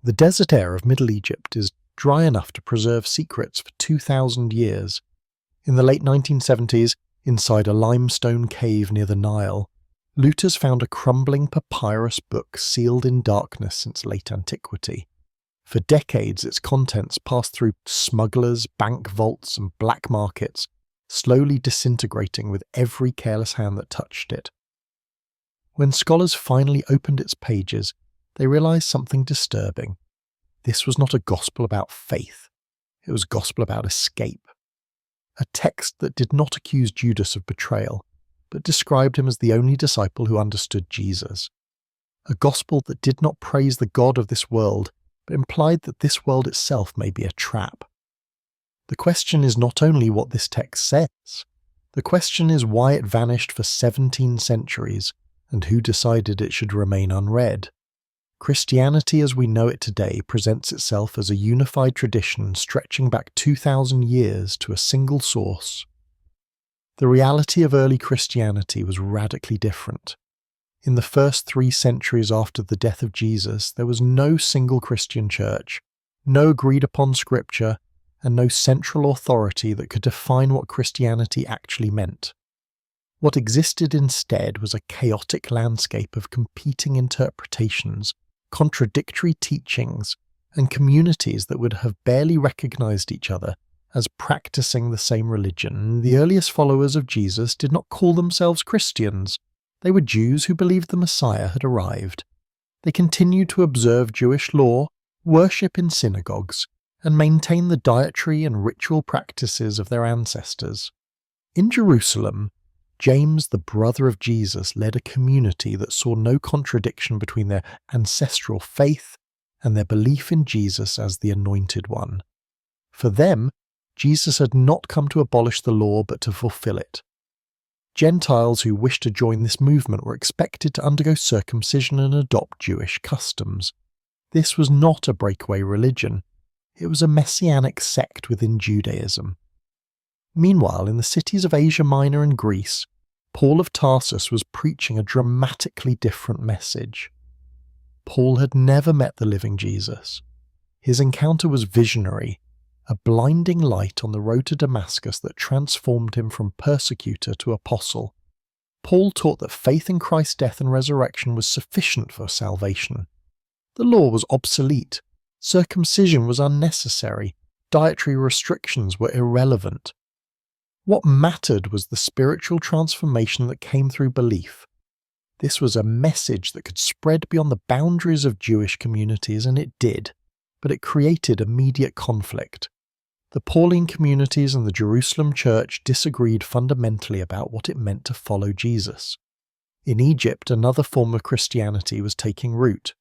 The desert air of Middle Egypt is dry enough to preserve secrets for 2,000 years. In the late 1970s, inside a limestone cave near the Nile, looters found a crumbling papyrus book sealed in darkness since late antiquity. For decades, its contents passed through smugglers, bank vaults, and black markets, slowly disintegrating with every careless hand that touched it. When scholars finally opened its pages, they realized something disturbing. This was not a gospel about faith. It was a gospel about escape. A text that did not accuse Judas of betrayal, but described him as the only disciple who understood Jesus. A gospel that did not praise the God of this world, but implied that this world itself may be a trap. The question is not only what this text says, the question is why it vanished for 17 centuries and who decided it should remain unread. Christianity as we know it today presents itself as a unified tradition stretching back 2,000 years to a single source. The reality of early Christianity was radically different. In the first 3 centuries after the death of Jesus, there was no single Christian church, no agreed-upon scripture, and no central authority that could define what Christianity actually meant. What existed instead was a chaotic landscape of competing interpretations, contradictory teachings, and communities that would have barely recognized each other as practicing the same religion. The earliest followers of Jesus did not call themselves Christians. They were Jews who believed the Messiah had arrived. They continued to observe Jewish law, worship in synagogues, and maintain the dietary and ritual practices of their ancestors. In Jerusalem, James, the brother of Jesus, led a community that saw no contradiction between their ancestral faith and their belief in Jesus as the Anointed One. For them, Jesus had not come to abolish the law but to fulfill it. Gentiles who wished to join this movement were expected to undergo circumcision and adopt Jewish customs. This was not a breakaway religion. It was a messianic sect within Judaism. Meanwhile, in the cities of Asia Minor and Greece, Paul of Tarsus was preaching a dramatically different message. Paul had never met the living Jesus. His encounter was visionary, a blinding light on the road to Damascus that transformed him from persecutor to apostle. Paul taught that faith in Christ's death and resurrection was sufficient for salvation. The law was obsolete, circumcision was unnecessary, dietary restrictions were irrelevant. What mattered was the spiritual transformation that came through belief. This was a message that could spread beyond the boundaries of Jewish communities, and it did, but it created immediate conflict. The Pauline communities and the Jerusalem church disagreed fundamentally about what it meant to follow Jesus. In Egypt, another form of Christianity was taking root.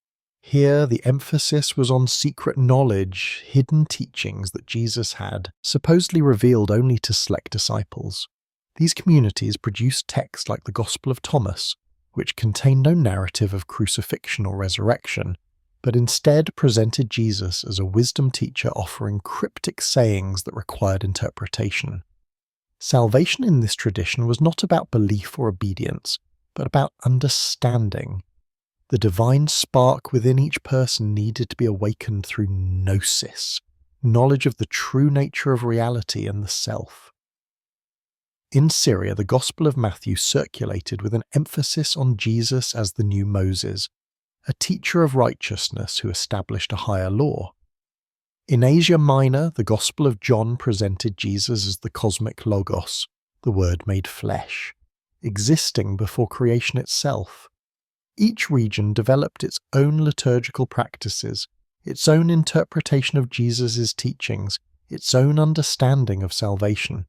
Here, the emphasis was on secret knowledge, hidden teachings that Jesus had, supposedly revealed only to select disciples. These communities produced texts like the Gospel of Thomas, which contained no narrative of crucifixion or resurrection, but instead presented Jesus as a wisdom teacher offering cryptic sayings that required interpretation. Salvation in this tradition was not about belief or obedience, but about understanding. The divine spark within each person needed to be awakened through gnosis, knowledge of the true nature of reality and the self. In Syria, the Gospel of Matthew circulated with an emphasis on Jesus as the new Moses, a teacher of righteousness who established a higher law. In Asia Minor, the Gospel of John presented Jesus as the cosmic Logos, the Word made flesh, existing before creation itself. Each region developed its own liturgical practices, its own interpretation of Jesus' teachings, its own understanding of salvation.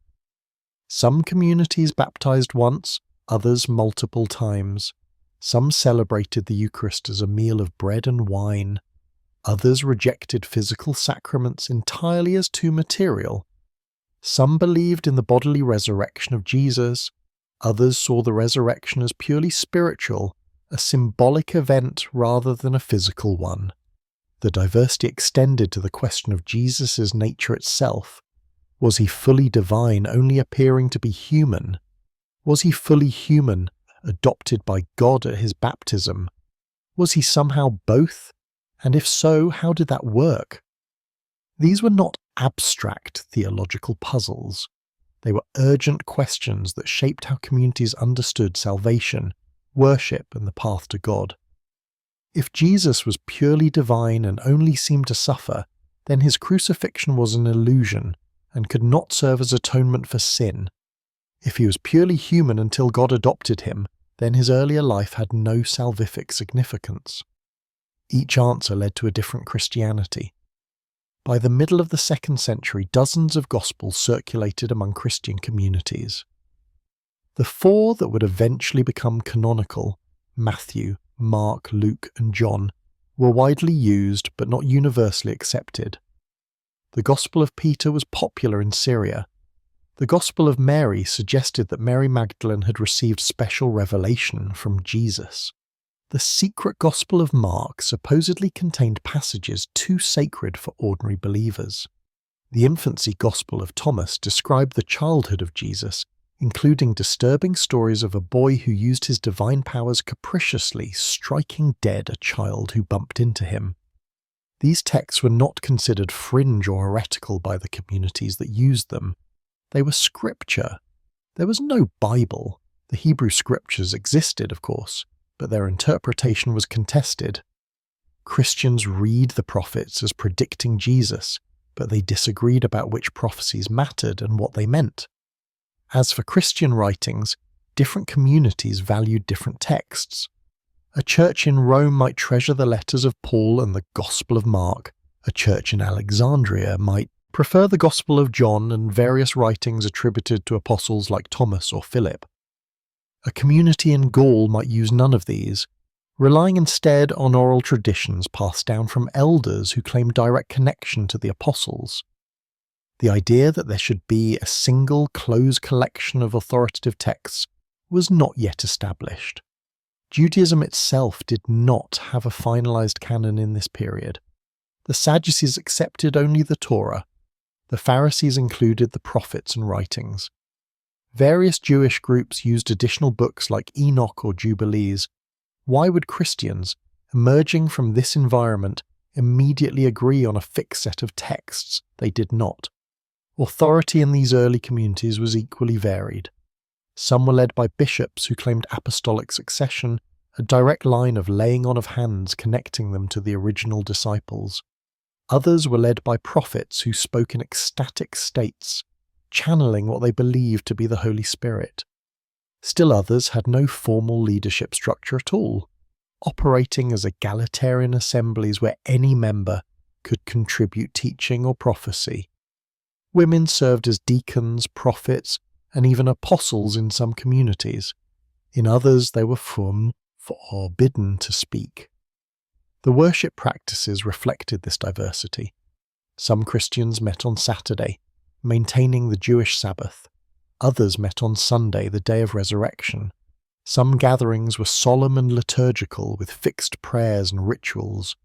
Some communities baptized once, others multiple times. Some celebrated the Eucharist as a meal of bread and wine. Others rejected physical sacraments entirely as too material. Some believed in the bodily resurrection of Jesus. Others saw the resurrection as purely spiritual, a symbolic event rather than a physical one. The diversity extended to the question of Jesus' nature itself. Was he fully divine, only appearing to be human? Was he fully human, adopted by God at his baptism? Was he somehow both? And if so, how did that work? These were not abstract theological puzzles. They were urgent questions that shaped how communities understood salvation, worship, and the path to God. If Jesus was purely divine and only seemed to suffer, then his crucifixion was an illusion and could not serve as atonement for sin. If he was purely human until God adopted him, then his earlier life had no salvific significance. Each answer led to a different Christianity. By the middle of the 2nd century, dozens of Gospels circulated among Christian communities. The 4 that would eventually become canonical, Matthew, Mark, Luke, and John, were widely used but not universally accepted. The Gospel of Peter was popular in Syria. The Gospel of Mary suggested that Mary Magdalene had received special revelation from Jesus. The secret Gospel of Mark supposedly contained passages too sacred for ordinary believers. The infancy Gospel of Thomas described the childhood of Jesus, including disturbing stories of a boy who used his divine powers capriciously, striking dead a child who bumped into him. These texts were not considered fringe or heretical by the communities that used them. They were scripture. There was no Bible. The Hebrew scriptures existed, of course, but their interpretation was contested. Christians read the prophets as predicting Jesus, but they disagreed about which prophecies mattered and what they meant. As for Christian writings, different communities valued different texts. A church in Rome might treasure the letters of Paul and the Gospel of Mark. A church in Alexandria might prefer the Gospel of John and various writings attributed to apostles like Thomas or Philip. A community in Gaul might use none of these, relying instead on oral traditions passed down from elders who claimed direct connection to the apostles. The idea that there should be a single closed collection of authoritative texts was not yet established. Judaism itself did not have a finalized canon in this period. The Sadducees accepted only the Torah. The Pharisees included the prophets and writings. Various Jewish groups used additional books like Enoch or Jubilees. Why would Christians, emerging from this environment, immediately agree on a fixed set of texts? They did not. Authority in these early communities was equally varied. Some were led by bishops who claimed apostolic succession, a direct line of laying on of hands connecting them to the original disciples. Others were led by prophets who spoke in ecstatic states, channeling what they believed to be the Holy Spirit. Still others had no formal leadership structure at all, operating as egalitarian assemblies where any member could contribute teaching or prophecy. Women served as deacons, prophets, and even apostles in some communities. In others, they were forbidden to speak. The worship practices reflected this diversity. Some Christians met on Saturday, maintaining the Jewish Sabbath. Others met on Sunday, the day of resurrection. Some gatherings were solemn and liturgical, with fixed prayers and rituals.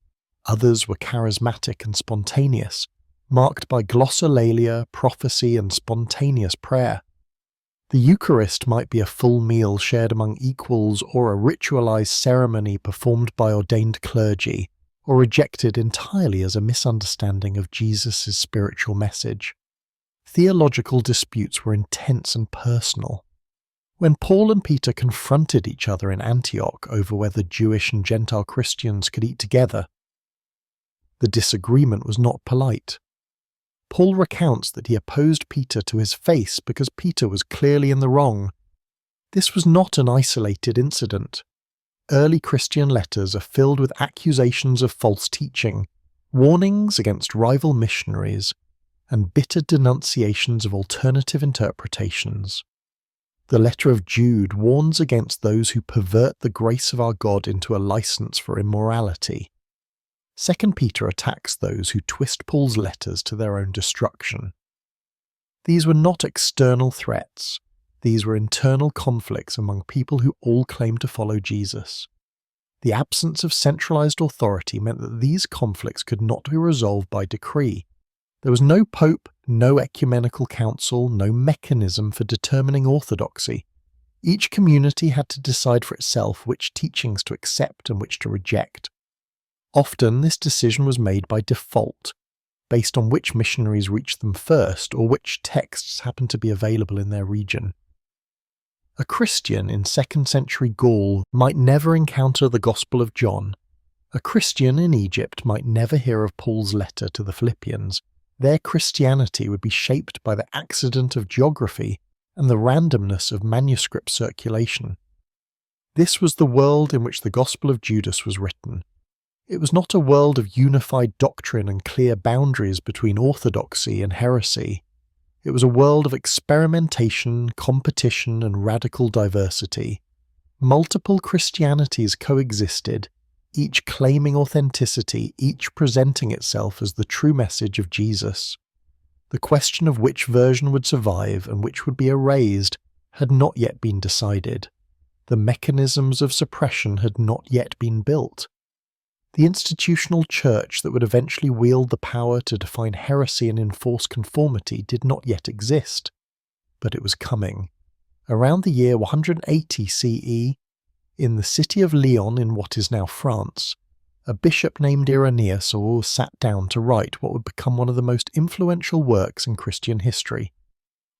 Others were charismatic and spontaneous, marked by glossolalia, prophecy, and spontaneous prayer. The Eucharist might be a full meal shared among equals or a ritualized ceremony performed by ordained clergy, or rejected entirely as a misunderstanding of Jesus' spiritual message. Theological disputes were intense and personal. When Paul and Peter confronted each other in Antioch over whether Jewish and Gentile Christians could eat together, the disagreement was not polite. Paul recounts that he opposed Peter to his face because Peter was clearly in the wrong. This was not an isolated incident. Early Christian letters are filled with accusations of false teaching, warnings against rival missionaries, and bitter denunciations of alternative interpretations. The letter of Jude warns against those who pervert the grace of our God into a license for immorality. 2 Peter attacks those who twist Paul's letters to their own destruction. These were not external threats. These were internal conflicts among people who all claimed to follow Jesus. The absence of centralized authority meant that these conflicts could not be resolved by decree. There was no pope, no ecumenical council, no mechanism for determining orthodoxy. Each community had to decide for itself which teachings to accept and which to reject. Often this decision was made by default, based on which missionaries reached them first or which texts happened to be available in their region. A Christian in 2nd century Gaul might never encounter the Gospel of John. A Christian in Egypt might never hear of Paul's letter to the Philippians. Their Christianity would be shaped by the accident of geography and the randomness of manuscript circulation. This was the world in which the Gospel of Judas was written. It was not a world of unified doctrine and clear boundaries between orthodoxy and heresy. It was a world of experimentation, competition, and radical diversity. Multiple Christianities coexisted, each claiming authenticity, each presenting itself as the true message of Jesus. The question of which version would survive and which would be erased had not yet been decided. The mechanisms of suppression had not yet been built. The institutional church that would eventually wield the power to define heresy and enforce conformity did not yet exist, but it was coming. Around the year 180 CE, in the city of Lyon in what is now France, a bishop named Irenaeus sat down to write what would become one of the most influential works in Christian history.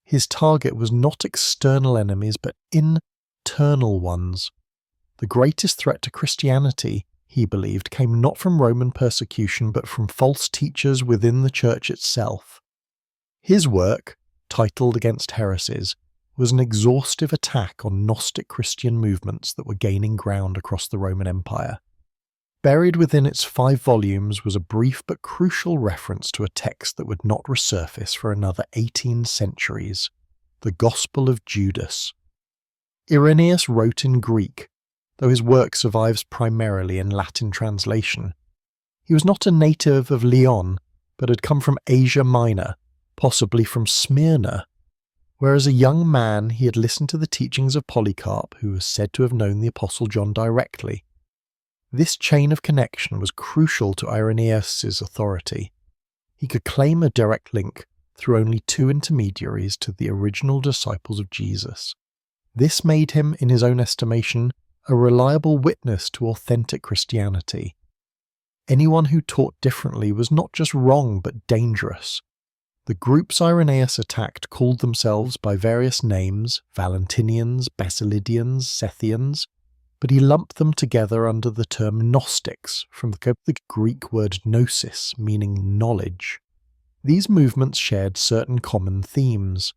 His target was not external enemies but internal ones. The greatest threat to Christianity, he believed, came not from Roman persecution but from false teachers within the church itself. His work, titled Against Heresies, was an exhaustive attack on Gnostic Christian movements that were gaining ground across the Roman Empire. Buried within its 5 volumes was a brief but crucial reference to a text that would not resurface for another 18 centuries, the Gospel of Judas. Irenaeus wrote in Greek, though his work survives primarily in Latin translation. He was not a native of Lyon, but had come from Asia Minor, possibly from Smyrna, where as a young man he had listened to the teachings of Polycarp, who was said to have known the Apostle John directly. This chain of connection was crucial to Irenaeus' authority. He could claim a direct link through only 2 intermediaries to the original disciples of Jesus. This made him, in his own estimation, a reliable witness to authentic Christianity. Anyone who taught differently was not just wrong but dangerous. The groups Irenaeus attacked called themselves by various names, Valentinians, Basilidians, Sethians, but he lumped them together under the term Gnostics, from the Greek word gnosis, meaning knowledge. These movements shared certain common themes.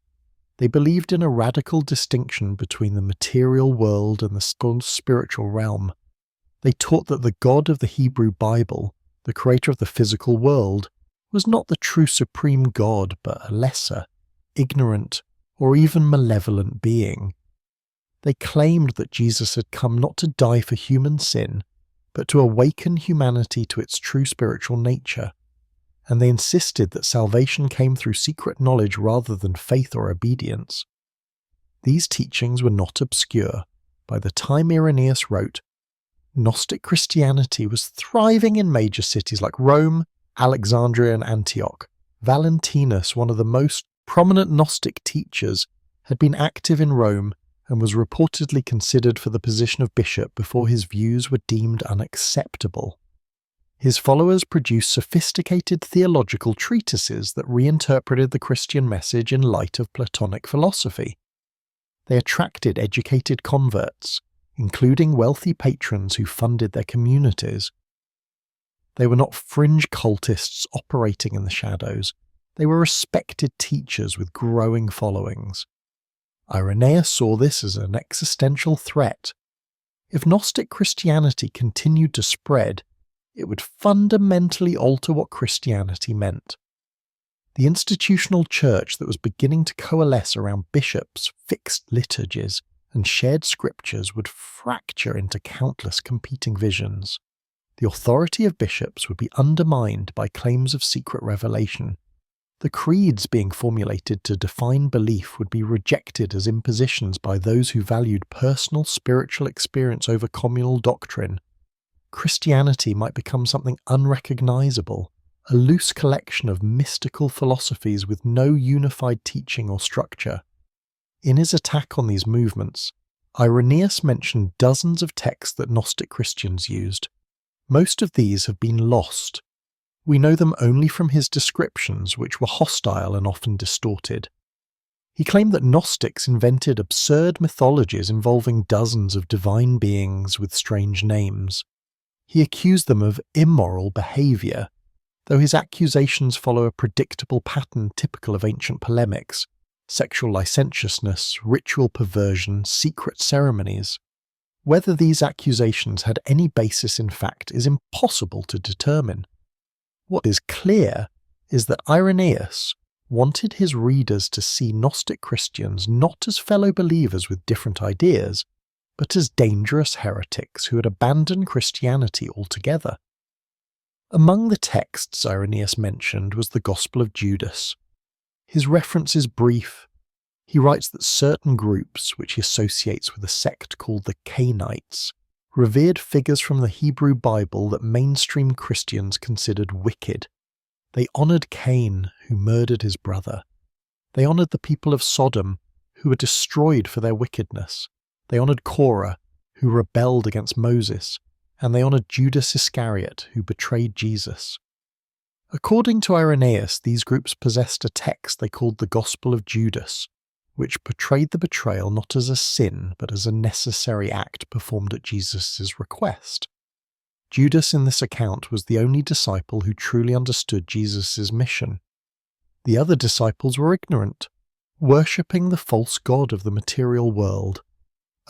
They believed in a radical distinction between the material world and the spiritual realm. They taught that the God of the Hebrew Bible, the creator of the physical world, was not the true supreme God, but a lesser, ignorant, or even malevolent being. They claimed that Jesus had come not to die for human sin, but to awaken humanity to its true spiritual nature, and they insisted that salvation came through secret knowledge rather than faith or obedience. These teachings were not obscure. By the time Irenaeus wrote, Gnostic Christianity was thriving in major cities like Rome, Alexandria, and Antioch. Valentinus, one of the most prominent Gnostic teachers, had been active in Rome and was reportedly considered for the position of bishop before his views were deemed unacceptable. His followers produced sophisticated theological treatises that reinterpreted the Christian message in light of Platonic philosophy. They attracted educated converts, including wealthy patrons who funded their communities. They were not fringe cultists operating in the shadows. They were respected teachers with growing followings. Irenaeus saw this as an existential threat. If Gnostic Christianity continued to spread, it would fundamentally alter what Christianity meant. The institutional church that was beginning to coalesce around bishops, fixed liturgies, and shared scriptures would fracture into countless competing visions. The authority of bishops would be undermined by claims of secret revelation. The creeds being formulated to define belief would be rejected as impositions by those who valued personal spiritual experience over communal doctrine. Christianity might become something unrecognizable, a loose collection of mystical philosophies with no unified teaching or structure. In his attack on these movements, Irenaeus mentioned dozens of texts that Gnostic Christians used. Most of these have been lost. We know them only from his descriptions, which were hostile and often distorted. He claimed that Gnostics invented absurd mythologies involving dozens of divine beings with strange names. He accused them of immoral behaviour, though his accusations follow a predictable pattern typical of ancient polemics: sexual licentiousness, ritual perversion, secret ceremonies. Whether these accusations had any basis in fact is impossible to determine. What is clear is that Irenaeus wanted his readers to see Gnostic Christians not as fellow believers with different ideas, but as dangerous heretics who had abandoned Christianity altogether. Among the texts Irenaeus mentioned was the Gospel of Judas. His reference is brief. He writes that certain groups, which he associates with a sect called the Cainites, revered figures from the Hebrew Bible that mainstream Christians considered wicked. They honoured Cain, who murdered his brother. They honoured the people of Sodom, who were destroyed for their wickedness. They honoured Korah, who rebelled against Moses. And they honoured Judas Iscariot, who betrayed Jesus. According to Irenaeus, these groups possessed a text they called the Gospel of Judas, which portrayed the betrayal not as a sin, but as a necessary act performed at Jesus' request. Judas in this account was the only disciple who truly understood Jesus' mission. The other disciples were ignorant, worshipping the false god of the material world.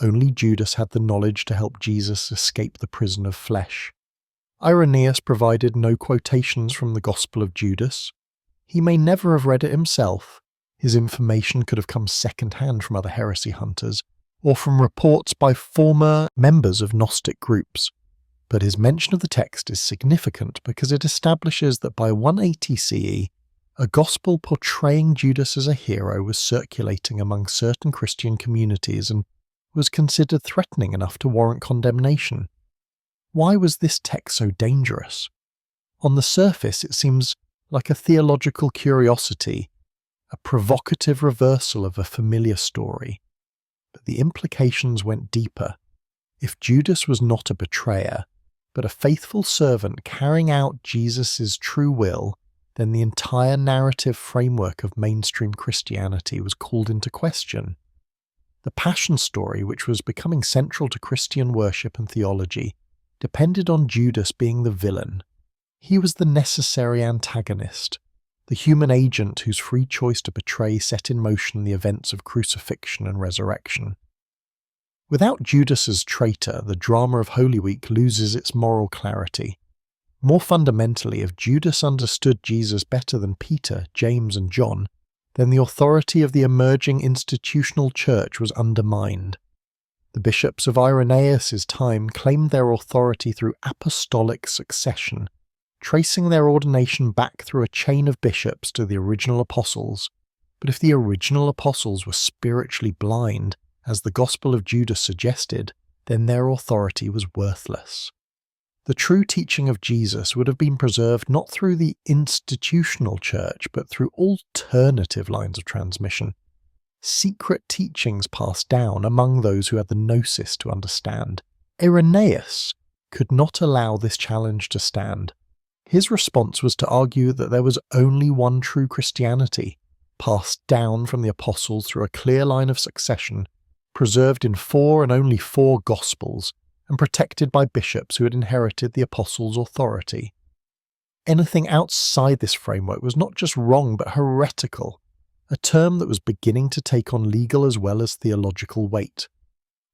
Only Judas had the knowledge to help Jesus escape the prison of flesh. Irenaeus provided no quotations from the Gospel of Judas. He may never have read it himself. His information could have come second-hand from other heresy hunters, or from reports by former members of Gnostic groups. But his mention of the text is significant because it establishes that by 180 CE, a gospel portraying Judas as a hero was circulating among certain Christian communities and was considered threatening enough to warrant condemnation. Why was this text so dangerous? On the surface, it seems like a theological curiosity, a provocative reversal of a familiar story. But the implications went deeper. If Judas was not a betrayer, but a faithful servant carrying out Jesus' true will, then the entire narrative framework of mainstream Christianity was called into question. The Passion story, which was becoming central to Christian worship and theology, depended on Judas being the villain. He was the necessary antagonist, the human agent whose free choice to betray set in motion the events of crucifixion and resurrection. Without Judas as traitor, the drama of Holy Week loses its moral clarity. More fundamentally, if Judas understood Jesus better than Peter, James, and John, then the authority of the emerging institutional church was undermined. The bishops of Irenaeus' time claimed their authority through apostolic succession, tracing their ordination back through a chain of bishops to the original apostles. But if the original apostles were spiritually blind, as the Gospel of Judas suggested, then their authority was worthless. The true teaching of Jesus would have been preserved not through the institutional church, but through alternative lines of transmission. Secret teachings passed down among those who had the gnosis to understand. Irenaeus could not allow this challenge to stand. His response was to argue that there was only one true Christianity, passed down from the apostles through a clear line of succession, preserved in 4 and only 4 Gospels, and protected by bishops who had inherited the apostles' authority. Anything outside this framework was not just wrong but heretical, a term that was beginning to take on legal as well as theological weight.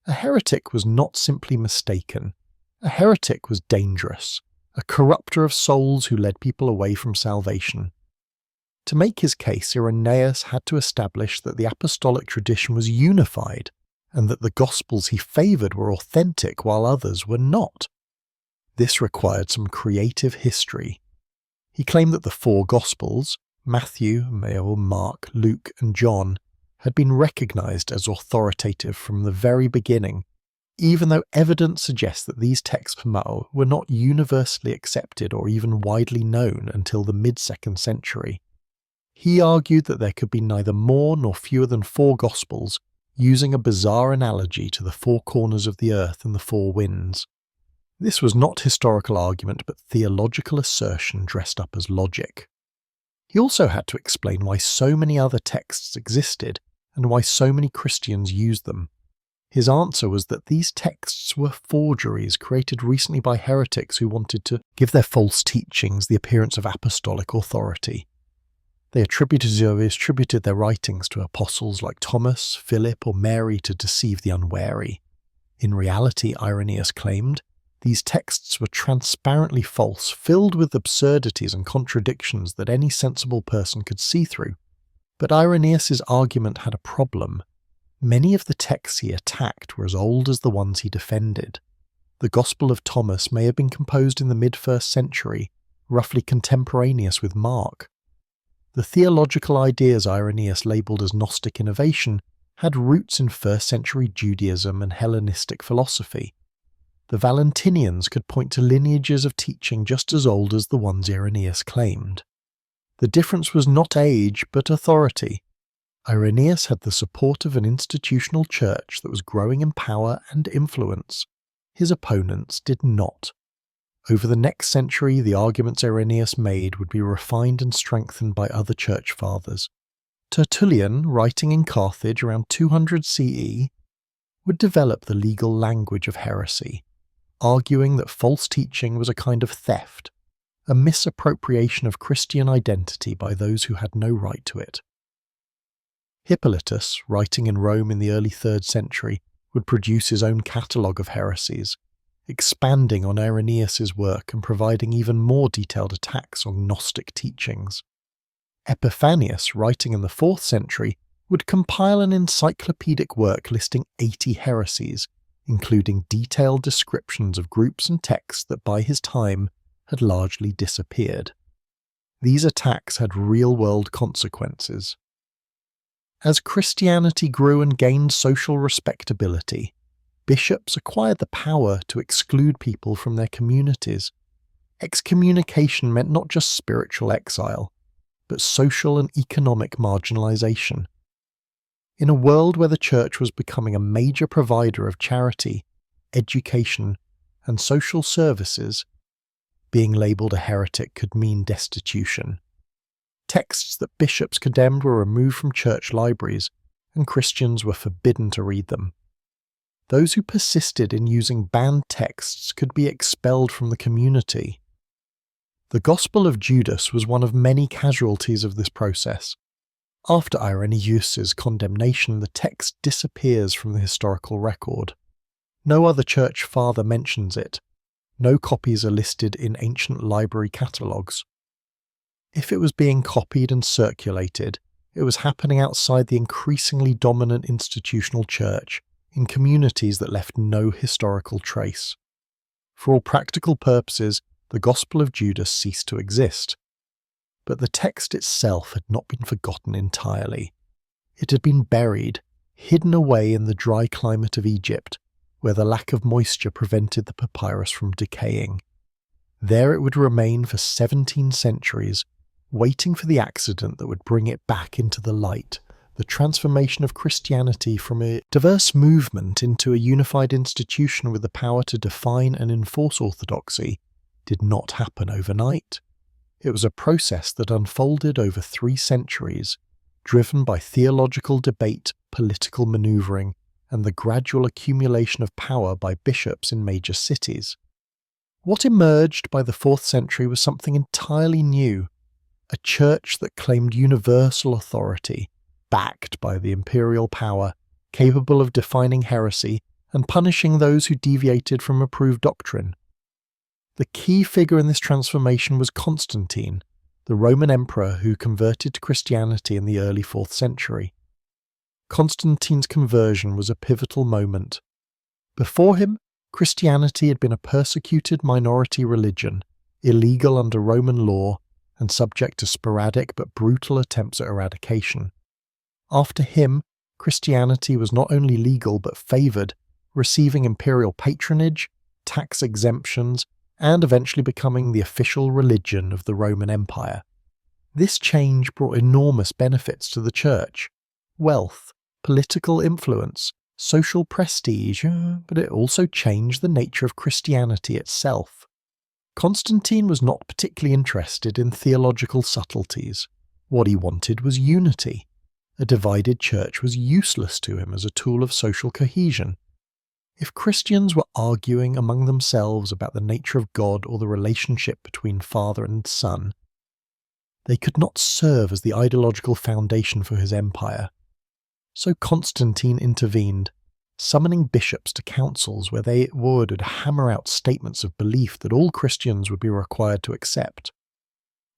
A heretic was not simply mistaken. A heretic was dangerous, a corrupter of souls who led people away from salvation. To make his case, Irenaeus had to establish that the apostolic tradition was unified, and that the Gospels he favoured were authentic while others were not. This required some creative history. He claimed that the 4 Gospels, Matthew, Mark, Luke, and John, had been recognised as authoritative from the very beginning, even though evidence suggests that these texts were not universally accepted or even widely known until the mid-2nd century. He argued that there could be neither more nor fewer than 4 Gospels, using a bizarre analogy to the 4 corners of the earth and the 4 winds. This was not historical argument but theological assertion dressed up as logic. He also had to explain why so many other texts existed and why so many Christians used them. His answer was that these texts were forgeries created recently by heretics who wanted to give their false teachings the appearance of apostolic authority. They attributed their writings to apostles like Thomas, Philip, or Mary to deceive the unwary. In reality, Irenaeus claimed, these texts were transparently false, filled with absurdities and contradictions that any sensible person could see through. But Irenaeus's argument had a problem. Many of the texts he attacked were as old as the ones he defended. The Gospel of Thomas may have been composed in the mid-1st century, roughly contemporaneous with Mark. The theological ideas Irenaeus labelled as Gnostic innovation had roots in 1st century Judaism and Hellenistic philosophy. The Valentinians could point to lineages of teaching just as old as the ones Irenaeus claimed. The difference was not age, but authority. Irenaeus had the support of an institutional church that was growing in power and influence. His opponents did not. Over the next century, the arguments Irenaeus made would be refined and strengthened by other church fathers. Tertullian, writing in Carthage around 200 CE, would develop the legal language of heresy, arguing that false teaching was a kind of theft, a misappropriation of Christian identity by those who had no right to it. Hippolytus, writing in Rome in the early 3rd century, would produce his own catalogue of heresies, expanding on Irenaeus's work and providing even more detailed attacks on Gnostic teachings. Epiphanius, writing in the 4th century, would compile an encyclopedic work listing 80 heresies, including detailed descriptions of groups and texts that by his time had largely disappeared. These attacks had real-world consequences. As Christianity grew and gained social respectability, bishops acquired the power to exclude people from their communities. Excommunication meant not just spiritual exile, but social and economic marginalization. In a world where the church was becoming a major provider of charity, education, and social services, being labelled a heretic could mean destitution. Texts that bishops condemned were removed from church libraries, and Christians were forbidden to read them. Those who persisted in using banned texts could be expelled from the community. The Gospel of Judas was one of many casualties of this process. After Irenaeus's condemnation, the text disappears from the historical record. No other church father mentions it. No copies are listed in ancient library catalogues. If it was being copied and circulated, it was happening outside the increasingly dominant institutional church, in communities that left no historical trace. For all practical purposes, the Gospel of Judas ceased to exist. But the text itself had not been forgotten entirely. It had been buried, hidden away in the dry climate of Egypt, where the lack of moisture prevented the papyrus from decaying. There it would remain for 17 centuries, waiting for the accident that would bring it back into the light. The transformation of Christianity from a diverse movement into a unified institution with the power to define and enforce orthodoxy did not happen overnight. It was a process that unfolded over 3 centuries, driven by theological debate, political maneuvering, and the gradual accumulation of power by bishops in major cities. What emerged by the 4th century was something entirely new, a church that claimed universal authority, backed by the imperial power, capable of defining heresy and punishing those who deviated from approved doctrine. The key figure in this transformation was Constantine, the Roman emperor who converted to Christianity in the early 4th century. Constantine's conversion was a pivotal moment. Before him, Christianity had been a persecuted minority religion, illegal under Roman law and subject to sporadic but brutal attempts at eradication. After him, Christianity was not only legal but favoured, receiving imperial patronage, tax exemptions, and eventually becoming the official religion of the Roman Empire. This change brought enormous benefits to the Church: wealth, political influence, social prestige, but it also changed the nature of Christianity itself. Constantine was not particularly interested in theological subtleties. What he wanted was unity. A divided church was useless to him as a tool of social cohesion. If Christians were arguing among themselves about the nature of God or the relationship between Father and Son, they could not serve as the ideological foundation for his empire. So Constantine intervened, summoning bishops to councils where they would hammer out statements of belief that all Christians would be required to accept.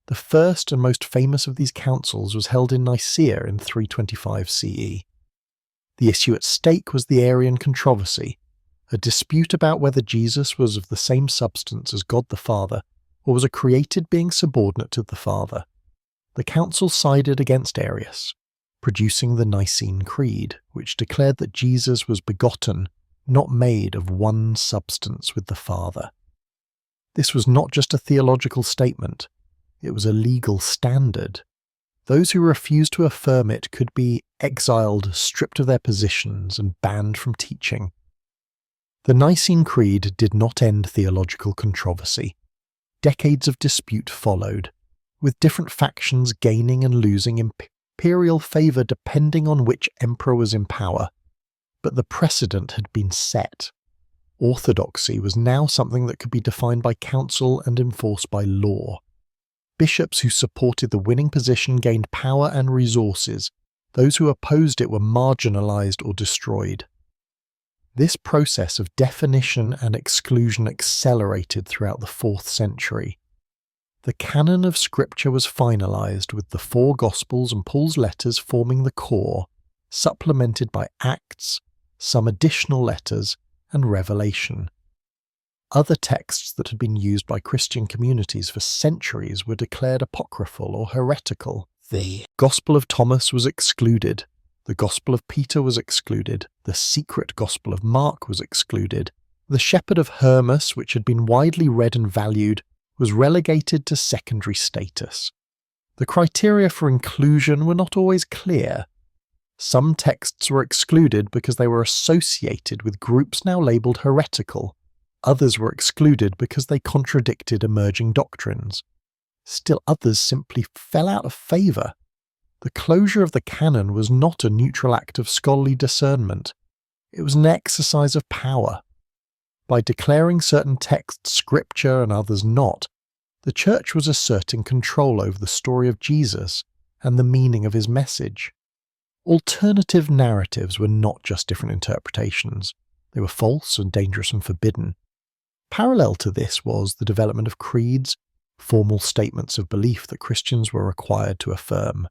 The first and most famous of these councils was held in Nicaea in 325 CE. The issue at stake was the Arian controversy, a dispute about whether Jesus was of the same substance as God the Father, or was a created being subordinate to the Father. The council sided against Arius, producing the Nicene Creed, which declared that Jesus was begotten, not made of one substance with the Father. This was not just a theological statement, it was a legal standard. Those who refused to affirm it could be exiled, stripped of their positions, and banned from teaching. The Nicene Creed did not end theological controversy. Decades of dispute followed, with different factions gaining and losing imperial favour depending on which emperor was in power. But the precedent had been set. Orthodoxy was now something that could be defined by council and enforced by law. Bishops who supported the winning position gained power and resources. Those who opposed it were marginalised or destroyed. This process of definition and exclusion accelerated throughout the 4th century. The canon of Scripture was finalised with the 4 Gospels and Paul's letters forming the core, supplemented by Acts, some additional letters, and Revelation. Other texts that had been used by Christian communities for centuries were declared apocryphal or heretical. The Gospel of Thomas was excluded. The Gospel of Peter was excluded, the secret Gospel of Mark was excluded, the Shepherd of Hermas, which had been widely read and valued, was relegated to secondary status. The criteria for inclusion were not always clear. Some texts were excluded because they were associated with groups now labelled heretical. Others were excluded because they contradicted emerging doctrines. Still others simply fell out of favour. The closure of the canon was not a neutral act of scholarly discernment. It was an exercise of power. By declaring certain texts scripture and others not, the Church was asserting control over the story of Jesus and the meaning of his message. Alternative narratives were not just different interpretations. They were false and dangerous and forbidden. Parallel to this was the development of creeds, formal statements of belief that Christians were required to affirm.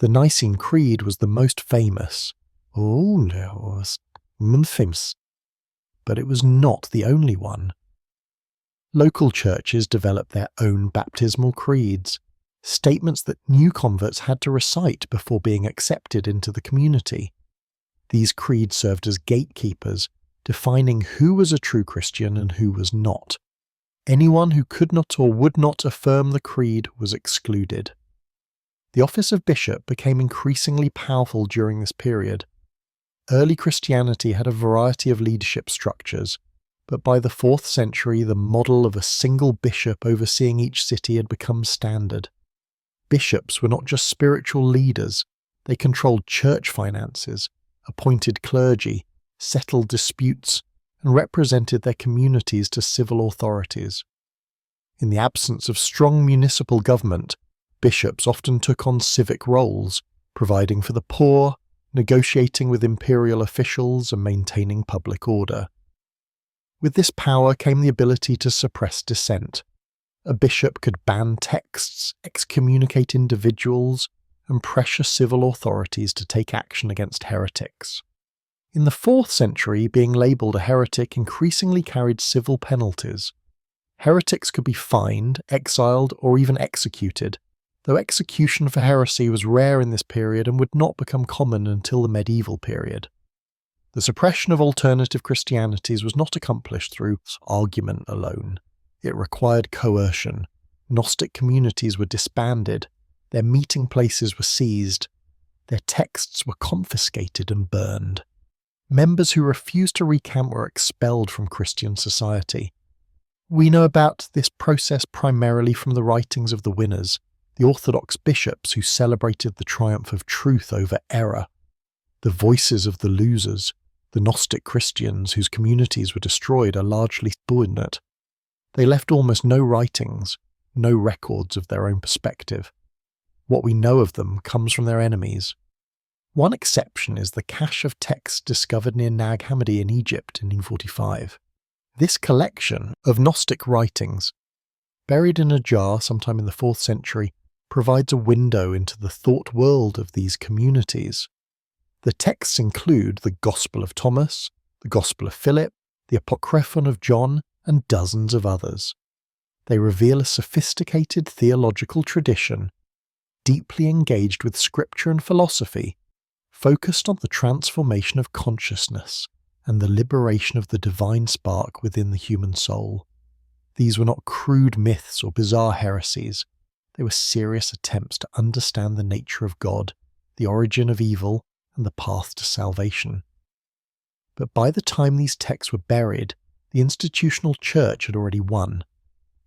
The Nicene Creed was the most famous. But it was not the only one. Local churches developed their own baptismal creeds, statements that new converts had to recite before being accepted into the community. These creeds served as gatekeepers, defining who was a true Christian and who was not. Anyone who could not or would not affirm the creed was excluded. The office of bishop became increasingly powerful during this period. Early Christianity had a variety of leadership structures, but by the 4th century the model of a single bishop overseeing each city had become standard. Bishops were not just spiritual leaders, they controlled church finances, appointed clergy, settled disputes, and represented their communities to civil authorities. In the absence of strong municipal government, bishops often took on civic roles, providing for the poor, negotiating with imperial officials, and maintaining public order. With this power came the ability to suppress dissent. A bishop could ban texts, excommunicate individuals, and pressure civil authorities to take action against heretics. In the 4th century, being labelled a heretic increasingly carried civil penalties. Heretics could be fined, exiled, or even executed, though execution for heresy was rare in this period and would not become common until the medieval period. The suppression of alternative Christianities was not accomplished through argument alone. It required coercion. Gnostic communities were disbanded, their meeting places were seized, their texts were confiscated and burned. Members who refused to recant were expelled from Christian society. We know about this process primarily from the writings of the winners, the Orthodox bishops who celebrated the triumph of truth over error, the voices of the losers, the Gnostic Christians whose communities were destroyed, are largely subordinate. They left almost no writings, no records of their own perspective. What we know of them comes from their enemies. One exception is the cache of texts discovered near Nag Hammadi in Egypt in 1945. This collection of Gnostic writings, buried in a jar sometime in the 4th century, provides a window into the thought world of these communities. The texts include the Gospel of Thomas, the Gospel of Philip, the Apocryphon of John, and dozens of others. They reveal a sophisticated theological tradition, deeply engaged with scripture and philosophy, focused on the transformation of consciousness and the liberation of the divine spark within the human soul. These were not crude myths or bizarre heresies. They were serious attempts to understand the nature of God, the origin of evil, and the path to salvation. But by the time these texts were buried, the institutional church had already won.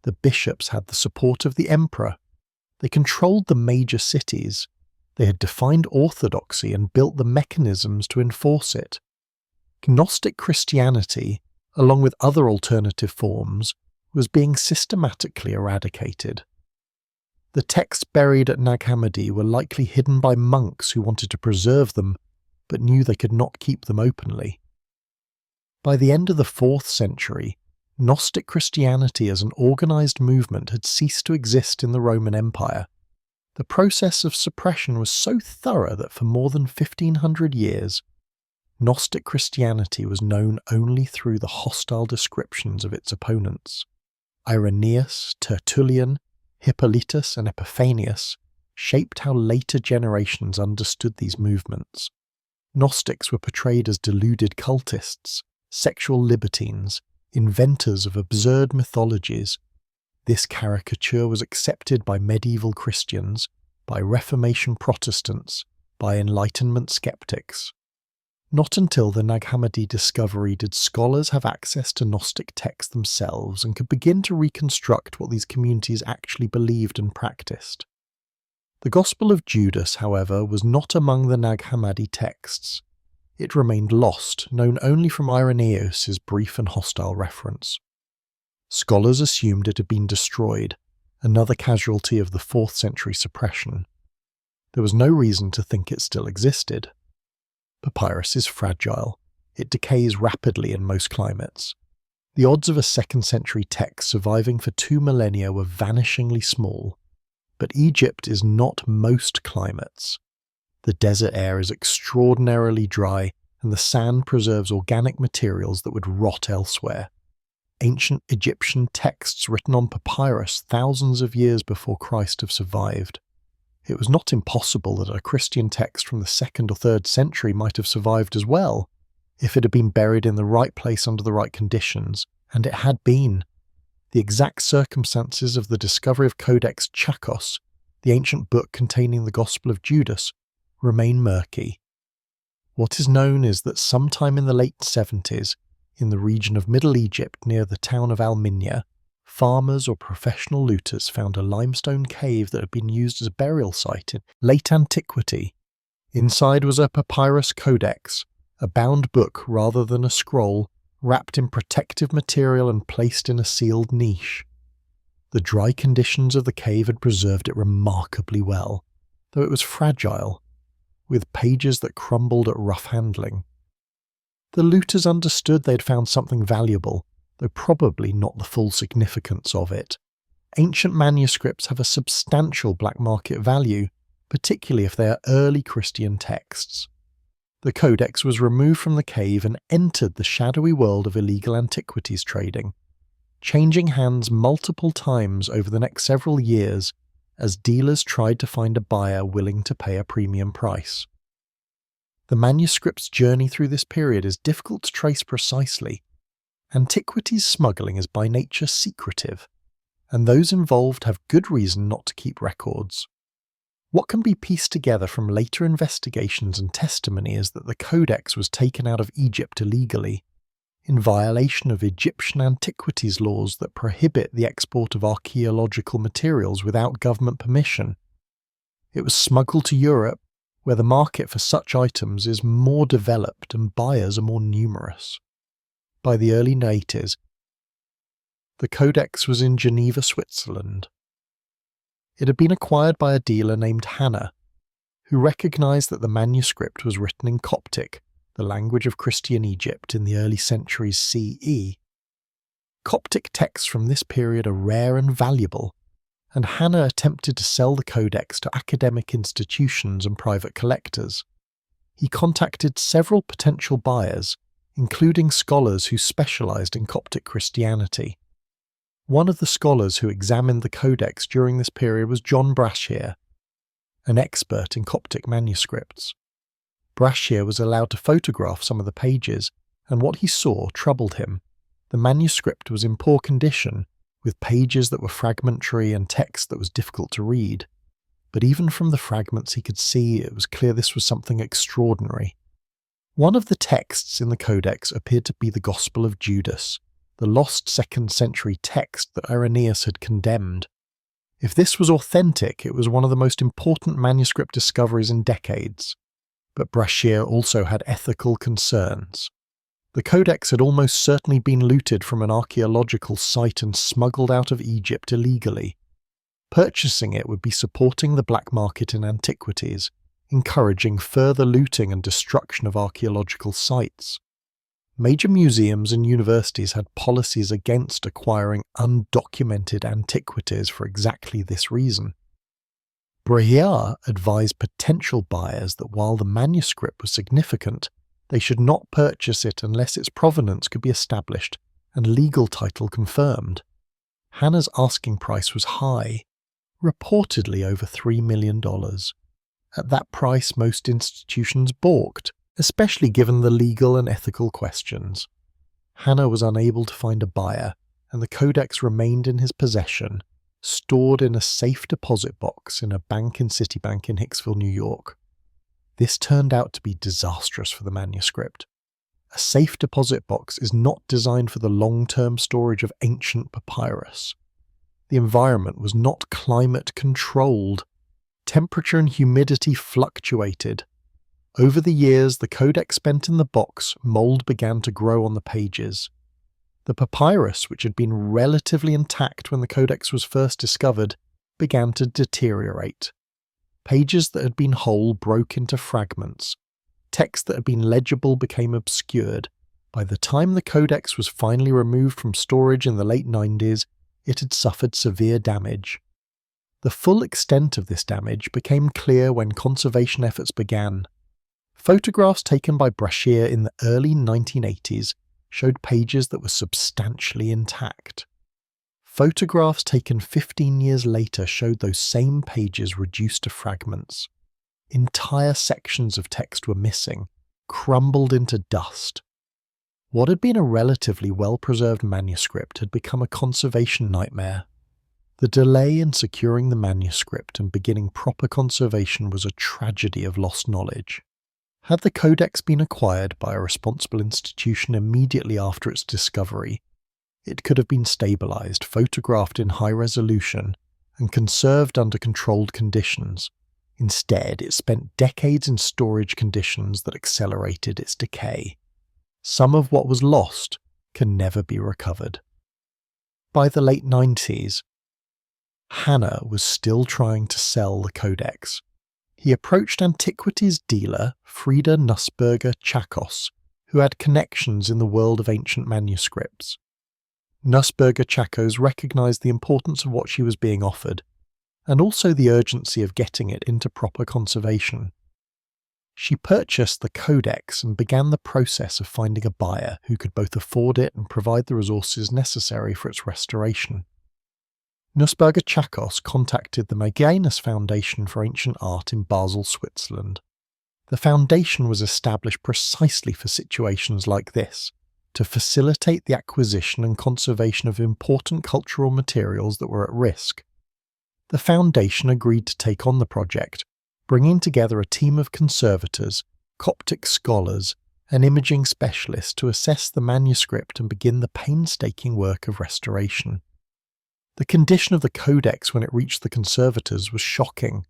The bishops had the support of the emperor. They controlled the major cities. They had defined orthodoxy and built the mechanisms to enforce it. Gnostic Christianity, along with other alternative forms, was being systematically eradicated. The texts buried at Nag Hammadi were likely hidden by monks who wanted to preserve them, but knew they could not keep them openly. By the end of the 4th century, Gnostic Christianity as an organized movement had ceased to exist in the Roman Empire. The process of suppression was so thorough that for more than 1500 years, Gnostic Christianity was known only through the hostile descriptions of its opponents. Irenaeus, Tertullian, Hippolytus, and Epiphanius shaped how later generations understood these movements. Gnostics were portrayed as deluded cultists, sexual libertines, inventors of absurd mythologies. This caricature was accepted by medieval Christians, by Reformation Protestants, by Enlightenment skeptics. Not until the Nag Hammadi discovery did scholars have access to Gnostic texts themselves and could begin to reconstruct what these communities actually believed and practiced. The Gospel of Judas, however, was not among the Nag Hammadi texts. It remained lost, known only from Irenaeus' brief and hostile reference. Scholars assumed it had been destroyed, another casualty of the 4th century suppression. There was no reason to think it still existed. Papyrus is fragile. It decays rapidly in most climates. The odds of a 2nd century text surviving for 2 millennia were vanishingly small. But Egypt is not most climates. The desert air is extraordinarily dry, and the sand preserves organic materials that would rot elsewhere. Ancient Egyptian texts written on papyrus thousands of years before Christ have survived. It was not impossible that a Christian text from the 2nd or 3rd century might have survived as well, if it had been buried in the right place under the right conditions, and it had been. The exact circumstances of the discovery of Codex Chakos, the ancient book containing the Gospel of Judas, remain murky. What is known is that sometime in the late 70s, in the region of Middle Egypt near the town of Al-Minya, farmers or professional looters found a limestone cave that had been used as a burial site in late antiquity. Inside was a papyrus codex, a bound book rather than a scroll, wrapped in protective material and placed in a sealed niche. The dry conditions of the cave had preserved it remarkably well, though it was fragile, with pages that crumbled at rough handling. The looters understood they had found something valuable, though probably not the full significance of it. Ancient manuscripts have a substantial black market value, particularly if they are early Christian texts. The codex was removed from the cave and entered the shadowy world of illegal antiquities trading, changing hands multiple times over the next several years as dealers tried to find a buyer willing to pay a premium price. The manuscript's journey through this period is difficult to trace precisely. Antiquities smuggling is by nature secretive, and those involved have good reason not to keep records. What can be pieced together from later investigations and testimony is that the codex was taken out of Egypt illegally, in violation of Egyptian antiquities laws that prohibit the export of archaeological materials without government permission. It was smuggled to Europe, where the market for such items is more developed and buyers are more numerous. By the early 80s, the codex was in Geneva, Switzerland. It had been acquired by a dealer named Hannah, who recognized that the manuscript was written in Coptic, the language of Christian Egypt in the early centuries CE. Coptic texts from this period are rare and valuable, and Hannah attempted to sell the codex to academic institutions and private collectors. He contacted several potential buyers, including scholars who specialized in Coptic Christianity. One of the scholars who examined the codex during this period was John Brashear, an expert in Coptic manuscripts. Brashear was allowed to photograph some of the pages, and what he saw troubled him. The manuscript was in poor condition, with pages that were fragmentary and text that was difficult to read. But even from the fragments he could see, it was clear this was something extraordinary. One of the texts in the codex appeared to be the Gospel of Judas, the lost 2nd century text that Irenaeus had condemned. If this was authentic, it was one of the most important manuscript discoveries in decades. But Brashear also had ethical concerns. The codex had almost certainly been looted from an archaeological site and smuggled out of Egypt illegally. Purchasing it would be supporting the black market in antiquities, encouraging further looting and destruction of archaeological sites. Major museums and universities had policies against acquiring undocumented antiquities for exactly this reason. Brashear advised potential buyers that while the manuscript was significant, they should not purchase it unless its provenance could be established and legal title confirmed. Hannah's asking price was high, reportedly over $3 million. At that price, most institutions balked, especially given the legal and ethical questions. Hannah was unable to find a buyer, and the codex remained in his possession, stored in a safe deposit box in a bank in Citibank in Hicksville, New York. This turned out to be disastrous for the manuscript. A safe deposit box is not designed for the long-term storage of ancient papyrus. The environment was not climate-controlled. Temperature and humidity fluctuated. Over the years the codex spent in the box, mold began to grow on the pages. The papyrus, which had been relatively intact when the codex was first discovered, began to deteriorate. Pages that had been whole broke into fragments. Text that had been legible became obscured. By the time the codex was finally removed from storage in the late 90s, it had suffered severe damage. The full extent of this damage became clear when conservation efforts began. Photographs taken by Brashear in the early 1980s showed pages that were substantially intact. Photographs taken 15 years later showed those same pages reduced to fragments. Entire sections of text were missing, crumbled into dust. What had been a relatively well-preserved manuscript had become a conservation nightmare. The delay in securing the manuscript and beginning proper conservation was a tragedy of lost knowledge. Had the codex been acquired by a responsible institution immediately after its discovery, it could have been stabilized, photographed in high resolution, and conserved under controlled conditions. Instead, it spent decades in storage conditions that accelerated its decay. Some of what was lost can never be recovered. By the late 90s, Hannah was still trying to sell the codex. He approached antiquities dealer Frieda Nussberger Chakos, who had connections in the world of ancient manuscripts. Nussberger Chakos recognized the importance of what she was being offered, and also the urgency of getting it into proper conservation. She purchased the codex and began the process of finding a buyer who could both afford it and provide the resources necessary for its restoration. Nussberger Chakos contacted the Magenis Foundation for Ancient Art in Basel, Switzerland. The foundation was established precisely for situations like this, to facilitate the acquisition and conservation of important cultural materials that were at risk. The foundation agreed to take on the project, bringing together a team of conservators, Coptic scholars, and imaging specialists to assess the manuscript and begin the painstaking work of restoration. The condition of the codex when it reached the conservators was shocking.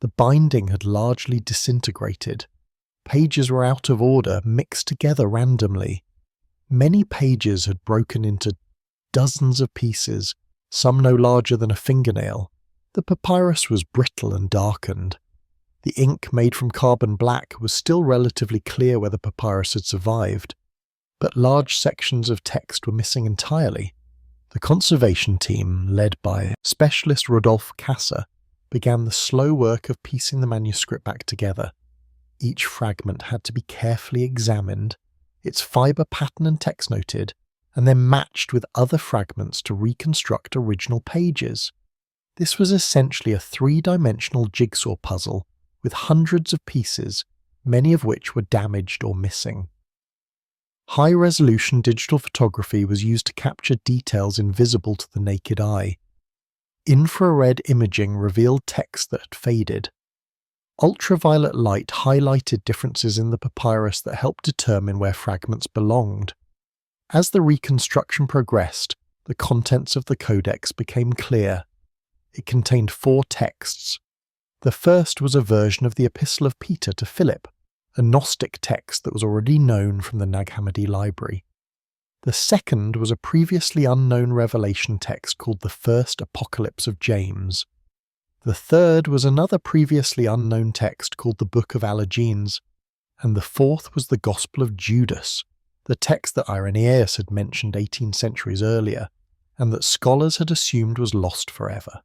The binding had largely disintegrated. Pages were out of order, mixed together randomly. Many pages had broken into dozens of pieces, some no larger than a fingernail. The papyrus was brittle and darkened. The ink made from carbon black was still relatively clear where the papyrus had survived, but large sections of text were missing entirely. The conservation team, led by specialist Rodolphe Casser, began the slow work of piecing the manuscript back together. Each fragment had to be carefully examined, its fibre pattern and text noted, and then matched with other fragments to reconstruct original pages. This was essentially a three-dimensional jigsaw puzzle with hundreds of pieces, many of which were damaged or missing. High-resolution digital photography was used to capture details invisible to the naked eye. Infrared imaging revealed text that had faded. Ultraviolet light highlighted differences in the papyrus that helped determine where fragments belonged. As the reconstruction progressed, the contents of the codex became clear. It contained 4 texts. The first was a version of the Epistle of Peter to Philip, a Gnostic text that was already known from the Nag Hammadi library. The second was a previously unknown revelation text called the First Apocalypse of James. The third was another previously unknown text called the Book of Allergenes, and the fourth was the Gospel of Judas, the text that Irenaeus had mentioned 18 centuries earlier, and that scholars had assumed was lost forever.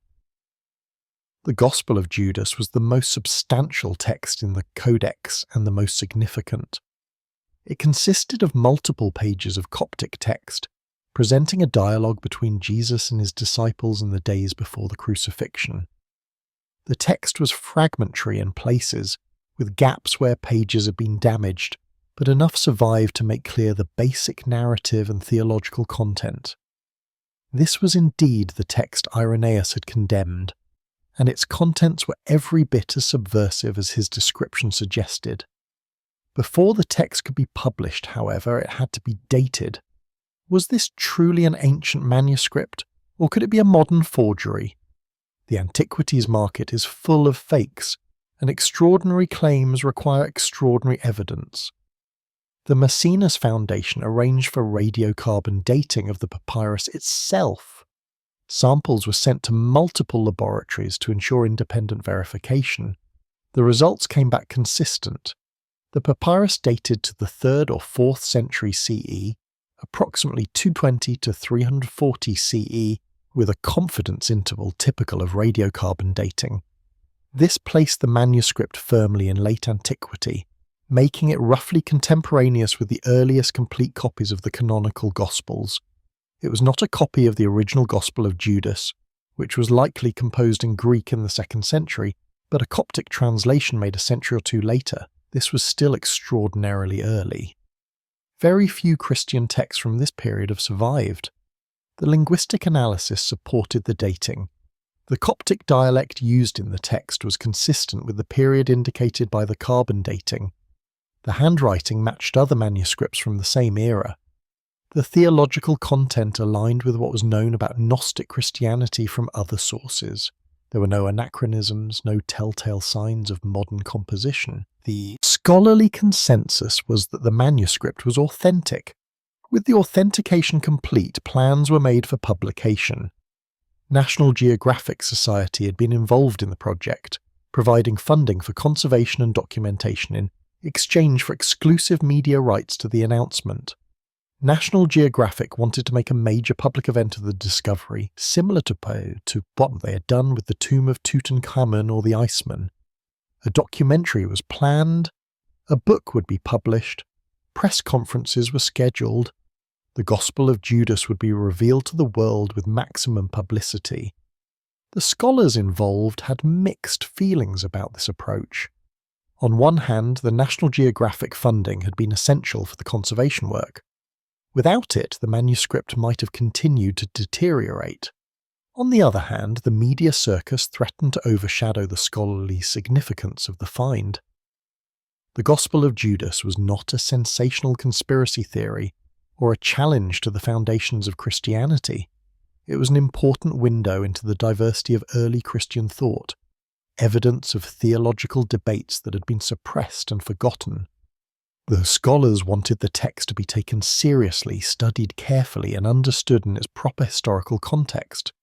The Gospel of Judas was the most substantial text in the Codex and the most significant. It consisted of multiple pages of Coptic text, presenting a dialogue between Jesus and his disciples in the days before the crucifixion. The text was fragmentary in places, with gaps where pages had been damaged, but enough survived to make clear the basic narrative and theological content. This was indeed the text Irenaeus had condemned, and its contents were every bit as subversive as his description suggested. Before the text could be published, however, it had to be dated. Was this truly an ancient manuscript, or could it be a modern forgery? The antiquities market is full of fakes, and extraordinary claims require extraordinary evidence. The Maecenas Foundation arranged for radiocarbon dating of the papyrus itself. Samples were sent to multiple laboratories to ensure independent verification. The results came back consistent. The papyrus dated to the 3rd or 4th century CE, approximately 220 to 340 CE, with a confidence interval typical of radiocarbon dating. This placed the manuscript firmly in late antiquity, making it roughly contemporaneous with the earliest complete copies of the canonical Gospels. It was not a copy of the original Gospel of Judas, which was likely composed in Greek in the 2nd century, but a Coptic translation made a century or two later. This was still extraordinarily early. Very few Christian texts from this period have survived. The linguistic analysis supported the dating. The Coptic dialect used in the text was consistent with the period indicated by the carbon dating. The handwriting matched other manuscripts from the same era. The theological content aligned with what was known about Gnostic Christianity from other sources. There were no anachronisms, no telltale signs of modern composition. The scholarly consensus was that the manuscript was authentic. With the authentication complete, plans were made for publication. National Geographic Society had been involved in the project, providing funding for conservation and documentation in exchange for exclusive media rights to the announcement. National Geographic wanted to make a major public event of the discovery, similar to what they had done with the tomb of Tutankhamun or the Iceman. A documentary was planned, a book would be published, press conferences were scheduled, the Gospel of Judas would be revealed to the world with maximum publicity. The scholars involved had mixed feelings about this approach. On one hand, the National Geographic funding had been essential for the conservation work. Without it, the manuscript might have continued to deteriorate. On the other hand, the media circus threatened to overshadow the scholarly significance of the find. The Gospel of Judas was not a sensational conspiracy theory or a challenge to the foundations of Christianity. It was an important window into the diversity of early Christian thought, evidence of theological debates that had been suppressed and forgotten. The scholars wanted the text to be taken seriously, studied carefully, and understood in its proper historical context.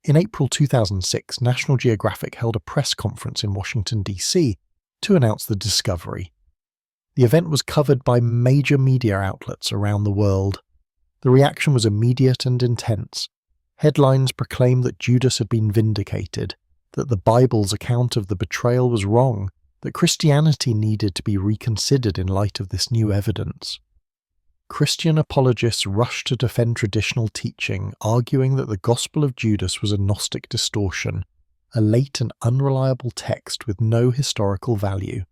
In April 2006, National Geographic held a press conference in Washington, D.C. to announce the discovery. The event was covered by major media outlets around the world. The reaction was immediate and intense. Headlines proclaimed that Judas had been vindicated, that the Bible's account of the betrayal was wrong, that Christianity needed to be reconsidered in light of this new evidence. Christian apologists rushed to defend traditional teaching, arguing that the Gospel of Judas was a Gnostic distortion, a late and unreliable text with no historical value.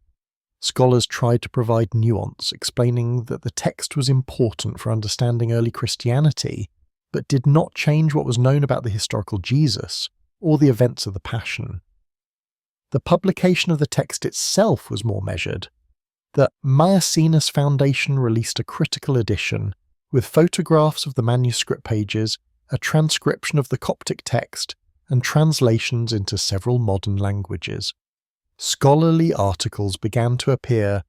Scholars tried to provide nuance, explaining that the text was important for understanding early Christianity, but did not change what was known about the historical Jesus or the events of the Passion. The publication of the text itself was more measured. The Maecenas Foundation released a critical edition with photographs of the manuscript pages, a transcription of the Coptic text, and translations into several modern languages. Scholarly articles began to appear,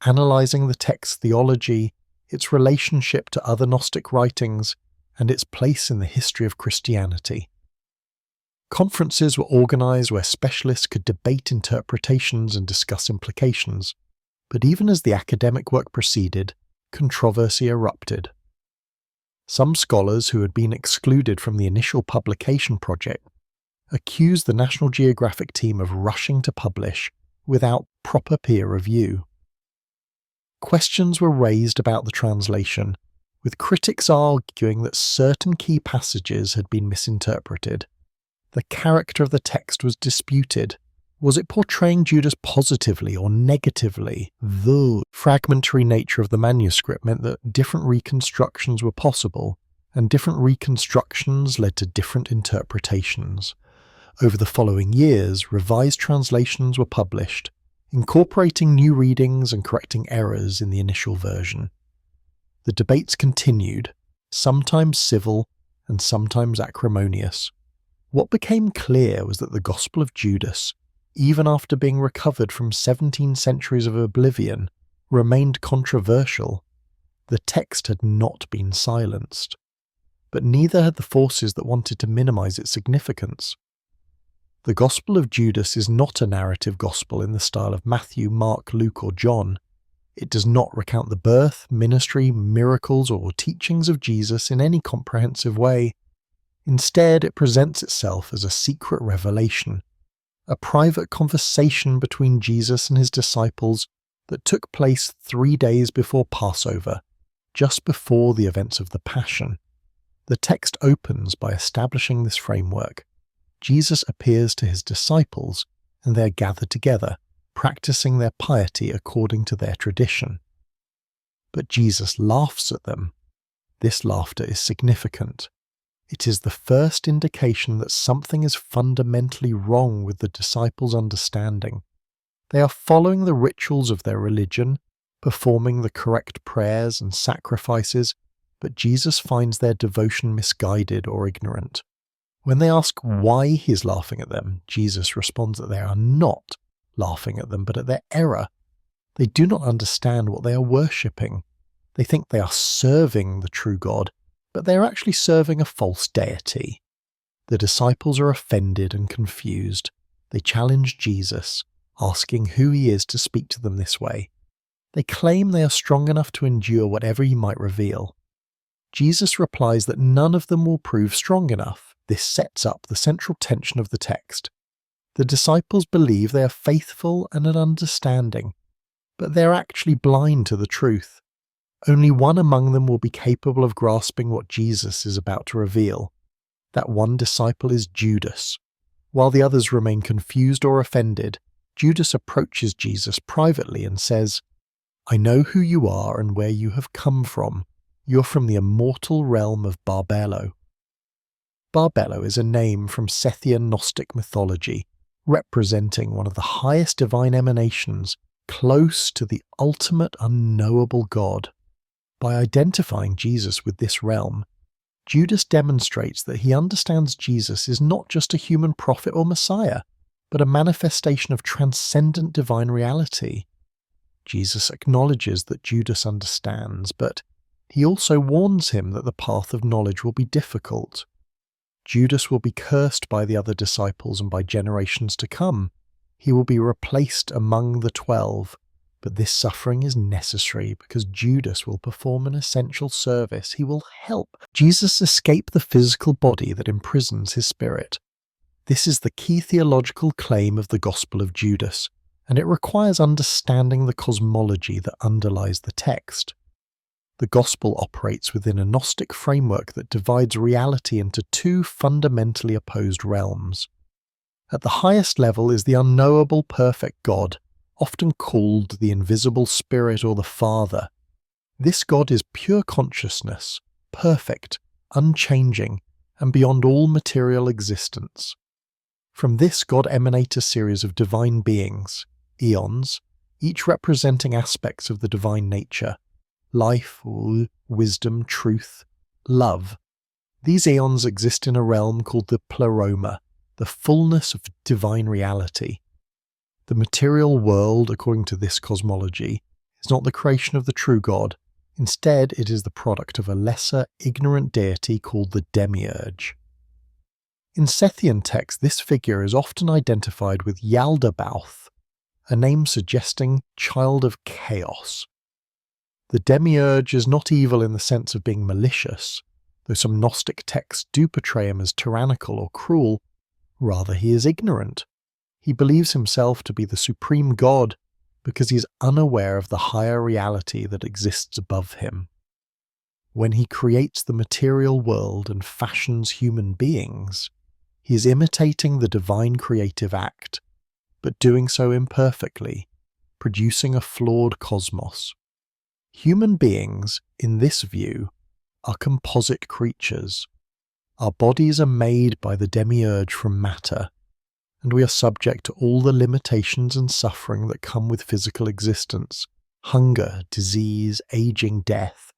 analysing the text's theology, its relationship to other Gnostic writings, and its place in the history of Christianity. Conferences were organised where specialists could debate interpretations and discuss implications. But even as the academic work proceeded, controversy erupted. Some scholars who had been excluded from the initial publication project accused the National Geographic team of rushing to publish without proper peer review. Questions were raised about the translation, with critics arguing that certain key passages had been misinterpreted. The character of the text was disputed. Was it portraying Judas positively or negatively? The fragmentary nature of the manuscript meant that different reconstructions were possible, and different reconstructions led to different interpretations. Over the following years, revised translations were published, incorporating new readings and correcting errors in the initial version. The debates continued, sometimes civil and sometimes acrimonious. What became clear was that the Gospel of Judas, even after being recovered from 17 centuries of oblivion, remained controversial. The text had not been silenced. But neither had the forces that wanted to minimize its significance. The Gospel of Judas is not a narrative gospel in the style of Matthew, Mark, Luke, or John. It does not recount the birth, ministry, miracles, or teachings of Jesus in any comprehensive way. Instead, it presents itself as a secret revelation, a private conversation between Jesus and his disciples that took place 3 days before Passover, just before the events of the Passion. The text opens by establishing this framework. Jesus appears to his disciples, and they are gathered together, practicing their piety according to their tradition. But Jesus laughs at them. This laughter is significant. It is the first indication that something is fundamentally wrong with the disciples' understanding. They are following the rituals of their religion, performing the correct prayers and sacrifices, but Jesus finds their devotion misguided or ignorant. When they ask why he is laughing at them, Jesus responds that they are not laughing at them, but at their error. They do not understand what they are worshipping. They think they are serving the true God, but they are actually serving a false deity. The disciples are offended and confused. They challenge Jesus, asking who he is to speak to them this way. They claim they are strong enough to endure whatever he might reveal. Jesus replies that none of them will prove strong enough. This sets up the central tension of the text. The disciples believe they are faithful and understanding, but they are actually blind to the truth. Only one among them will be capable of grasping what Jesus is about to reveal. That one disciple is Judas. While the others remain confused or offended, Judas approaches Jesus privately and says, "I know who you are and where you have come from. You're from the immortal realm of Barbelo." Barbelo is a name from Scythian Gnostic mythology, representing one of the highest divine emanations close to the ultimate unknowable God. By identifying Jesus with this realm, Judas demonstrates that he understands Jesus is not just a human prophet or Messiah, but a manifestation of transcendent divine reality. Jesus acknowledges that Judas understands, but he also warns him that the path of knowledge will be difficult. Judas will be cursed by the other disciples and by generations to come. He will be replaced among the 12, but this suffering is necessary because Judas will perform an essential service. He will help Jesus escape the physical body that imprisons his spirit. This is the key theological claim of the Gospel of Judas, and it requires understanding the cosmology that underlies the text. The Gospel operates within a Gnostic framework that divides reality into two fundamentally opposed realms. At the highest level is the unknowable perfect God, often called the invisible Spirit or the Father. This God is pure consciousness, perfect, unchanging, and beyond all material existence. From this God emanate a series of divine beings, eons, each representing aspects of the divine nature: life, wisdom, truth, love. These eons exist in a realm called the pleroma, the fullness of divine reality. The material world, according to this cosmology, is not the creation of the true God. Instead, it is the product of a lesser, ignorant deity called the demiurge. In Scythian texts, this figure is often identified with Yaldabaoth, a name suggesting child of chaos. The demiurge is not evil in the sense of being malicious, though some Gnostic texts do portray him as tyrannical or cruel. Rather, he is ignorant. He believes himself to be the supreme God because he is unaware of the higher reality that exists above him. When he creates the material world and fashions human beings, he is imitating the divine creative act, but doing so imperfectly, producing a flawed cosmos. Human beings, in this view, are composite creatures. Our bodies are made by the demiurge from matter, and we are subject to all the limitations and suffering that come with physical existence: hunger, disease, aging, death.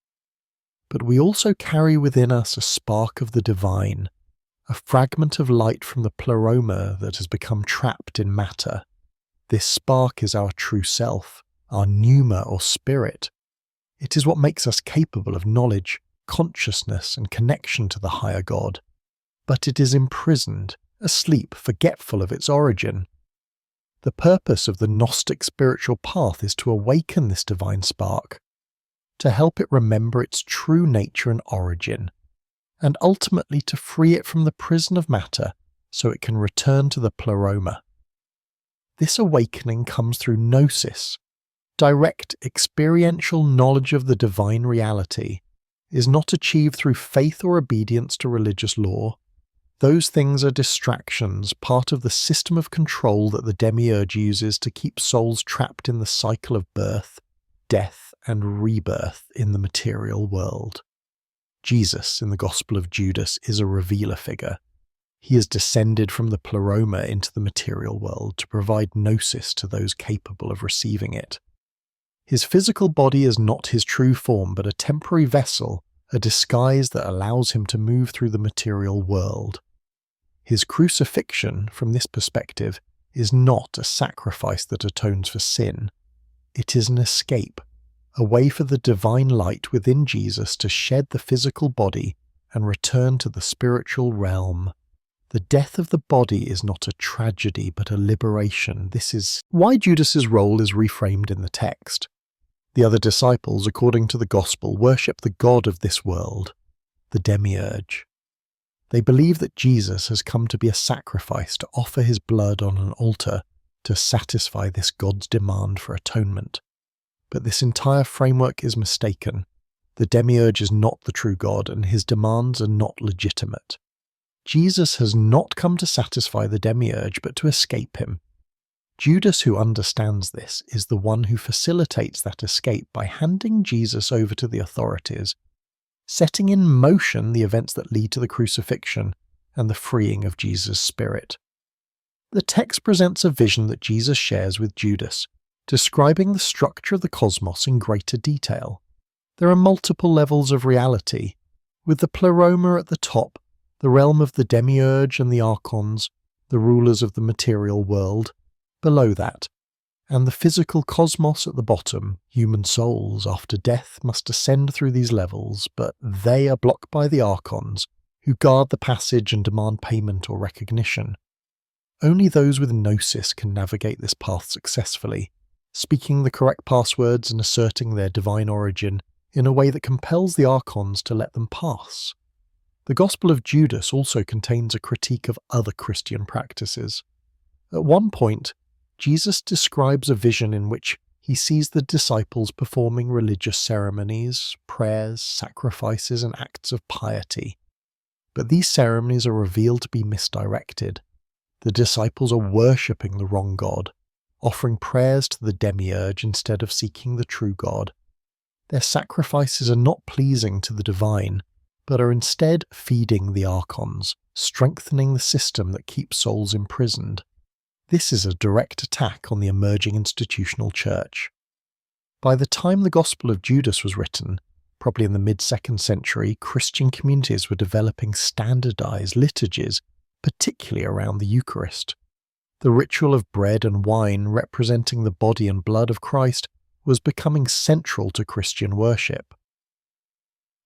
But we also carry within us a spark of the divine, a fragment of light from the pleroma that has become trapped in matter. This spark is our true self, our pneuma or spirit. It is what makes us capable of knowledge, consciousness, and connection to the higher God. But it is imprisoned, asleep, forgetful of its origin. The purpose of the Gnostic spiritual path is to awaken this divine spark, to help it remember its true nature and origin, and ultimately to free it from the prison of matter so it can return to the pleroma. This awakening comes through gnosis. Direct experiential knowledge of the divine reality is not achieved through faith or obedience to religious law. Those things are distractions, part of the system of control that the demiurge uses to keep souls trapped in the cycle of birth, death, and rebirth in the material world. Jesus, in the Gospel of Judas, is a revealer figure. He is descended from the pleroma into the material world to provide gnosis to those capable of receiving it. His physical body is not his true form, but a temporary vessel, a disguise that allows him to move through the material world. His crucifixion, from this perspective, is not a sacrifice that atones for sin. It is an escape, a way for the divine light within Jesus to shed the physical body and return to the spiritual realm. The death of the body is not a tragedy but a liberation. This is why Judas's role is reframed in the text. The other disciples, according to the Gospel, worship the god of this world, the demiurge. They believe that Jesus has come to be a sacrifice to offer his blood on an altar to satisfy this god's demand for atonement. But this entire framework is mistaken. The demiurge is not the true God, and his demands are not legitimate. Jesus has not come to satisfy the demiurge, but to escape him. Judas, who understands this, is the one who facilitates that escape by handing Jesus over to the authorities, setting in motion the events that lead to the crucifixion, and the freeing of Jesus' spirit. The text presents a vision that Jesus shares with Judas, describing the structure of the cosmos in greater detail. There are multiple levels of reality, with the pleroma at the top, the realm of the demiurge and the archons, the rulers of the material world, below that, and the physical cosmos at the bottom. Human souls after death must ascend through these levels, but they are blocked by the archons, who guard the passage and demand payment or recognition. Only those with gnosis can navigate this path successfully, speaking the correct passwords and asserting their divine origin in a way that compels the archons to let them pass. The Gospel of Judas also contains a critique of other Christian practices. At one point, Jesus describes a vision in which he sees the disciples performing religious ceremonies, prayers, sacrifices, and acts of piety. But these ceremonies are revealed to be misdirected. The disciples are worshipping the wrong God, offering prayers to the demiurge instead of seeking the true God. Their sacrifices are not pleasing to the divine, but are instead feeding the archons, strengthening the system that keeps souls imprisoned. This is a direct attack on the emerging institutional church. By the time the Gospel of Judas was written, probably in the mid-2nd century, Christian communities were developing standardized liturgies, particularly around the Eucharist. The ritual of bread and wine representing the body and blood of Christ was becoming central to Christian worship.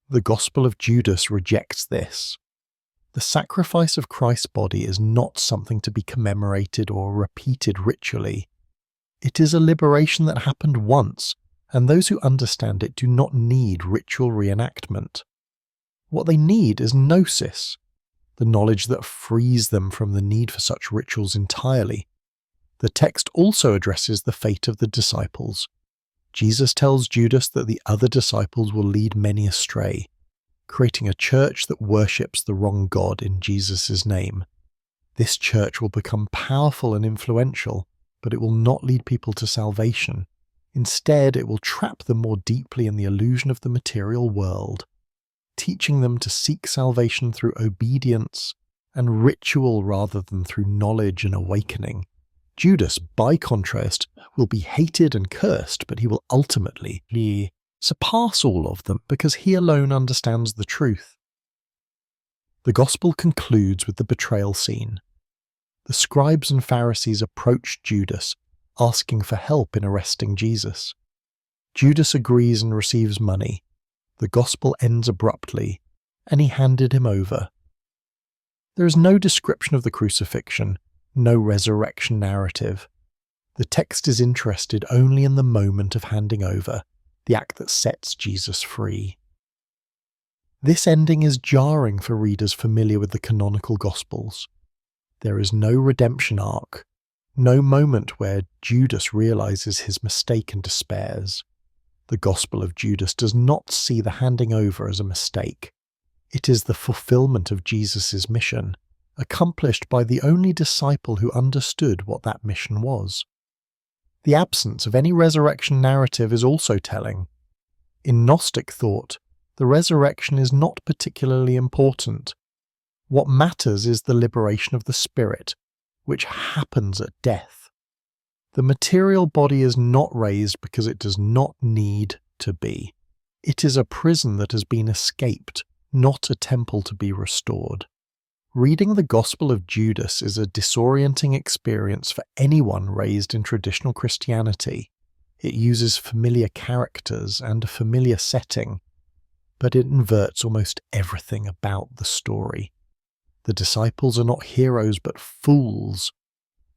The Gospel of Judas rejects this. The sacrifice of Christ's body is not something to be commemorated or repeated ritually. It is a liberation that happened once, and those who understand it do not need ritual reenactment. What they need is gnosis, the knowledge that frees them from the need for such rituals entirely. The text also addresses the fate of the disciples. Jesus tells Judas that the other disciples will lead many astray, creating a church that worships the wrong God in Jesus' name. This church will become powerful and influential, but it will not lead people to salvation. Instead, it will trap them more deeply in the illusion of the material world, teaching them to seek salvation through obedience and ritual rather than through knowledge and awakening. Judas, by contrast, will be hated and cursed, but he will ultimately surpass all of them because he alone understands the truth. The Gospel concludes with the betrayal scene. The scribes and Pharisees approach Judas, asking for help in arresting Jesus. Judas agrees and receives money. The Gospel ends abruptly, and he handed him over. There is no description of the crucifixion, no resurrection narrative. The text is interested only in the moment of handing over, the act that sets Jesus free. This ending is jarring for readers familiar with the canonical Gospels. There is no redemption arc, no moment where Judas realizes his mistake and despairs. The Gospel of Judas does not see the handing over as a mistake. It is the fulfillment of Jesus' mission, accomplished by the only disciple who understood what that mission was. The absence of any resurrection narrative is also telling. In Gnostic thought, the resurrection is not particularly important. What matters is the liberation of the spirit, which happens at death. The material body is not raised because it does not need to be. It is a prison that has been escaped, not a temple to be restored. Reading the Gospel of Judas is a disorienting experience for anyone raised in traditional Christianity. It uses familiar characters and a familiar setting, but it inverts almost everything about the story. The disciples are not heroes but fools.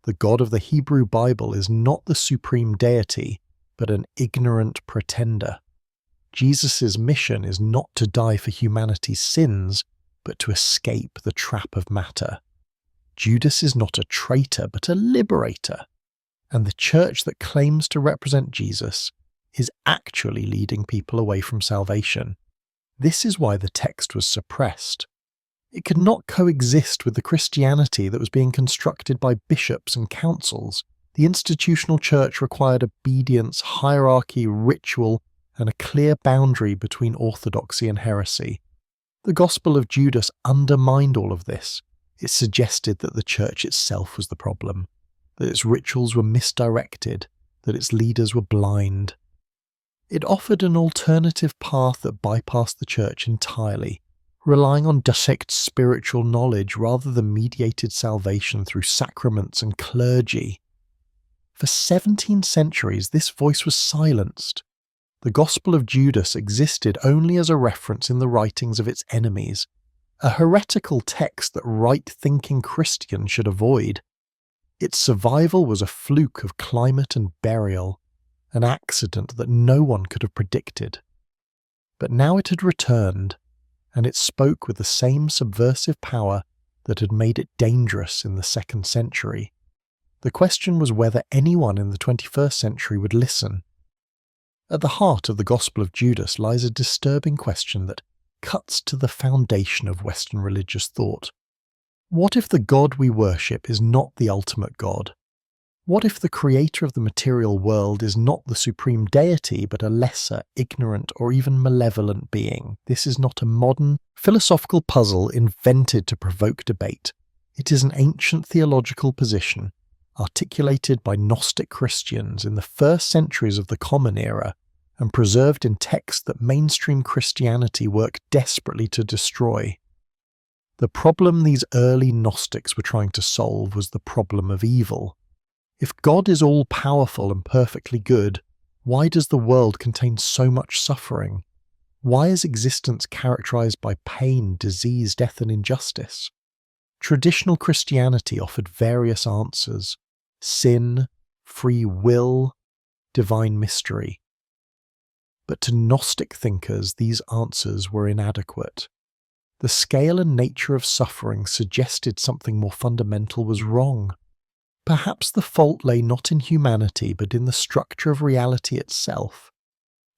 The God of the Hebrew Bible is not the supreme deity, but an ignorant pretender. Jesus' mission is not to die for humanity's sins, but to escape the trap of matter. Judas is not a traitor, but a liberator. And the church that claims to represent Jesus is actually leading people away from salvation. This is why the text was suppressed. It could not coexist with the Christianity that was being constructed by bishops and councils. The institutional church required obedience, hierarchy, ritual, and a clear boundary between orthodoxy and heresy. The Gospel of Judas undermined all of this, It suggested that the church itself was the problem, that its rituals were misdirected, that its leaders were blind. It offered an alternative path that bypassed the church entirely, relying on direct spiritual knowledge rather than mediated salvation through sacraments and clergy. For 17 centuries, this voice was silenced. The Gospel of Judas existed only as a reference in the writings of its enemies, a heretical text that right-thinking Christians should avoid. Its survival was a fluke of climate and burial, an accident that no one could have predicted. But now it had returned, and it spoke with the same subversive power that had made it dangerous in the 2nd century. The question was whether anyone in the 21st century would listen. At the heart of the Gospel of Judas lies a disturbing question that cuts to the foundation of Western religious thought. What if the God we worship is not the ultimate God? What if the creator of the material world is not the supreme deity but a lesser, ignorant, or even malevolent being? This is not a modern, philosophical puzzle invented to provoke debate. It is an ancient theological position, articulated by Gnostic Christians in the first centuries of the Common Era, and preserved in texts that mainstream Christianity worked desperately to destroy. The problem these early Gnostics were trying to solve was the problem of evil. If God is all-powerful and perfectly good, why does the world contain so much suffering? Why is existence characterized by pain, disease, death, and injustice? Traditional Christianity offered various answers: sin, free will, divine mystery. But to Gnostic thinkers, these answers were inadequate. The scale and nature of suffering suggested something more fundamental was wrong. Perhaps the fault lay not in humanity, but in the structure of reality itself.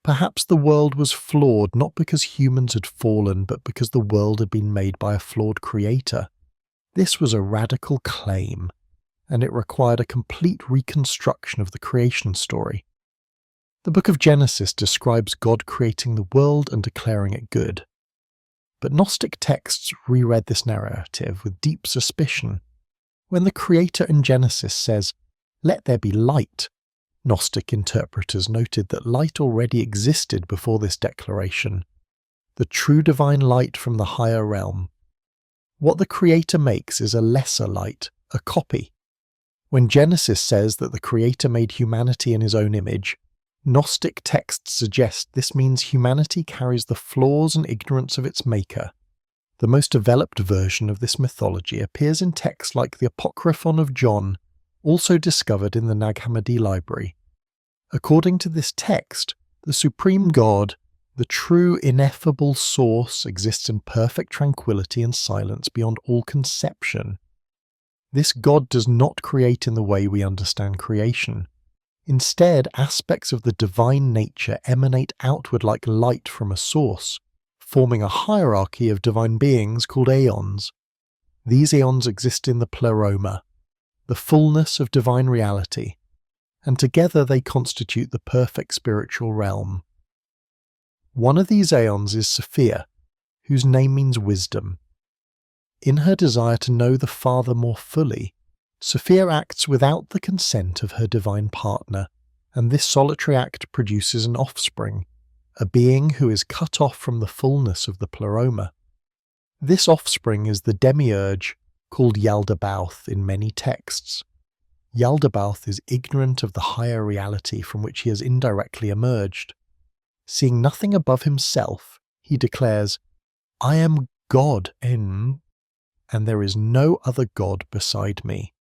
Perhaps the world was flawed not because humans had fallen, but because the world had been made by a flawed creator. This was a radical claim, and it required a complete reconstruction of the creation story. The book of Genesis describes God creating the world and declaring it good. But Gnostic texts reread this narrative with deep suspicion. When the creator in Genesis says, "Let there be light," Gnostic interpreters noted that light already existed before this declaration, the true divine light from the higher realm. What the creator makes is a lesser light, a copy. When Genesis says that the creator made humanity in his own image, Gnostic texts suggest this means humanity carries the flaws and ignorance of its maker. The most developed version of this mythology appears in texts like the Apocryphon of John, also discovered in the Nag Hammadi library. According to this text, the supreme God, the true ineffable source, exists in perfect tranquility and silence beyond all conception. This God does not create in the way we understand creation. Instead, aspects of the divine nature emanate outward like light from a source, forming a hierarchy of divine beings called aeons. These aeons exist in the pleroma, the fullness of divine reality, and together they constitute the perfect spiritual realm. One of these aeons is Sophia, whose name means wisdom. In her desire to know the Father more fully, Sophia acts without the consent of her divine partner, and this solitary act produces an offspring, a being who is cut off from the fullness of the pleroma. This offspring is the demiurge, called Yaldabaoth in many texts. Yaldabaoth is ignorant of the higher reality from which he has indirectly emerged. Seeing nothing above himself, he declares, "I am God, and there is no other God beside me."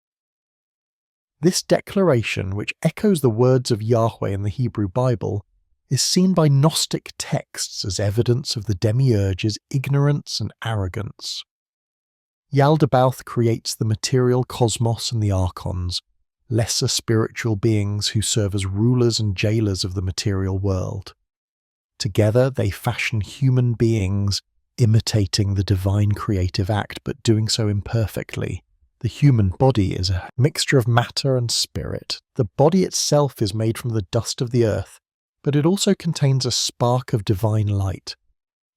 This declaration, which echoes the words of Yahweh in the Hebrew Bible, is seen by Gnostic texts as evidence of the demiurge's ignorance and arrogance. Yaldabaoth creates the material cosmos and the archons, lesser spiritual beings who serve as rulers and jailers of the material world. Together they fashion human beings, imitating the divine creative act, but doing so imperfectly. The human body is a mixture of matter and spirit. The body itself is made from the dust of the earth, but it also contains a spark of divine light,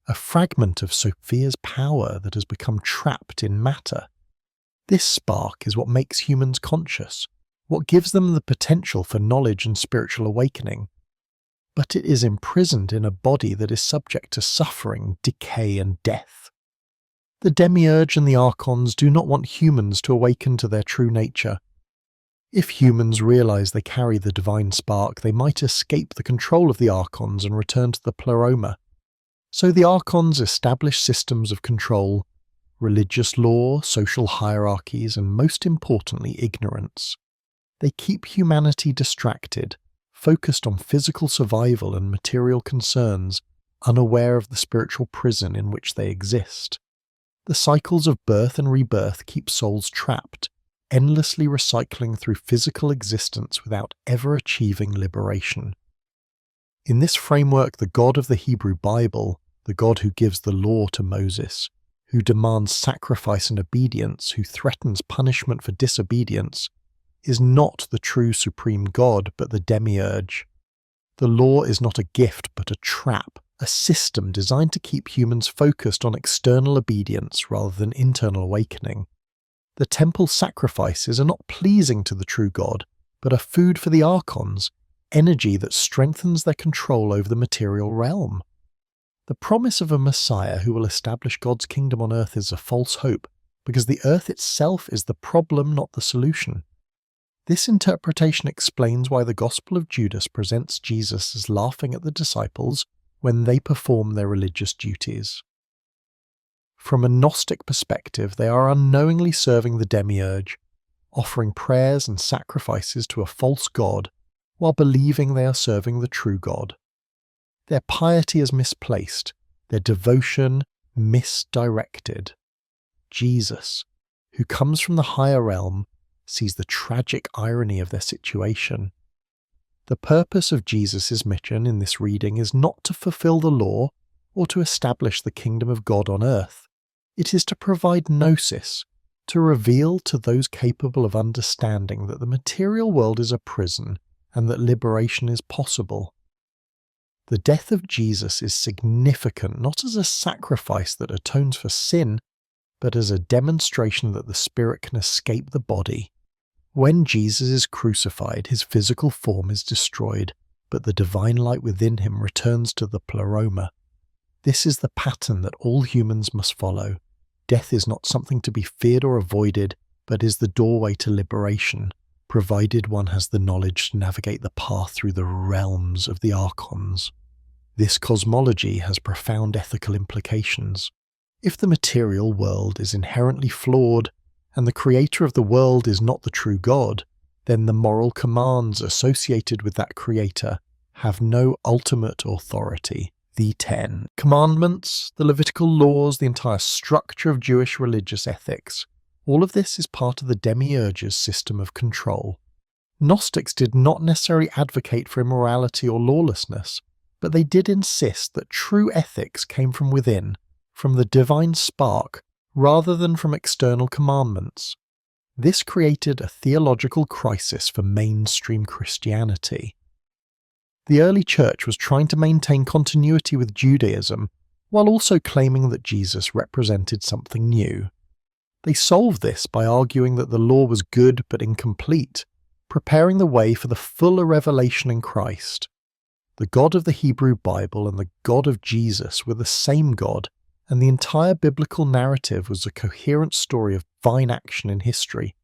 a fragment of Sophia's power that has become trapped in matter. This spark is what makes humans conscious, what gives them the potential for knowledge and spiritual awakening. But it is imprisoned in a body that is subject to suffering, decay, and death. The demiurge and the archons do not want humans to awaken to their true nature. If humans realize they carry the divine spark, they might escape the control of the archons and return to the pleroma. So the archons establish systems of control, religious law, social hierarchies, and most importantly, ignorance. They keep humanity distracted, focused on physical survival and material concerns, unaware of the spiritual prison in which they exist. The cycles of birth and rebirth keep souls trapped, endlessly recycling through physical existence without ever achieving liberation. In this framework, the God of the Hebrew Bible, the God who gives the law to Moses, who demands sacrifice and obedience, who threatens punishment for disobedience, is not the true supreme God, but the demiurge. The law is not a gift, but a trap, a system designed to keep humans focused on external obedience rather than internal awakening. The temple sacrifices are not pleasing to the true God, but are food for the archons, energy that strengthens their control over the material realm. The promise of a Messiah who will establish God's kingdom on earth is a false hope, because the earth itself is the problem, not the solution. This interpretation explains why the Gospel of Judas presents Jesus as laughing at the disciples when they perform their religious duties. From a Gnostic perspective, they are unknowingly serving the demiurge, offering prayers and sacrifices to a false god while believing they are serving the true God. Their piety is misplaced, their devotion misdirected. Jesus, who comes from the higher realm, sees the tragic irony of their situation. The purpose of Jesus' mission in this reading is not to fulfill the law or to establish the kingdom of God on earth. It is to provide gnosis, to reveal to those capable of understanding that the material world is a prison and that liberation is possible. The death of Jesus is significant not as a sacrifice that atones for sin, but as a demonstration that the spirit can escape the body. When Jesus is crucified, his physical form is destroyed, but the divine light within him returns to the pleroma. This is the pattern that all humans must follow. Death is not something to be feared or avoided, but is the doorway to liberation, provided one has the knowledge to navigate the path through the realms of the archons. This cosmology has profound ethical implications. If the material world is inherently flawed, and the creator of the world is not the true God, then the moral commands associated with that creator have no ultimate authority. The 10 Commandments, the Levitical laws, the entire structure of Jewish religious ethics, all of this is part of the demiurge's system of control. Gnostics did not necessarily advocate for immorality or lawlessness, but they did insist that true ethics came from within, from the divine spark, rather than from external commandments. This created a theological crisis for mainstream Christianity. The early church was trying to maintain continuity with Judaism, while also claiming that Jesus represented something new. They solved this by arguing that the law was good but incomplete, preparing the way for the fuller revelation in Christ. The God of the Hebrew Bible and the God of Jesus were the same God, and the entire biblical narrative was a coherent story of divine action in history.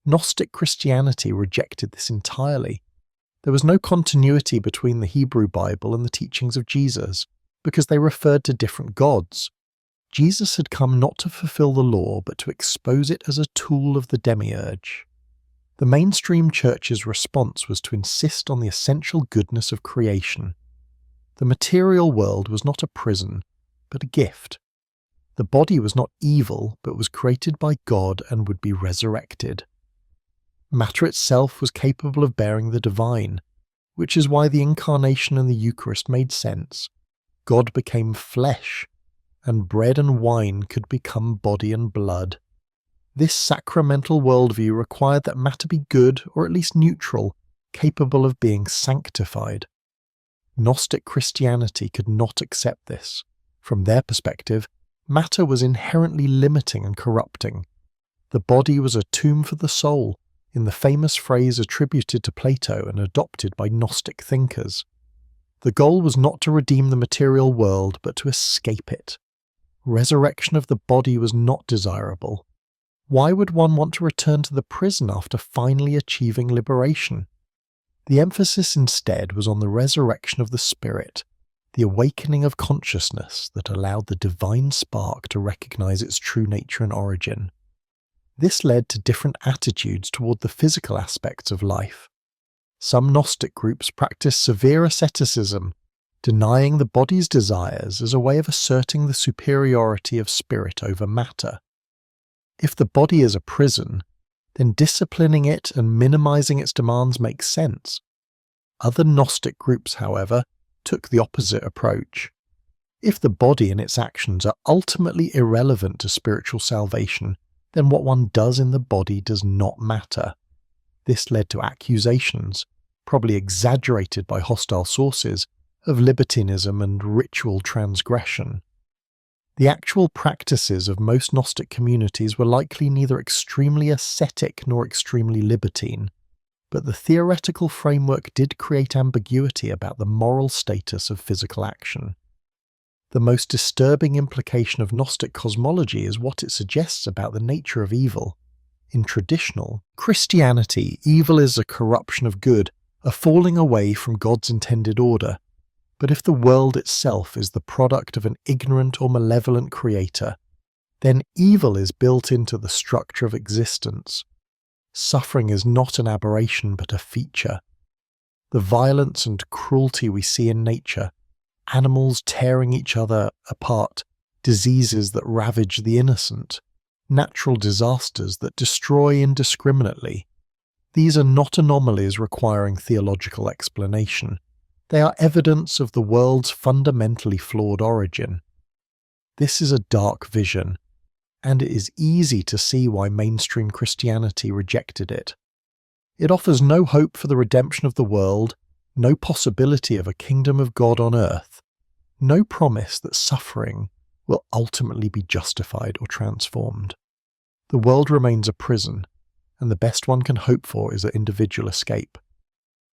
Gnostic Christianity rejected this entirely. There was no continuity between the Hebrew Bible and the teachings of Jesus, because they referred to different gods. Jesus had come not to fulfill the law, but to expose it as a tool of the demiurge. The mainstream church's response was to insist on the essential goodness of creation. The material world was not a prison, but a gift. The body was not evil, but was created by God and would be resurrected. Matter itself was capable of bearing the divine, which is why the Incarnation and the Eucharist made sense. God became flesh, and bread and wine could become body and blood. This sacramental worldview required that matter be good, or at least neutral, capable of being sanctified. Gnostic Christianity could not accept this. From their perspective, matter was inherently limiting and corrupting. The body was a tomb for the soul, in the famous phrase attributed to Plato and adopted by Gnostic thinkers. The goal was not to redeem the material world, but to escape it. Resurrection of the body was not desirable. Why would one want to return to the prison after finally achieving liberation? The emphasis instead was on the resurrection of the spirit, the awakening of consciousness that allowed the divine spark to recognize its true nature and origin. This led to different attitudes toward the physical aspects of life. Some Gnostic groups practiced severe asceticism, denying the body's desires as a way of asserting the superiority of spirit over matter. If the body is a prison, then disciplining it and minimizing its demands makes sense. Other Gnostic groups, however, took the opposite approach. If the body and its actions are ultimately irrelevant to spiritual salvation, then what one does in the body does not matter. This led to accusations, probably exaggerated by hostile sources, of libertinism and ritual transgression. The actual practices of most Gnostic communities were likely neither extremely ascetic nor extremely libertine, but the theoretical framework did create ambiguity about the moral status of physical action. The most disturbing implication of Gnostic cosmology is what it suggests about the nature of evil. In traditional Christianity, evil is a corruption of good, a falling away from God's intended order. But if the world itself is the product of an ignorant or malevolent creator, then evil is built into the structure of existence. Suffering is not an aberration but a feature. The violence and cruelty we see in nature, animals tearing each other apart, diseases that ravage the innocent, natural disasters that destroy indiscriminately, these are not anomalies requiring theological explanation. They are evidence of the world's fundamentally flawed origin. This is a dark vision, and it is easy to see why mainstream Christianity rejected it. It offers no hope for the redemption of the world, no possibility of a kingdom of God on earth, no promise that suffering will ultimately be justified or transformed. The world remains a prison, and the best one can hope for is an individual escape.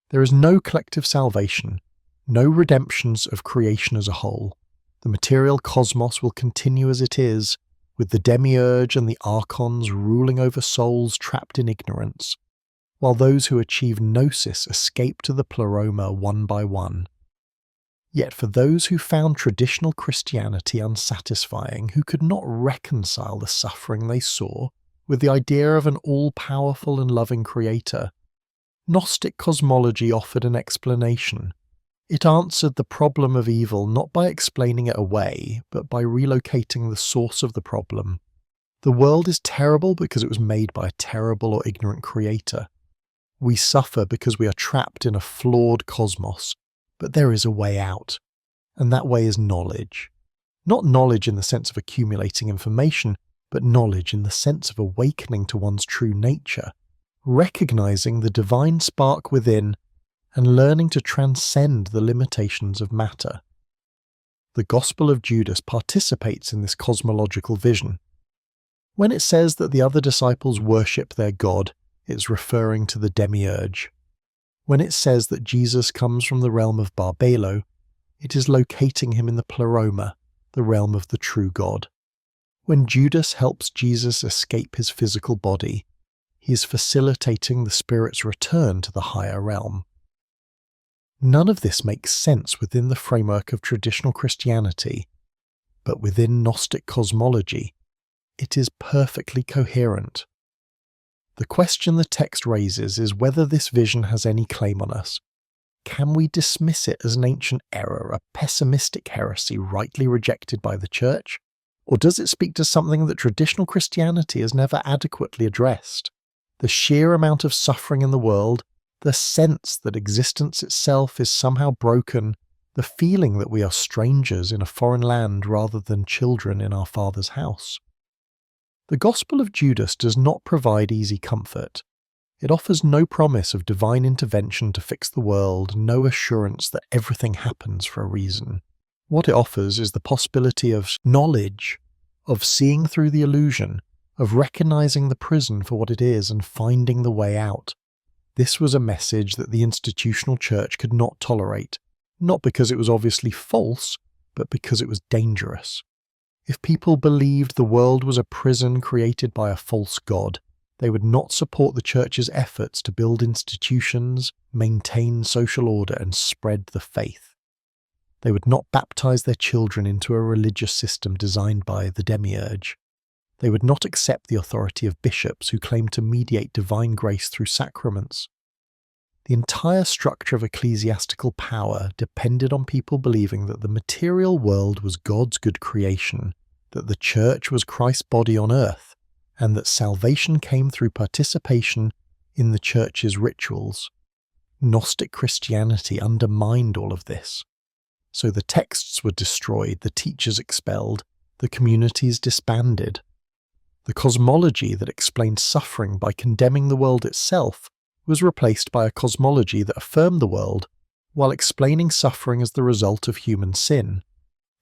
There is no collective salvation, no redemptions of creation as a whole. The material cosmos will continue as it is, with the demiurge and the archons ruling over souls trapped in ignorance, while those who achieve gnosis escape to the pleroma one by one. Yet for those who found traditional Christianity unsatisfying, who could not reconcile the suffering they saw with the idea of an all-powerful and loving creator, Gnostic cosmology offered an explanation. It answered the problem of evil not by explaining it away, but by relocating the source of the problem. The world is terrible because it was made by a terrible or ignorant creator. We suffer because we are trapped in a flawed cosmos, but there is a way out, and that way is knowledge. Not knowledge in the sense of accumulating information, but knowledge in the sense of awakening to one's true nature, recognizing the divine spark within, and learning to transcend the limitations of matter. The Gospel of Judas participates in this cosmological vision. When it says that the other disciples worship their God, it's referring to the demiurge. When it says that Jesus comes from the realm of Barbelo, it is locating him in the pleroma, the realm of the true God. When Judas helps Jesus escape his physical body, he is facilitating the spirit's return to the higher realm. None of this makes sense within the framework of traditional Christianity, but within Gnostic cosmology, it is perfectly coherent. The question the text raises is whether this vision has any claim on us. Can we dismiss it as an ancient error, a pessimistic heresy rightly rejected by the Church? Or does it speak to something that traditional Christianity has never adequately addressed? The sheer amount of suffering in the world, the sense that existence itself is somehow broken, the feeling that we are strangers in a foreign land rather than children in our Father's house. The Gospel of Judas does not provide easy comfort. It offers no promise of divine intervention to fix the world, no assurance that everything happens for a reason. What it offers is the possibility of knowledge, of seeing through the illusion, of recognizing the prison for what it is and finding the way out. This was a message that the institutional church could not tolerate, not because it was obviously false, but because it was dangerous. If people believed the world was a prison created by a false god, they would not support the church's efforts to build institutions, maintain social order, and spread the faith. They would not baptize their children into a religious system designed by the demiurge. They would not accept the authority of bishops who claimed to mediate divine grace through sacraments. The entire structure of ecclesiastical power depended on people believing that the material world was God's good creation, that the church was Christ's body on earth, and that salvation came through participation in the church's rituals. Gnostic Christianity undermined all of this. So the texts were destroyed, the teachers expelled, the communities disbanded. The cosmology that explained suffering by condemning the world itself was replaced by a cosmology that affirmed the world while explaining suffering as the result of human sin.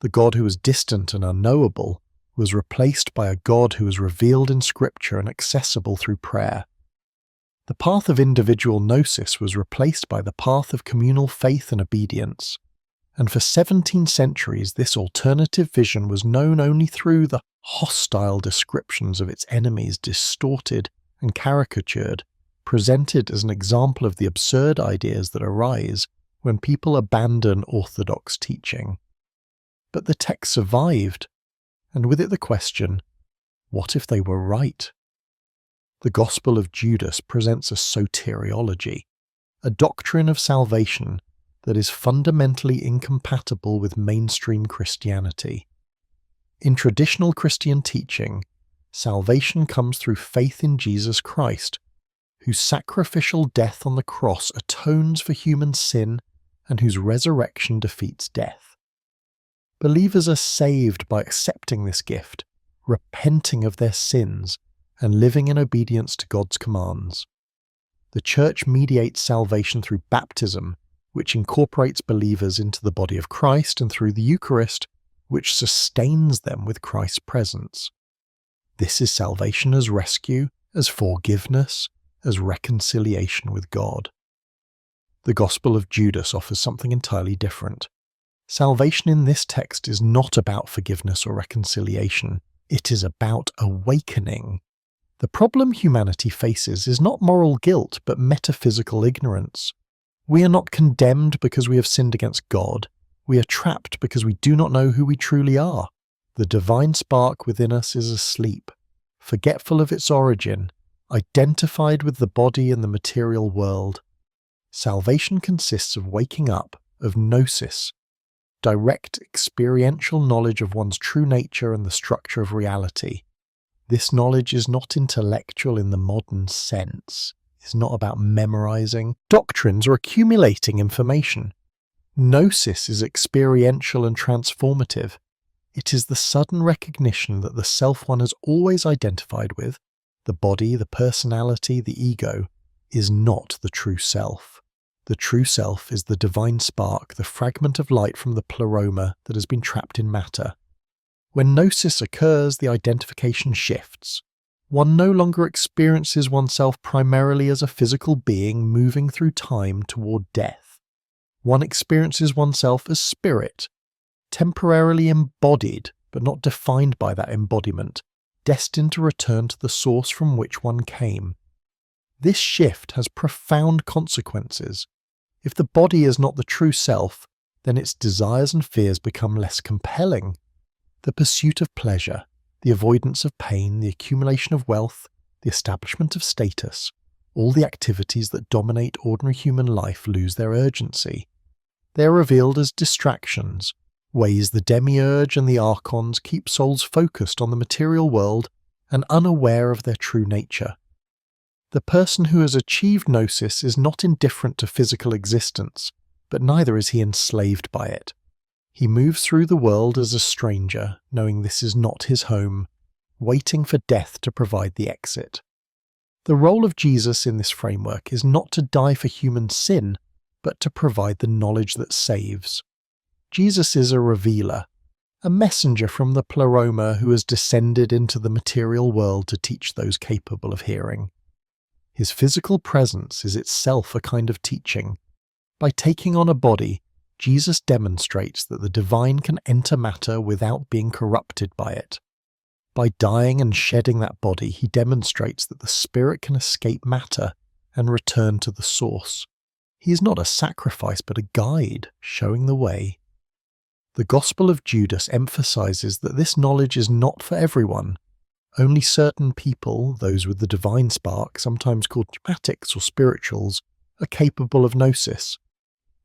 The God who was distant and unknowable was replaced by a God who was revealed in Scripture and accessible through prayer. The path of individual gnosis was replaced by the path of communal faith and obedience. And for 17 centuries, this alternative vision was known only through the hostile descriptions of its enemies, distorted and caricatured, presented as an example of the absurd ideas that arise when people abandon orthodox teaching. But the text survived, and with it the question, what if they were right? The Gospel of Judas presents a soteriology, a doctrine of salvation that is fundamentally incompatible with mainstream Christianity. In traditional Christian teaching, salvation comes through faith in Jesus Christ, whose sacrificial death on the cross atones for human sin and whose resurrection defeats death. Believers are saved by accepting this gift, repenting of their sins, and living in obedience to God's commands. The Church mediates salvation through baptism, which incorporates believers into the body of Christ, and through the Eucharist, which sustains them with Christ's presence. This is salvation as rescue, as forgiveness, as reconciliation with God. The Gospel of Judas offers something entirely different. Salvation in this text is not about forgiveness or reconciliation. It is about awakening. The problem humanity faces is not moral guilt, but metaphysical ignorance. We are not condemned because we have sinned against God. We are trapped because we do not know who we truly are. The divine spark within us is asleep, forgetful of its origin, identified with the body and the material world. Salvation consists of waking up, of gnosis, direct experiential knowledge of one's true nature and the structure of reality. This knowledge is not intellectual in the modern sense. It's not about memorizing doctrines or accumulating information. Gnosis is experiential and transformative. It is the sudden recognition that the self one has always identified with, the body, the personality, the ego, is not the true self. The true self is the divine spark, the fragment of light from the pleroma that has been trapped in matter. When gnosis occurs, the identification shifts. One no longer experiences oneself primarily as a physical being moving through time toward death. One experiences oneself as spirit, temporarily embodied but not defined by that embodiment, destined to return to the source from which one came. This shift has profound consequences. If the body is not the true self, then its desires and fears become less compelling. The pursuit of pleasure, the avoidance of pain, the accumulation of wealth, the establishment of status, all the activities that dominate ordinary human life lose their urgency. They are revealed as distractions, ways the demiurge and the archons keep souls focused on the material world and unaware of their true nature. The person who has achieved gnosis is not indifferent to physical existence, but neither is he enslaved by it. He moves through the world as a stranger, knowing this is not his home, waiting for death to provide the exit. The role of Jesus in this framework is not to die for human sin, but to provide the knowledge that saves. Jesus is a revealer. a messenger from the Pleroma who has descended into the material world to teach those capable of hearing. His physical presence is itself a kind of teaching. By taking on a body, Jesus demonstrates that the divine can enter matter without being corrupted by it. By dying and shedding that body, he demonstrates that the spirit can escape matter and return to the source. He is not a sacrifice but a guide, showing the way. The Gospel of Judas emphasizes that this knowledge is not for everyone. Only certain people, those with the divine spark, sometimes called pneumatics or spirituals, are capable of gnosis.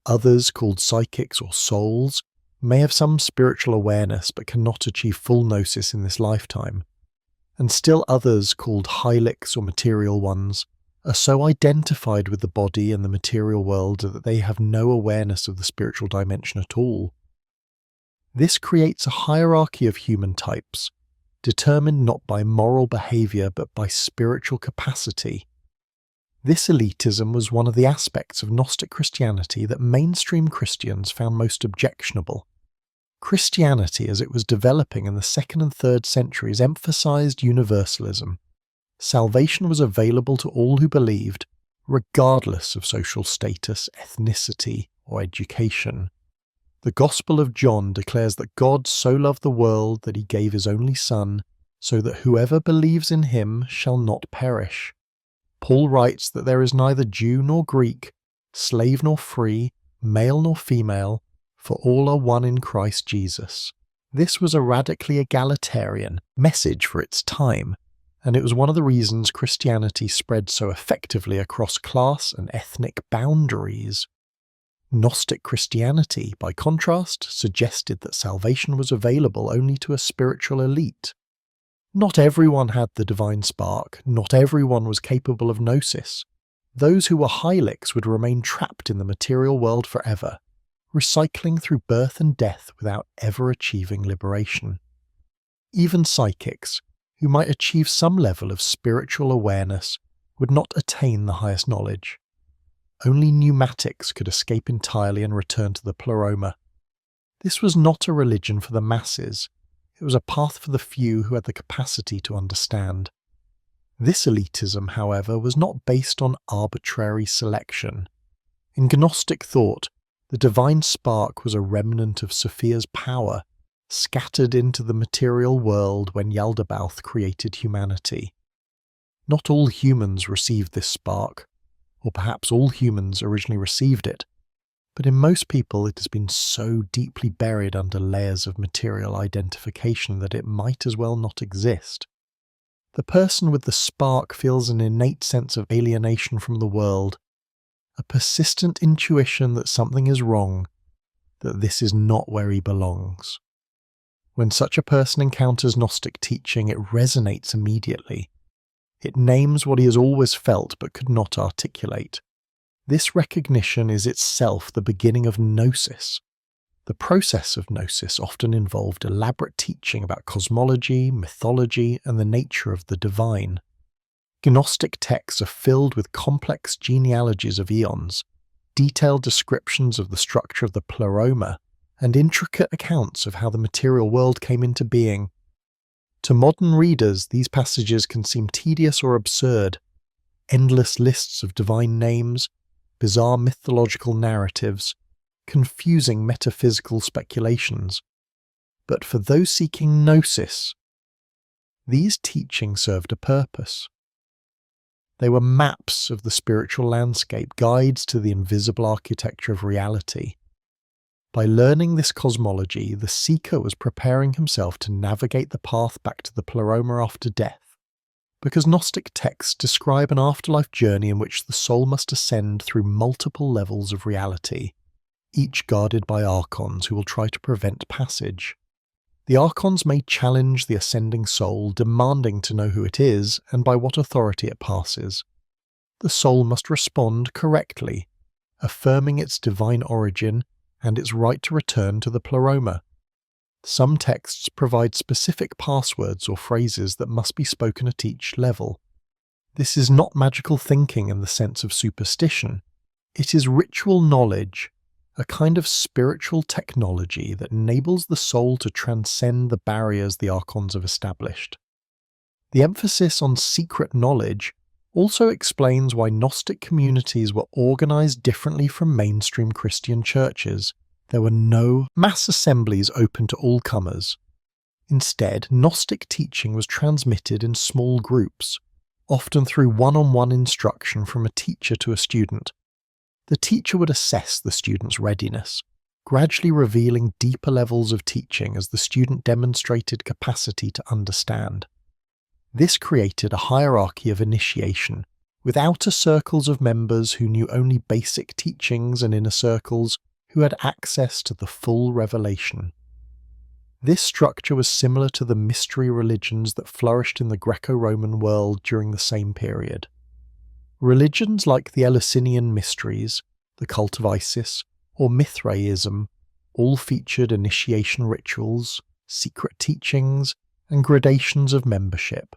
Others, called psychics or souls, may have some spiritual awareness but cannot achieve full gnosis in this lifetime. And still others, called hylics or material ones, are so identified with the body and the material world that they have no awareness of the spiritual dimension at all. This creates a hierarchy of human types, determined not by moral behaviour but by spiritual capacity. This elitism was one of the aspects of Gnostic Christianity that mainstream Christians found most objectionable. Christianity, as it was developing in the 2nd and 3rd centuries, emphasized universalism. Salvation was available to all who believed, regardless of social status, ethnicity, or education. The Gospel of John declares that God so loved the world that he gave his only Son, so that whoever believes in him shall not perish. Paul writes that there is neither Jew nor Greek, slave nor free, male nor female, for all are one in Christ Jesus. This was a radically egalitarian message for its time, and it was one of the reasons Christianity spread so effectively across class and ethnic boundaries. Gnostic Christianity, by contrast, suggested that salvation was available only to a spiritual elite. Not everyone had the divine spark, not everyone was capable of gnosis. Those who were hylics would remain trapped in the material world forever, recycling through birth and death without ever achieving liberation. Even psychics, who might achieve some level of spiritual awareness, would not attain the highest knowledge. Only pneumatics could escape entirely and return to the Pleroma. This was not a religion for the masses. It was a path for the few who had the capacity to understand. This elitism, however, was not based on arbitrary selection. In Gnostic thought, the divine spark was a remnant of Sophia's power, scattered into the material world when Yaldabaoth created humanity. Not all humans received this spark, or perhaps all humans originally received it, but in most people it has been so deeply buried under layers of material identification that it might as well not exist. The person with the spark feels an innate sense of alienation from the world, a persistent intuition that something is wrong, that this is not where he belongs. When such a person encounters Gnostic teaching, it resonates immediately. It names what he has always felt but could not articulate. This recognition is itself the beginning of gnosis. The process of gnosis often involved elaborate teaching about cosmology, mythology, and the nature of the divine. Gnostic texts are filled with complex genealogies of eons, detailed descriptions of the structure of the Pleroma, and intricate accounts of how the material world came into being. To modern readers, these passages can seem tedious or absurd. Endless lists of divine names, bizarre mythological narratives, confusing metaphysical speculations. But for those seeking gnosis, these teachings served a purpose. They were maps of the spiritual landscape, guides to the invisible architecture of reality. By learning this cosmology, the seeker was preparing himself to navigate the path back to the Pleroma after death, because Gnostic texts describe an afterlife journey in which the soul must ascend through multiple levels of reality, each guarded by archons who will try to prevent passage. The archons may challenge the ascending soul, demanding to know who it is and by what authority it passes. The soul must respond correctly, affirming its divine origin and its right to return to the Pleroma. Some texts provide specific passwords or phrases that must be spoken at each level. This is not magical thinking in the sense of superstition. It is ritual knowledge, a kind of spiritual technology that enables the soul to transcend the barriers the archons have established. The emphasis on secret knowledge also explains why Gnostic communities were organized differently from mainstream Christian churches. There were no mass assemblies open to all comers. Instead, Gnostic teaching was transmitted in small groups, often through one-on-one instruction from a teacher to a student. The teacher would assess the student's readiness, gradually revealing deeper levels of teaching as the student demonstrated capacity to understand. This created a hierarchy of initiation, with outer circles of members who knew only basic teachings and inner circles who had access to the full revelation. This structure was similar to the mystery religions that flourished in the Greco-Roman world during the same period. Religions like the Eleusinian Mysteries, the Cult of Isis, or Mithraism all featured initiation rituals, secret teachings, and gradations of membership.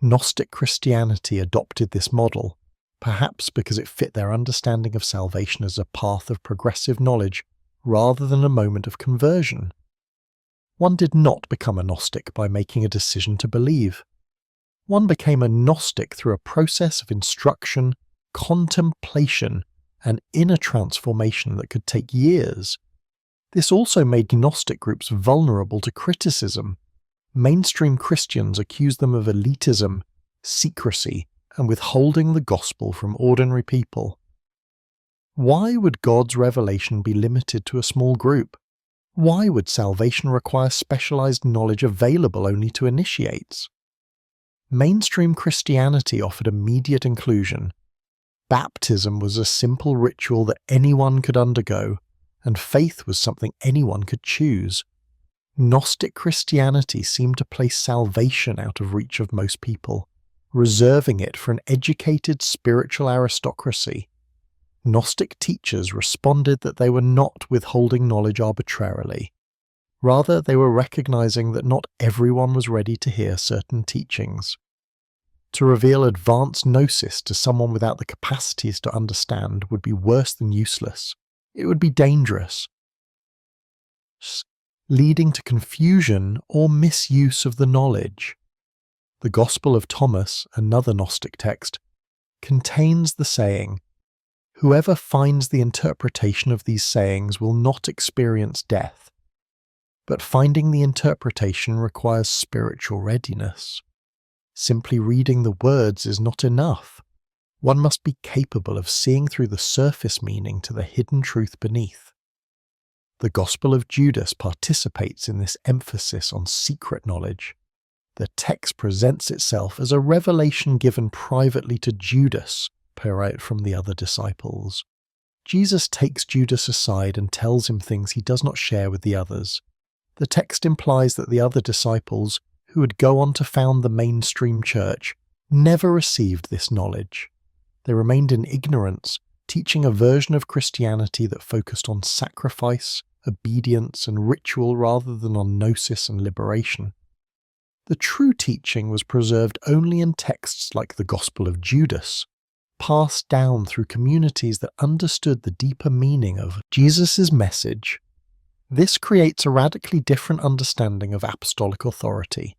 Gnostic Christianity adopted this model, perhaps because it fit their understanding of salvation as a path of progressive knowledge rather than a moment of conversion. One did not become a Gnostic by making a decision to believe. One became a Gnostic through a process of instruction, contemplation, and inner transformation that could take years. This also made Gnostic groups vulnerable to criticism. Mainstream Christians accused them of elitism, secrecy, and withholding the gospel from ordinary people. Why would God's revelation be limited to a small group? Why would salvation require specialized knowledge available only to initiates? Mainstream Christianity offered immediate inclusion. Baptism was a simple ritual that anyone could undergo, and faith was something anyone could choose. Gnostic Christianity seemed to place salvation out of reach of most people, reserving it for an educated spiritual aristocracy. Gnostic teachers responded that they were not withholding knowledge arbitrarily. Rather, they were recognizing that not everyone was ready to hear certain teachings. To reveal advanced gnosis to someone without the capacities to understand would be worse than useless. It would be dangerous, leading to confusion or misuse of the knowledge. The Gospel of Thomas, another Gnostic text, contains the saying, "Whoever finds the interpretation of these sayings will not experience death." But finding the interpretation requires spiritual readiness. Simply reading the words is not enough. One must be capable of seeing through the surface meaning to the hidden truth beneath. The Gospel of Judas participates in this emphasis on secret knowledge. The text presents itself as a revelation given privately to Judas, per out from the other disciples. Jesus takes Judas aside and tells him things he does not share with the others. The text implies that the other disciples, who would go on to found the mainstream church, never received this knowledge. They remained in ignorance, teaching a version of Christianity that focused on sacrifice, obedience, and ritual rather than on gnosis and liberation. The true teaching was preserved only in texts like the Gospel of Judas, passed down through communities that understood the deeper meaning of Jesus' message. This creates a radically different understanding of apostolic authority.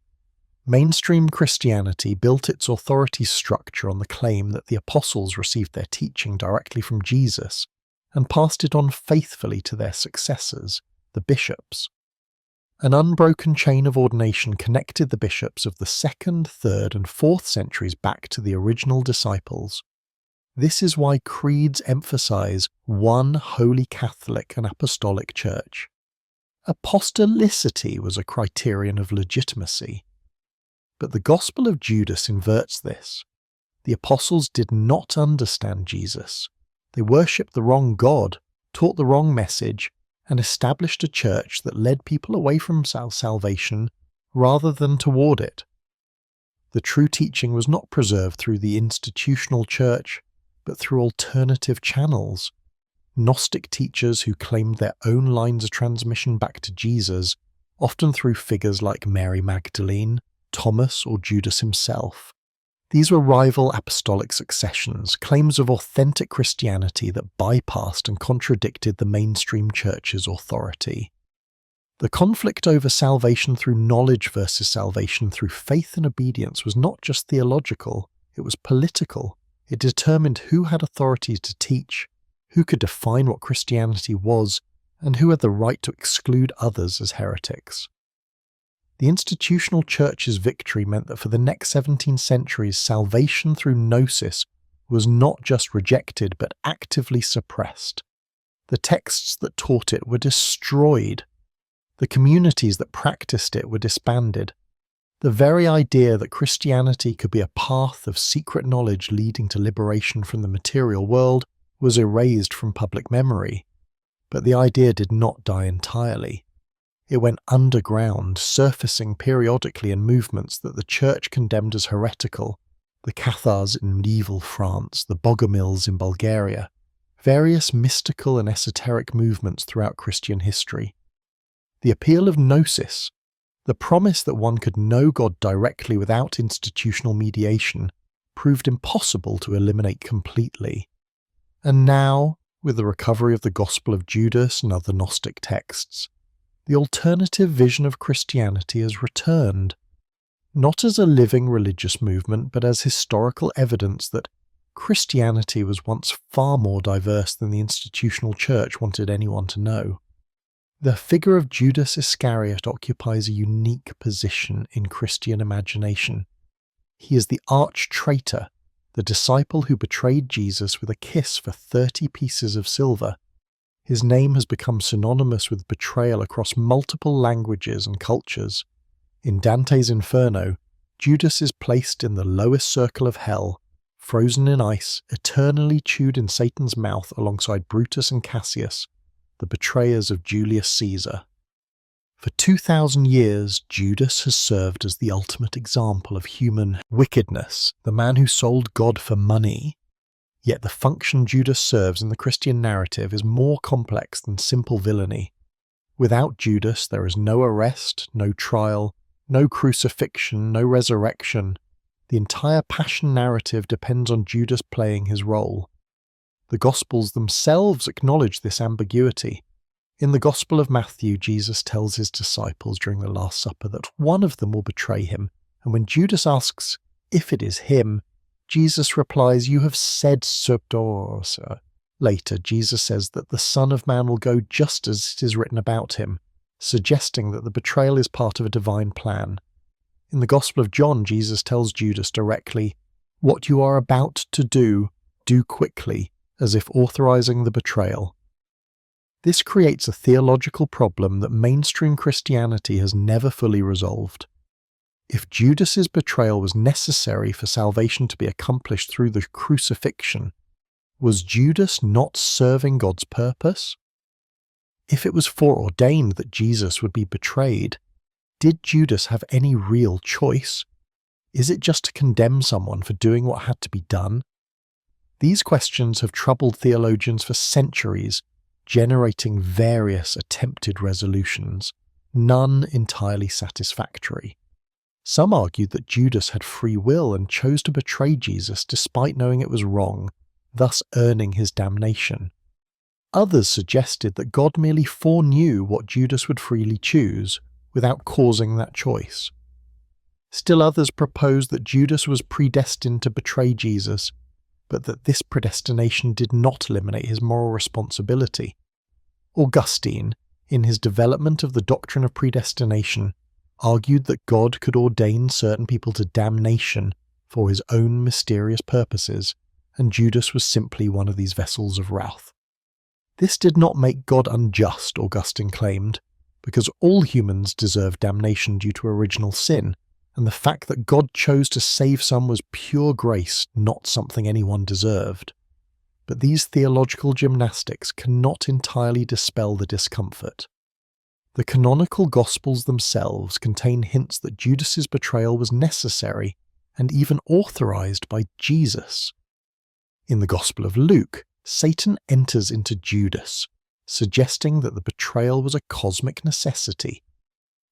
Mainstream Christianity built its authority structure on the claim that the apostles received their teaching directly from Jesus and passed it on faithfully to their successors, the bishops. An unbroken chain of ordination connected the bishops of the 2nd, 3rd, and 4th centuries back to the original disciples. This is why creeds emphasize one holy Catholic and apostolic church. Apostolicity was a criterion of legitimacy. But the Gospel of Judas inverts this. The apostles did not understand Jesus. They worshipped the wrong God, taught the wrong message, and established a church that led people away from salvation rather than toward it. The true teaching was not preserved through the institutional church, but through alternative channels. Gnostic teachers who claimed their own lines of transmission back to Jesus, often through figures like Mary Magdalene, Thomas, or Judas himself. These were rival apostolic successions, claims of authentic Christianity that bypassed and contradicted the mainstream church's authority. The conflict over salvation through knowledge versus salvation through faith and obedience was not just theological, it was political. It determined who had authority to teach, who could define what Christianity was, and who had the right to exclude others as heretics. The institutional church's victory meant that for the next 17 centuries, salvation through gnosis was not just rejected but actively suppressed. The texts that taught it were destroyed. The communities that practiced it were disbanded. The very idea that Christianity could be a path of secret knowledge leading to liberation from the material world was erased from public memory. But the idea did not die entirely. It went underground, surfacing periodically in movements that the Church condemned as heretical, the Cathars in medieval France, the Bogomils in Bulgaria, various mystical and esoteric movements throughout Christian history. The appeal of gnosis, the promise that one could know God directly without institutional mediation, proved impossible to eliminate completely. And now, with the recovery of the Gospel of Judas and other Gnostic texts, the alternative vision of Christianity has returned, not as a living religious movement, but as historical evidence that Christianity was once far more diverse than the institutional church wanted anyone to know. The figure of Judas Iscariot occupies a unique position in Christian imagination. He is the arch-traitor, the disciple who betrayed Jesus with a kiss for 30 pieces of silver. His name has become synonymous with betrayal across multiple languages and cultures. In Dante's Inferno, Judas is placed in the lowest circle of hell, frozen in ice, eternally chewed in Satan's mouth alongside Brutus and Cassius, the betrayers of Julius Caesar. For 2,000 years, Judas has served as the ultimate example of human wickedness, the man who sold God for money. Yet the function Judas serves in the Christian narrative is more complex than simple villainy. Without Judas, there is no arrest, no trial, no crucifixion, no resurrection. The entire Passion narrative depends on Judas playing his role. The Gospels themselves acknowledge this ambiguity. In the Gospel of Matthew, Jesus tells his disciples during the Last Supper that one of them will betray him, and when Judas asks if it is him, Jesus replies, "You have said so, sir." Later, Jesus says that the Son of Man will go just as it is written about him, suggesting that the betrayal is part of a divine plan. In the Gospel of John, Jesus tells Judas directly, "What you are about to do quickly," as if authorizing the betrayal. This creates a theological problem that mainstream Christianity has never fully resolved. If Judas's betrayal was necessary for salvation to be accomplished through the crucifixion, was Judas not serving God's purpose? If it was foreordained that Jesus would be betrayed, did Judas have any real choice? Is it just to condemn someone for doing what had to be done? These questions have troubled theologians for centuries, generating various attempted resolutions, none entirely satisfactory. Some argued that Judas had free will and chose to betray Jesus despite knowing it was wrong, thus earning his damnation. Others suggested that God merely foreknew what Judas would freely choose, without causing that choice. Still others proposed that Judas was predestined to betray Jesus, but that this predestination did not eliminate his moral responsibility. Augustine, in his development of the doctrine of predestination, argued that God could ordain certain people to damnation for his own mysterious purposes, and Judas was simply one of these vessels of wrath. This did not make God unjust, Augustine claimed, because all humans deserve damnation due to original sin, and the fact that God chose to save some was pure grace, not something anyone deserved. But these theological gymnastics cannot entirely dispel the discomfort. The canonical Gospels themselves contain hints that Judas's betrayal was necessary and even authorized by Jesus. In the Gospel of Luke, Satan enters into Judas, suggesting that the betrayal was a cosmic necessity,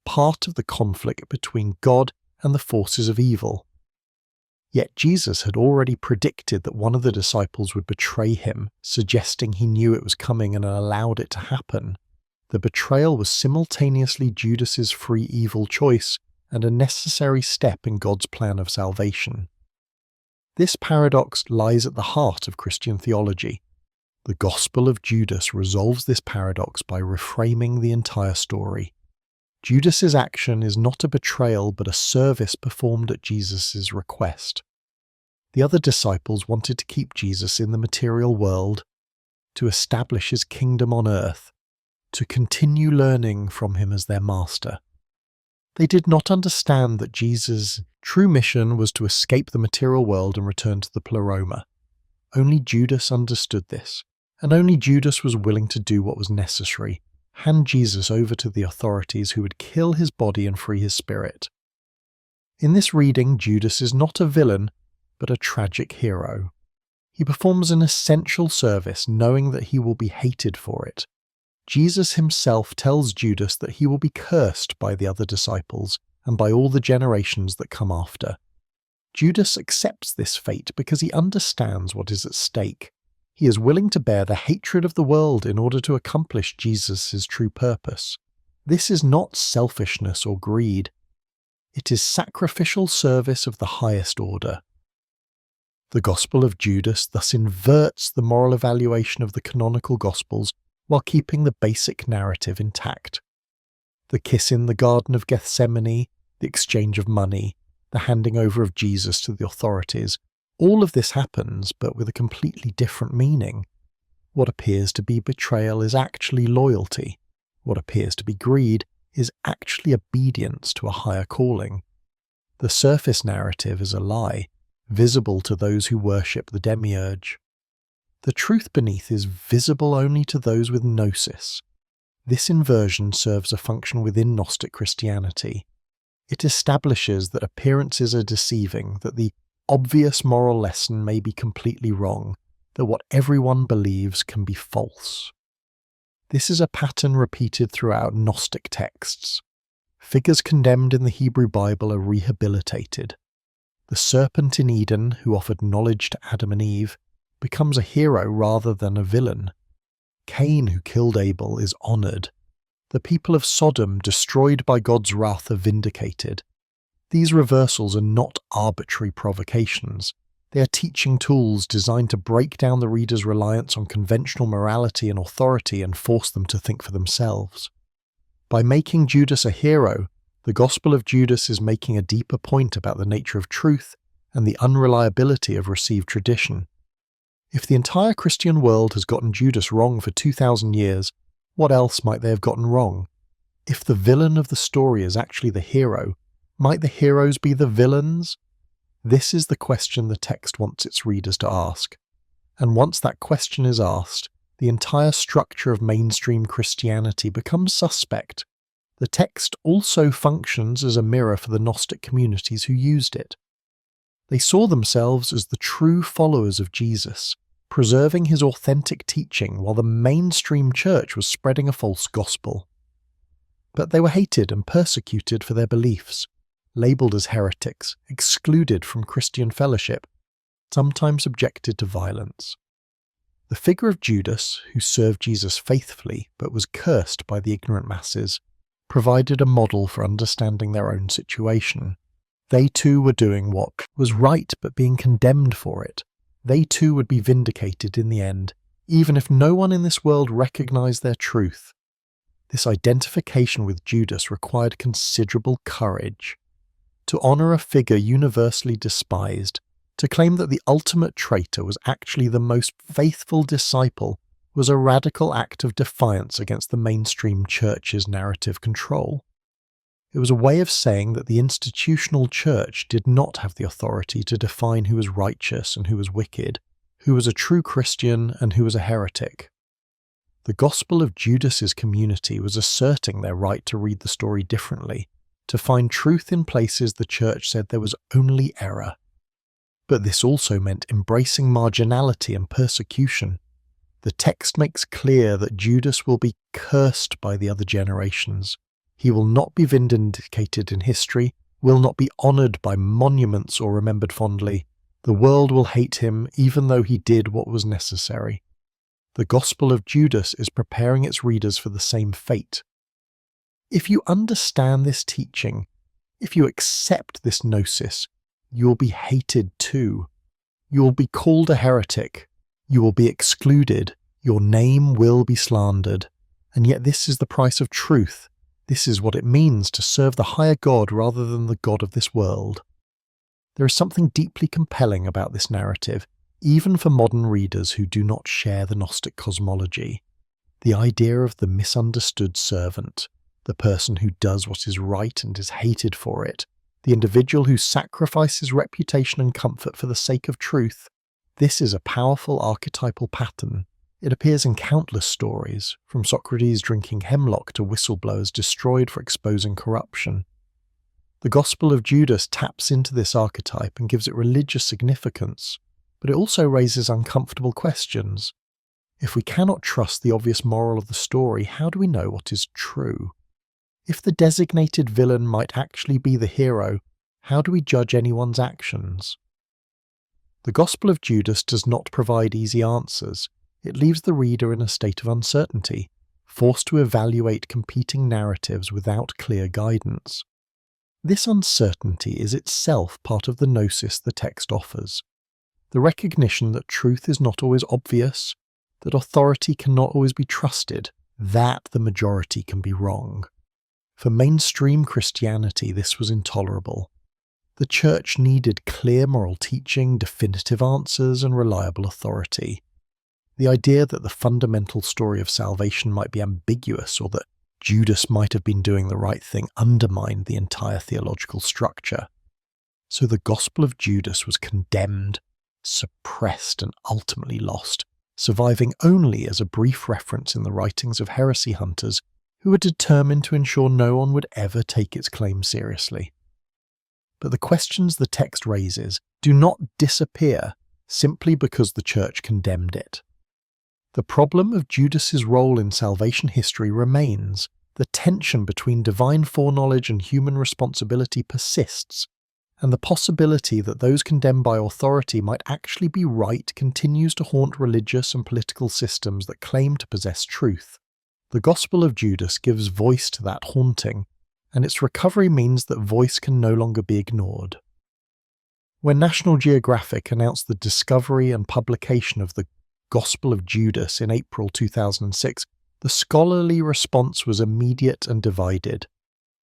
part of the conflict between God and the forces of evil. Yet Jesus had already predicted that one of the disciples would betray him, suggesting he knew it was coming and allowed it to happen. The betrayal was simultaneously Judas's free evil choice and a necessary step in God's plan of salvation. This paradox lies at the heart of Christian theology. The Gospel of Judas resolves this paradox by reframing the entire story. Judas's action is not a betrayal but a service performed at Jesus' request. The other disciples wanted to keep Jesus in the material world, to establish his kingdom on earth, to continue learning from him as their master. They did not understand that Jesus' true mission was to escape the material world and return to the pleroma. Only Judas understood this, and only Judas was willing to do what was necessary, hand Jesus over to the authorities who would kill his body and free his spirit. In this reading, Judas is not a villain, but a tragic hero. He performs an essential service, knowing that he will be hated for it. Jesus himself tells Judas that he will be cursed by the other disciples and by all the generations that come after. Judas accepts this fate because he understands what is at stake. He is willing to bear the hatred of the world in order to accomplish Jesus' true purpose. This is not selfishness or greed. It is sacrificial service of the highest order. The Gospel of Judas thus inverts the moral evaluation of the canonical Gospels while keeping the basic narrative intact. The kiss in the Garden of Gethsemane, the exchange of money, the handing over of Jesus to the authorities, all of this happens, but with a completely different meaning. What appears to be betrayal is actually loyalty. What appears to be greed is actually obedience to a higher calling. The surface narrative is a lie, visible to those who worship the demiurge. The truth beneath is visible only to those with gnosis. This inversion serves a function within Gnostic Christianity. It establishes that appearances are deceiving, that the obvious moral lesson may be completely wrong, that what everyone believes can be false. This is a pattern repeated throughout Gnostic texts. Figures condemned in the Hebrew Bible are rehabilitated. The serpent in Eden, who offered knowledge to Adam and Eve, becomes a hero rather than a villain. Cain, who killed Abel, is honoured. The people of Sodom, destroyed by God's wrath, are vindicated. These reversals are not arbitrary provocations. They are teaching tools designed to break down the reader's reliance on conventional morality and authority and force them to think for themselves. By making Judas a hero, the Gospel of Judas is making a deeper point about the nature of truth and the unreliability of received tradition. If the entire Christian world has gotten Judas wrong for 2,000 years, what else might they have gotten wrong? If the villain of the story is actually the hero, might the heroes be the villains? This is the question the text wants its readers to ask. And once that question is asked, the entire structure of mainstream Christianity becomes suspect. The text also functions as a mirror for the Gnostic communities who used it. They saw themselves as the true followers of Jesus, preserving his authentic teaching while the mainstream church was spreading a false gospel. But they were hated and persecuted for their beliefs, labelled as heretics, excluded from Christian fellowship, sometimes subjected to violence. The figure of Judas, who served Jesus faithfully but was cursed by the ignorant masses, provided a model for understanding their own situation. They too were doing what was right but being condemned for it. They too would be vindicated in the end, even if no one in this world recognized their truth. This identification with Judas required considerable courage. To honor a figure universally despised, to claim that the ultimate traitor was actually the most faithful disciple, was a radical act of defiance against the mainstream church's narrative control. It was a way of saying that the institutional church did not have the authority to define who was righteous and who was wicked, who was a true Christian and who was a heretic. The Gospel of Judas's community was asserting their right to read the story differently, to find truth in places the church said there was only error. But this also meant embracing marginality and persecution. The text makes clear that Judas will be cursed by the other generations. He will not be vindicated in history, will not be honoured by monuments or remembered fondly. The world will hate him even though he did what was necessary. The Gospel of Judas is preparing its readers for the same fate. If you understand this teaching, if you accept this gnosis, you will be hated too. You will be called a heretic. You will be excluded. Your name will be slandered. And yet this is the price of truth. This is what it means to serve the higher God rather than the God of this world. There is something deeply compelling about this narrative, even for modern readers who do not share the Gnostic cosmology. The idea of the misunderstood servant, the person who does what is right and is hated for it, the individual who sacrifices reputation and comfort for the sake of truth. This is a powerful archetypal pattern. It appears in countless stories, from Socrates drinking hemlock to whistleblowers destroyed for exposing corruption. The Gospel of Judas taps into this archetype and gives it religious significance, but it also raises uncomfortable questions. If we cannot trust the obvious moral of the story, how do we know what is true? If the designated villain might actually be the hero, how do we judge anyone's actions? The Gospel of Judas does not provide easy answers. It leaves the reader in a state of uncertainty, forced to evaluate competing narratives without clear guidance. This uncertainty is itself part of the gnosis the text offers. The recognition that truth is not always obvious, that authority cannot always be trusted, that the majority can be wrong. For mainstream Christianity, this was intolerable. The Church needed clear moral teaching, definitive answers, and reliable authority. The idea that the fundamental story of salvation might be ambiguous or that Judas might have been doing the right thing undermined the entire theological structure. So the Gospel of Judas was condemned, suppressed, and ultimately lost, surviving only as a brief reference in the writings of heresy hunters who were determined to ensure no one would ever take its claim seriously. But the questions the text raises do not disappear simply because the Church condemned it. The problem of Judas's role in salvation history remains. The tension between divine foreknowledge and human responsibility persists, and the possibility that those condemned by authority might actually be right continues to haunt religious and political systems that claim to possess truth. The Gospel of Judas gives voice to that haunting, and its recovery means that voice can no longer be ignored. When National Geographic announced the discovery and publication of the Gospel of Judas in April 2006, the scholarly response was immediate and divided.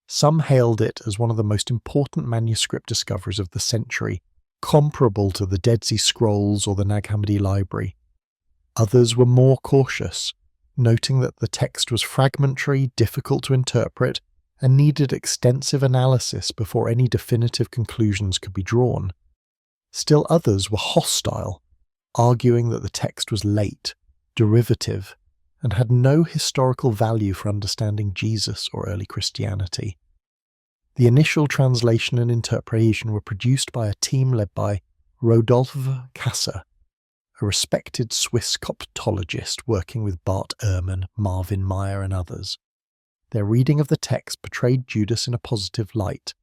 Some hailed it as one of the most important manuscript discoveries of the century, comparable to the Dead Sea Scrolls or the Nag Hammadi Library. Others were more cautious, noting that the text was fragmentary, difficult to interpret, and needed extensive analysis before any definitive conclusions could be drawn. Still others were hostile, arguing that the text was late, derivative, and had no historical value for understanding Jesus or early Christianity. The initial translation and interpretation were produced by a team led by Rodolphe Casser, a respected Swiss Coptologist working with Bart Ehrman, Marvin Meyer, and others. Their reading of the text portrayed Judas in a positive light,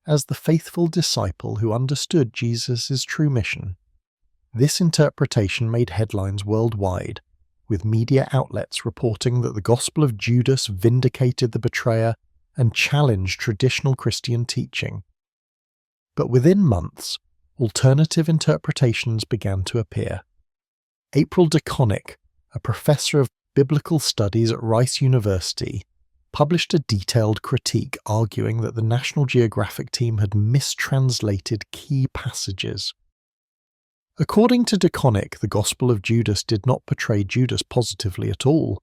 as the faithful disciple who understood Jesus' true mission. This interpretation made headlines worldwide, with media outlets reporting that the Gospel of Judas vindicated the betrayer and challenged traditional Christian teaching. But within months, alternative interpretations began to appear. April DeConnick, a professor of biblical studies at Rice University, published a detailed critique arguing that the National Geographic team had mistranslated key passages. According to DeConnick, the Gospel of Judas did not portray Judas positively at all.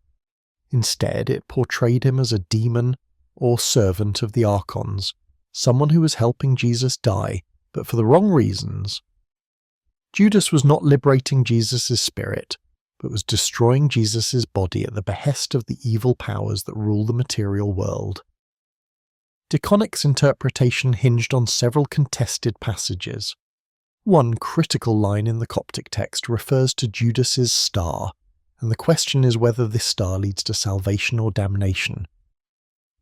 Instead, it portrayed him as a demon or servant of the archons, someone who was helping Jesus die, but for the wrong reasons. Judas was not liberating Jesus' spirit, but was destroying Jesus' body at the behest of the evil powers that rule the material world. DeConnick's interpretation hinged on several contested passages. One critical line in the Coptic text refers to Judas's star, and the question is whether this star leads to salvation or damnation.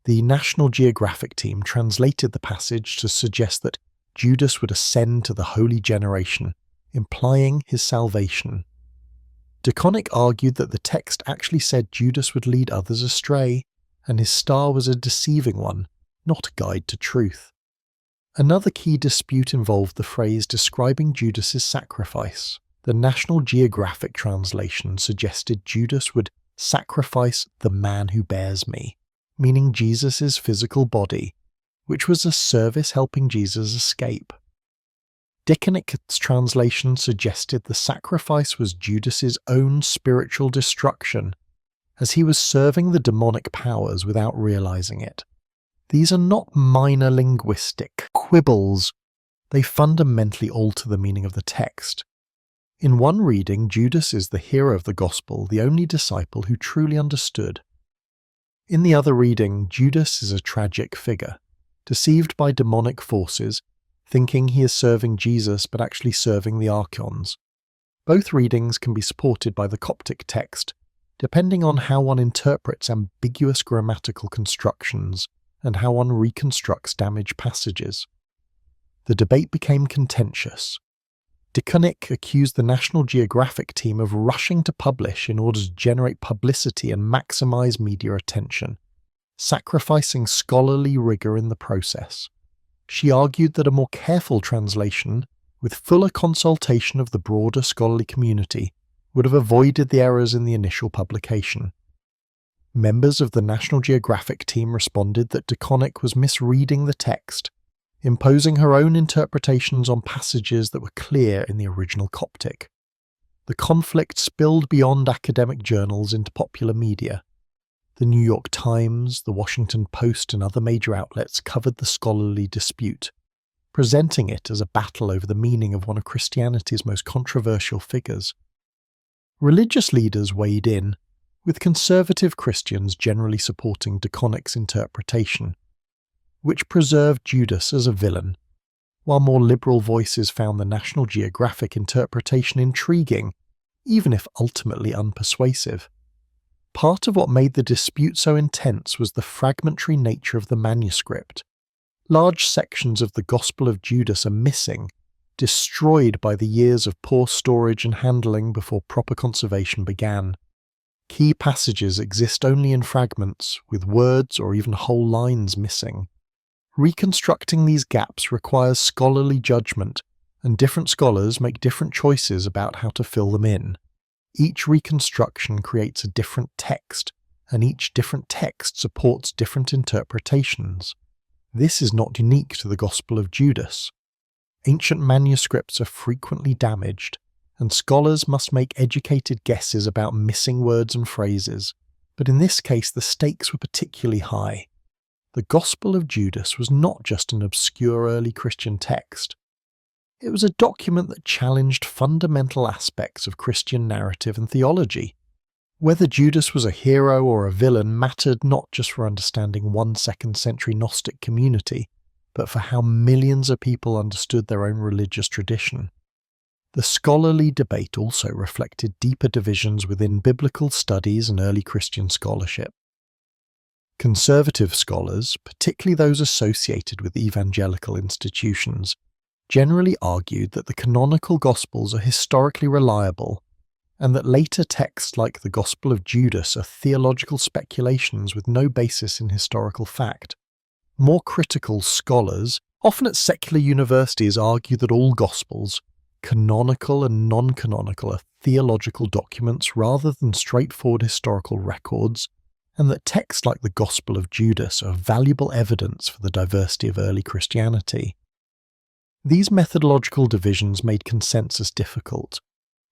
The National Geographic team translated the passage to suggest that Judas would ascend to the holy generation, implying his salvation. DeConnick argued that the text actually said Judas would lead others astray, and his star was a deceiving one, not a guide to truth. Another key dispute involved the phrase describing Judas's sacrifice. The National Geographic translation suggested Judas would sacrifice the man who bears me, meaning Jesus' physical body, which was a service helping Jesus escape. DeConnick's translation suggested the sacrifice was Judas's own spiritual destruction, as he was serving the demonic powers without realizing it. These are not minor linguistic quibbles. They fundamentally alter the meaning of the text. In one reading, Judas is the hero of the gospel, the only disciple who truly understood. In the other reading, Judas is a tragic figure, deceived by demonic forces, thinking he is serving Jesus but actually serving the archons. Both readings can be supported by the Coptic text, depending on how one interprets ambiguous grammatical constructions and how one reconstructs damaged passages. The debate became contentious. DeConnick accused the National Geographic team of rushing to publish in order to generate publicity and maximize media attention, sacrificing scholarly rigor in the process. She argued that a more careful translation, with fuller consultation of the broader scholarly community, would have avoided the errors in the initial publication. Members of the National Geographic team responded that DeConnick was misreading the text, imposing her own interpretations on passages that were clear in the original Coptic. The conflict spilled beyond academic journals into popular media. The New York Times, the Washington Post, and other major outlets covered the scholarly dispute, presenting it as a battle over the meaning of one of Christianity's most controversial figures. Religious leaders weighed in, with conservative Christians generally supporting DeConnick's interpretation, which preserved Judas as a villain, while more liberal voices found the National Geographic interpretation intriguing, even if ultimately unpersuasive. Part of what made the dispute so intense was the fragmentary nature of the manuscript. Large sections of the Gospel of Judas are missing, destroyed by the years of poor storage and handling before proper conservation began. Key passages exist only in fragments, with words or even whole lines missing. Reconstructing these gaps requires scholarly judgment, and different scholars make different choices about how to fill them in. Each reconstruction creates a different text, and each different text supports different interpretations. This is not unique to the Gospel of Judas. Ancient manuscripts are frequently damaged, and scholars must make educated guesses about missing words and phrases, but in this case the stakes were particularly high. The Gospel of Judas was not just an obscure early Christian text. It was a document that challenged fundamental aspects of Christian narrative and theology. Whether Judas was a hero or a villain mattered not just for understanding one 2nd century Gnostic community, but for how millions of people understood their own religious tradition. The scholarly debate also reflected deeper divisions within biblical studies and early Christian scholarship. Conservative scholars, particularly those associated with evangelical institutions, generally argued that the canonical Gospels are historically reliable, and that later texts like the Gospel of Judas are theological speculations with no basis in historical fact. More critical scholars, often at secular universities, argue that all Gospels, canonical and non-canonical, are theological documents rather than straightforward historical records, and that texts like the Gospel of Judas are valuable evidence for the diversity of early Christianity. These methodological divisions made consensus difficult.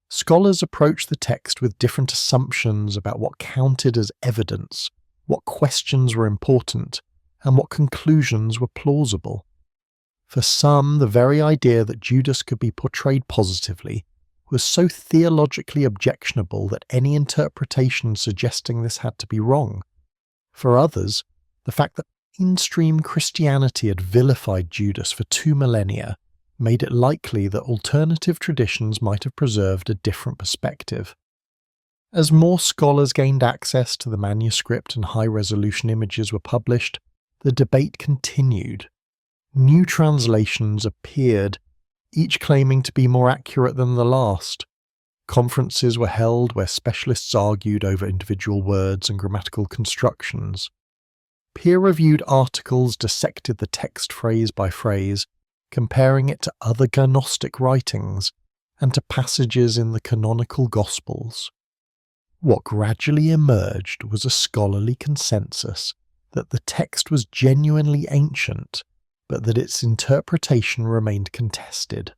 Scholars approached the text with different assumptions about what counted as evidence, what questions were important, and what conclusions were plausible. For some, the very idea that Judas could be portrayed positively was so theologically objectionable that any interpretation suggesting this had to be wrong. For others, the fact that mainstream Christianity had vilified Judas for 2 millennia made it likely that alternative traditions might have preserved a different perspective. As more scholars gained access to the manuscript and high-resolution images were published, the debate continued. New translations appeared, each claiming to be more accurate than the last. Conferences were held where specialists argued over individual words and grammatical constructions. Peer-reviewed articles dissected the text phrase by phrase, comparing it to other Gnostic writings and to passages in the canonical Gospels. What gradually emerged was a scholarly consensus that the text was genuinely ancient, but that its interpretation remained contested.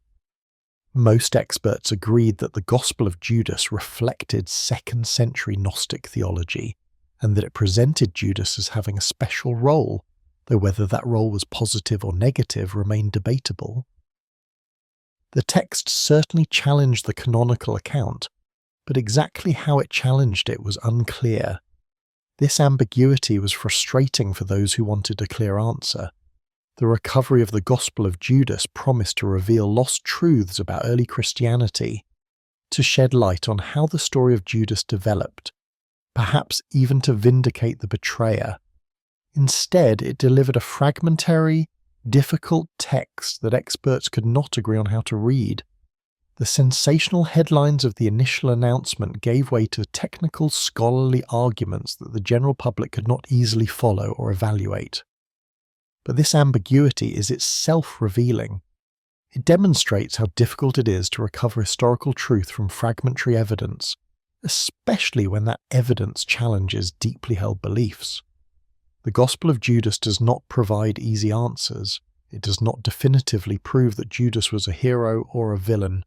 Most experts agreed that the Gospel of Judas reflected 2nd century Gnostic theology, and that it presented Judas as having a special role, though whether that role was positive or negative remained debatable. The text certainly challenged the canonical account, but exactly how it challenged it was unclear. This ambiguity was frustrating for those who wanted a clear answer. The recovery of the Gospel of Judas promised to reveal lost truths about early Christianity, to shed light on how the story of Judas developed, perhaps even to vindicate the betrayer. Instead, it delivered a fragmentary, difficult text that experts could not agree on how to read. The sensational headlines of the initial announcement gave way to technical scholarly arguments that the general public could not easily follow or evaluate. But this ambiguity is itself revealing. It demonstrates how difficult it is to recover historical truth from fragmentary evidence, especially when that evidence challenges deeply held beliefs. The Gospel of Judas does not provide easy answers. It does not definitively prove that Judas was a hero or a villain.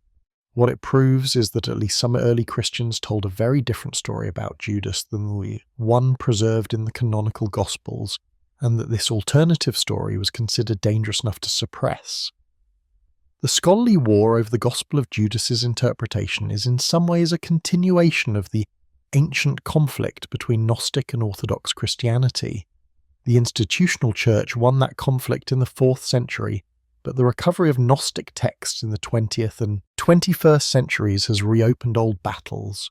What it proves is that at least some early Christians told a very different story about Judas than the one preserved in the canonical Gospels, and that this alternative story was considered dangerous enough to suppress. The scholarly war over the Gospel of Judas's interpretation is in some ways a continuation of the ancient conflict between Gnostic and Orthodox Christianity. The institutional church won that conflict in the 4th century, but the recovery of Gnostic texts in the 20th and 21st centuries has reopened old battles.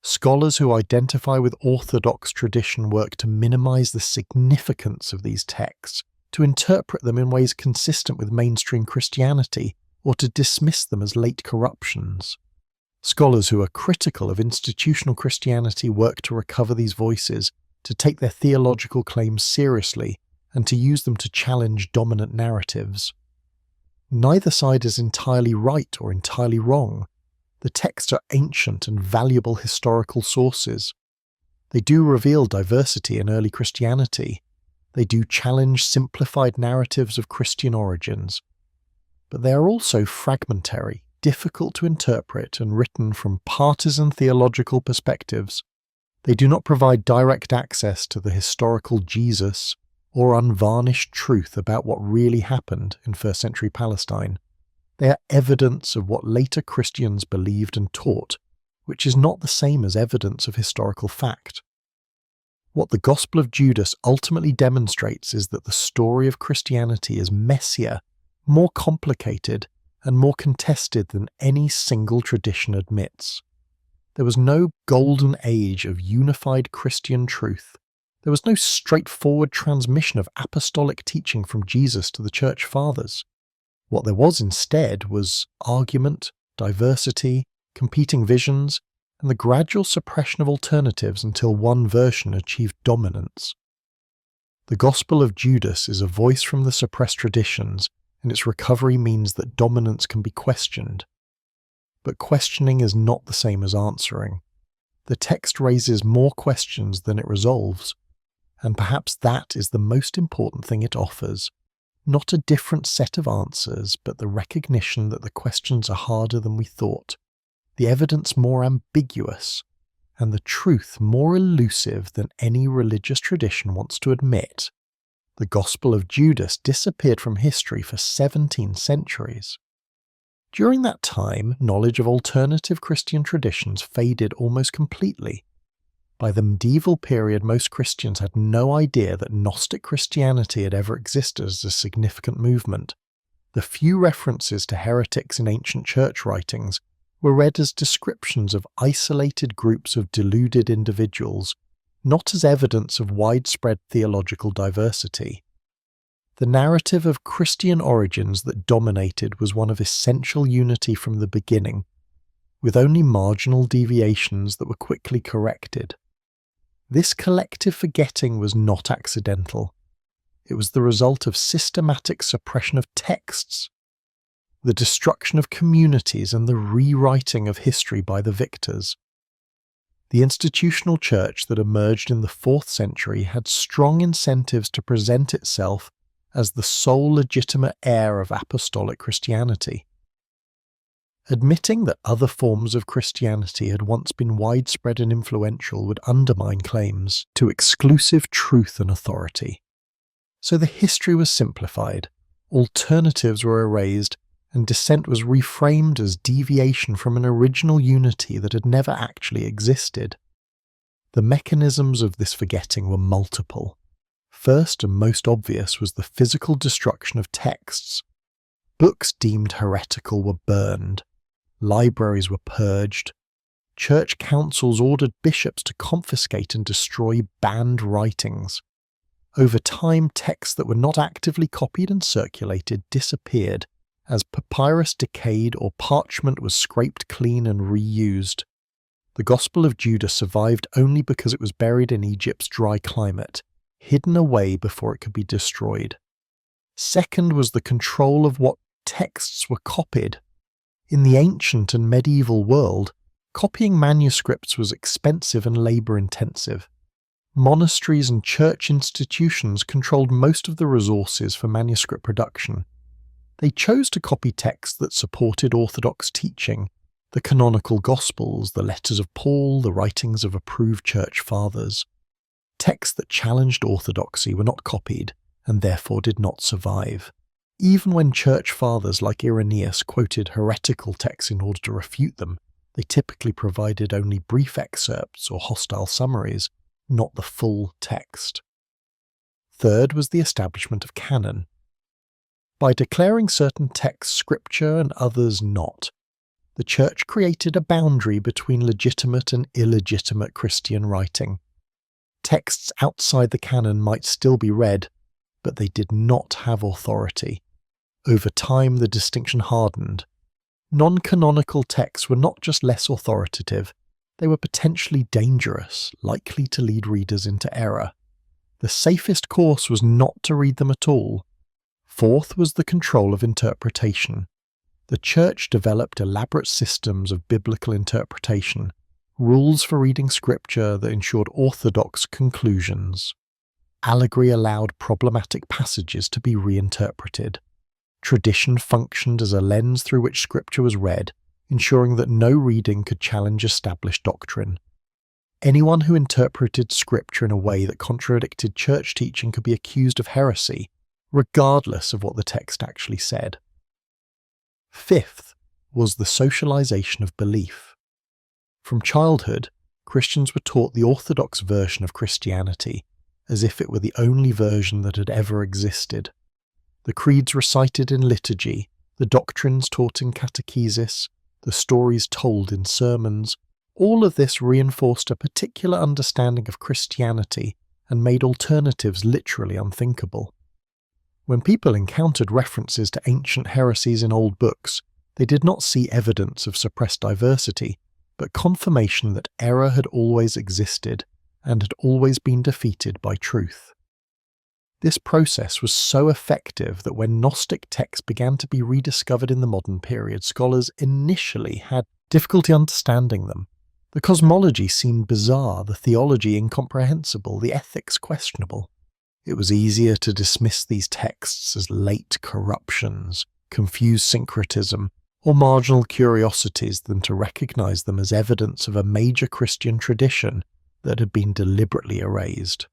Scholars who identify with Orthodox tradition work to minimize the significance of these texts, to interpret them in ways consistent with mainstream Christianity, or to dismiss them as late corruptions. Scholars who are critical of institutional Christianity work to recover these voices, to take their theological claims seriously, and to use them to challenge dominant narratives. Neither side is entirely right or entirely wrong. The texts are ancient and valuable historical sources. They do reveal diversity in early Christianity. They do challenge simplified narratives of Christian origins. But they are also fragmentary, difficult to interpret, and written from partisan theological perspectives. They do not provide direct access to the historical Jesus or unvarnished truth about what really happened in 1st century Palestine. They are evidence of what later Christians believed and taught, which is not the same as evidence of historical fact. What the Gospel of Judas ultimately demonstrates is that the story of Christianity is messier, more complicated, and more contested than any single tradition admits. There was no golden age of unified Christian truth. There was no straightforward transmission of apostolic teaching from Jesus to the Church Fathers. What there was instead was argument, diversity, competing visions, and the gradual suppression of alternatives until one version achieved dominance. The Gospel of Judas is a voice from the suppressed traditions, and its recovery means that dominance can be questioned. But questioning is not the same as answering. The text raises more questions than it resolves, and perhaps that is the most important thing it offers. Not a different set of answers, but the recognition that the questions are harder than we thought, the evidence more ambiguous, and the truth more elusive than any religious tradition wants to admit. The Gospel of Judas disappeared from history for 17 centuries. During that time, knowledge of alternative Christian traditions faded almost completely. By the medieval period, most Christians had no idea that Gnostic Christianity had ever existed as a significant movement. The few references to heretics in ancient church writings were read as descriptions of isolated groups of deluded individuals, not as evidence of widespread theological diversity. The narrative of Christian origins that dominated was one of essential unity from the beginning, with only marginal deviations that were quickly corrected. This collective forgetting was not accidental. It was the result of systematic suppression of texts, the destruction of communities, and the rewriting of history by the victors. The institutional church that emerged in the 4th century had strong incentives to present itself as the sole legitimate heir of apostolic Christianity. Admitting that other forms of Christianity had once been widespread and influential would undermine claims to exclusive truth and authority. So the history was simplified, alternatives were erased, and dissent was reframed as deviation from an original unity that had never actually existed. The mechanisms of this forgetting were multiple. First and most obvious was the physical destruction of texts. Books deemed heretical were burned. Libraries were purged. Church councils ordered bishops to confiscate and destroy banned writings. Over time, texts that were not actively copied and circulated disappeared, as papyrus decayed or parchment was scraped clean and reused. The Gospel of Judas survived only because it was buried in Egypt's dry climate, hidden away before it could be destroyed. Second was the control of what texts were copied. In the ancient and medieval world, copying manuscripts was expensive and labour-intensive. Monasteries and church institutions controlled most of the resources for manuscript production. They chose to copy texts that supported orthodox teaching, the canonical Gospels, the letters of Paul, the writings of approved church fathers. Texts that challenged orthodoxy were not copied, and therefore did not survive. Even when church fathers like Irenaeus quoted heretical texts in order to refute them, they typically provided only brief excerpts or hostile summaries, not the full text. Third was the establishment of canon. By declaring certain texts scripture and others not, the Church created a boundary between legitimate and illegitimate Christian writing. Texts outside the canon might still be read, but they did not have authority. Over time, the distinction hardened. Non-canonical texts were not just less authoritative, they were potentially dangerous, likely to lead readers into error. The safest course was not to read them at all. Fourth was the control of interpretation. The Church developed elaborate systems of biblical interpretation, rules for reading scripture that ensured orthodox conclusions. Allegory allowed problematic passages to be reinterpreted. Tradition functioned as a lens through which scripture was read, ensuring that no reading could challenge established doctrine. Anyone who interpreted scripture in a way that contradicted church teaching could be accused of heresy, regardless of what the text actually said. Fifth was the socialization of belief. From childhood, Christians were taught the orthodox version of Christianity, as if it were the only version that had ever existed. The creeds recited in liturgy, the doctrines taught in catechesis, the stories told in sermons, all of this reinforced a particular understanding of Christianity and made alternatives literally unthinkable. When people encountered references to ancient heresies in old books, they did not see evidence of suppressed diversity, but confirmation that error had always existed and had always been defeated by truth. This process was so effective that when Gnostic texts began to be rediscovered in the modern period, scholars initially had difficulty understanding them. The cosmology seemed bizarre, the theology incomprehensible, the ethics questionable. It was easier to dismiss these texts as late corruptions, confused syncretism, or marginal curiosities than to recognize them as evidence of a major Christian tradition that had been deliberately erased.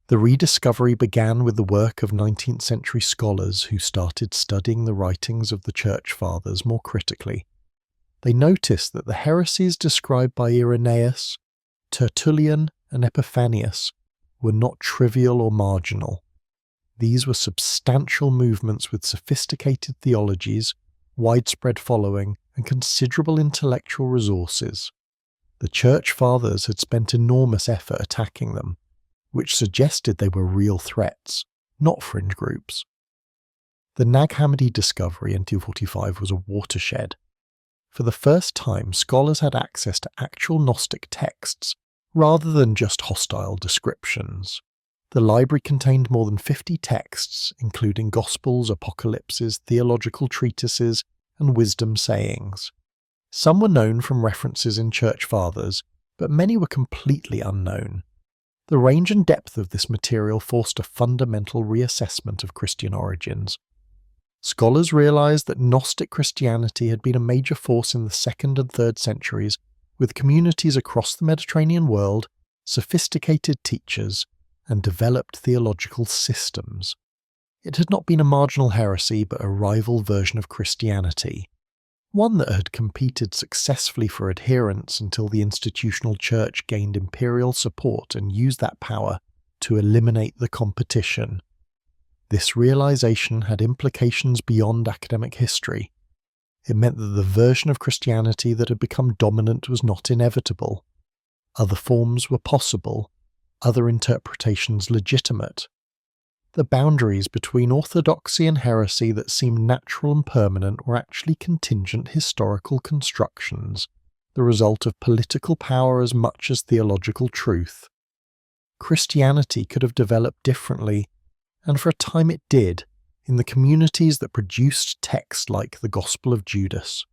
The rediscovery began with the work of 19th century scholars who started studying the writings of the Church Fathers more critically. They noticed that the heresies described by Irenaeus, Tertullian, and Epiphanius were not trivial or marginal. These were substantial movements with sophisticated theologies, widespread following, and considerable intellectual resources. The Church Fathers had spent enormous effort attacking them, which suggested they were real threats, not fringe groups. The Nag Hammadi discovery in 245 was a watershed. For the first time, scholars had access to actual Gnostic texts, rather than just hostile descriptions. The library contained more than 50 texts, including Gospels, Apocalypses, theological treatises, and wisdom sayings. Some were known from references in Church Fathers, but many were completely unknown. The range and depth of this material forced a fundamental reassessment of Christian origins. Scholars realized that Gnostic Christianity had been a major force in the 2nd and 3rd centuries, with communities across the Mediterranean world, sophisticated teachers, and developed theological systems. It had not been a marginal heresy, but a rival version of Christianity, one that had competed successfully for adherents until the institutional church gained imperial support and used that power to eliminate the competition. This realization had implications beyond academic history. It meant that the version of Christianity that had become dominant was not inevitable. Other forms were possible, other interpretations legitimate. The boundaries between orthodoxy and heresy that seemed natural and permanent were actually contingent historical constructions, the result of political power as much as theological truth. Christianity could have developed differently, and for a time it did, in the communities that produced texts like the Gospel of Judas.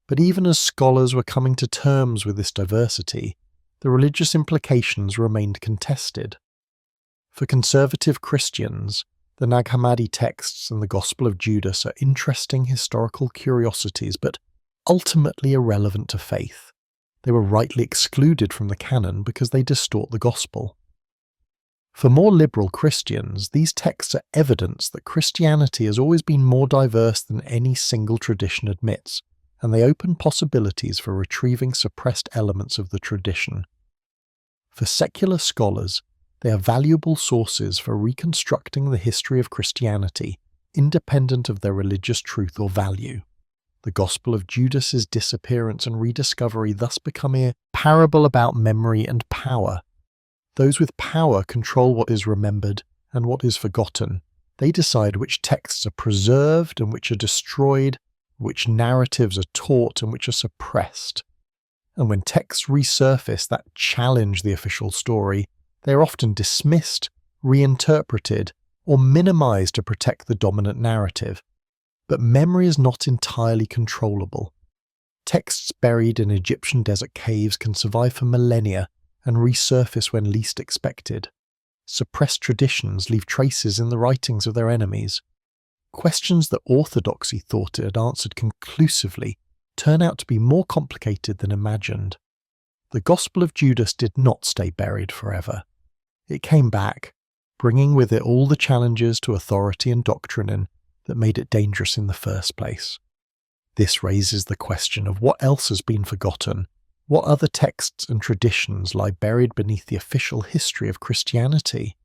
But even as scholars were coming to terms with this diversity, the religious implications remained contested. For conservative Christians, the Nag Hammadi texts and the Gospel of Judas are interesting historical curiosities, but ultimately irrelevant to faith. They were rightly excluded from the canon because they distort the Gospel. For more liberal Christians, these texts are evidence that Christianity has always been more diverse than any single tradition admits, and they open possibilities for retrieving suppressed elements of the tradition. For secular scholars, they are valuable sources for reconstructing the history of Christianity, independent of their religious truth or value. The Gospel of Judas's disappearance and rediscovery thus become a parable about memory and power. Those with power control what is remembered and what is forgotten. They decide which texts are preserved and which are destroyed, which narratives are taught and which are suppressed. And when texts resurface that challenge the official story, they are often dismissed, reinterpreted, or minimized to protect the dominant narrative. But memory is not entirely controllable. Texts buried in Egyptian desert caves can survive for millennia and resurface when least expected. Suppressed traditions leave traces in the writings of their enemies. Questions that orthodoxy thought it had answered conclusively turn out to be more complicated than imagined. The Gospel of Judas did not stay buried forever. It came back, bringing with it all the challenges to authority and doctrine that made it dangerous in the first place. This raises the question of what else has been forgotten. What other texts and traditions lie buried beneath the official history of Christianity?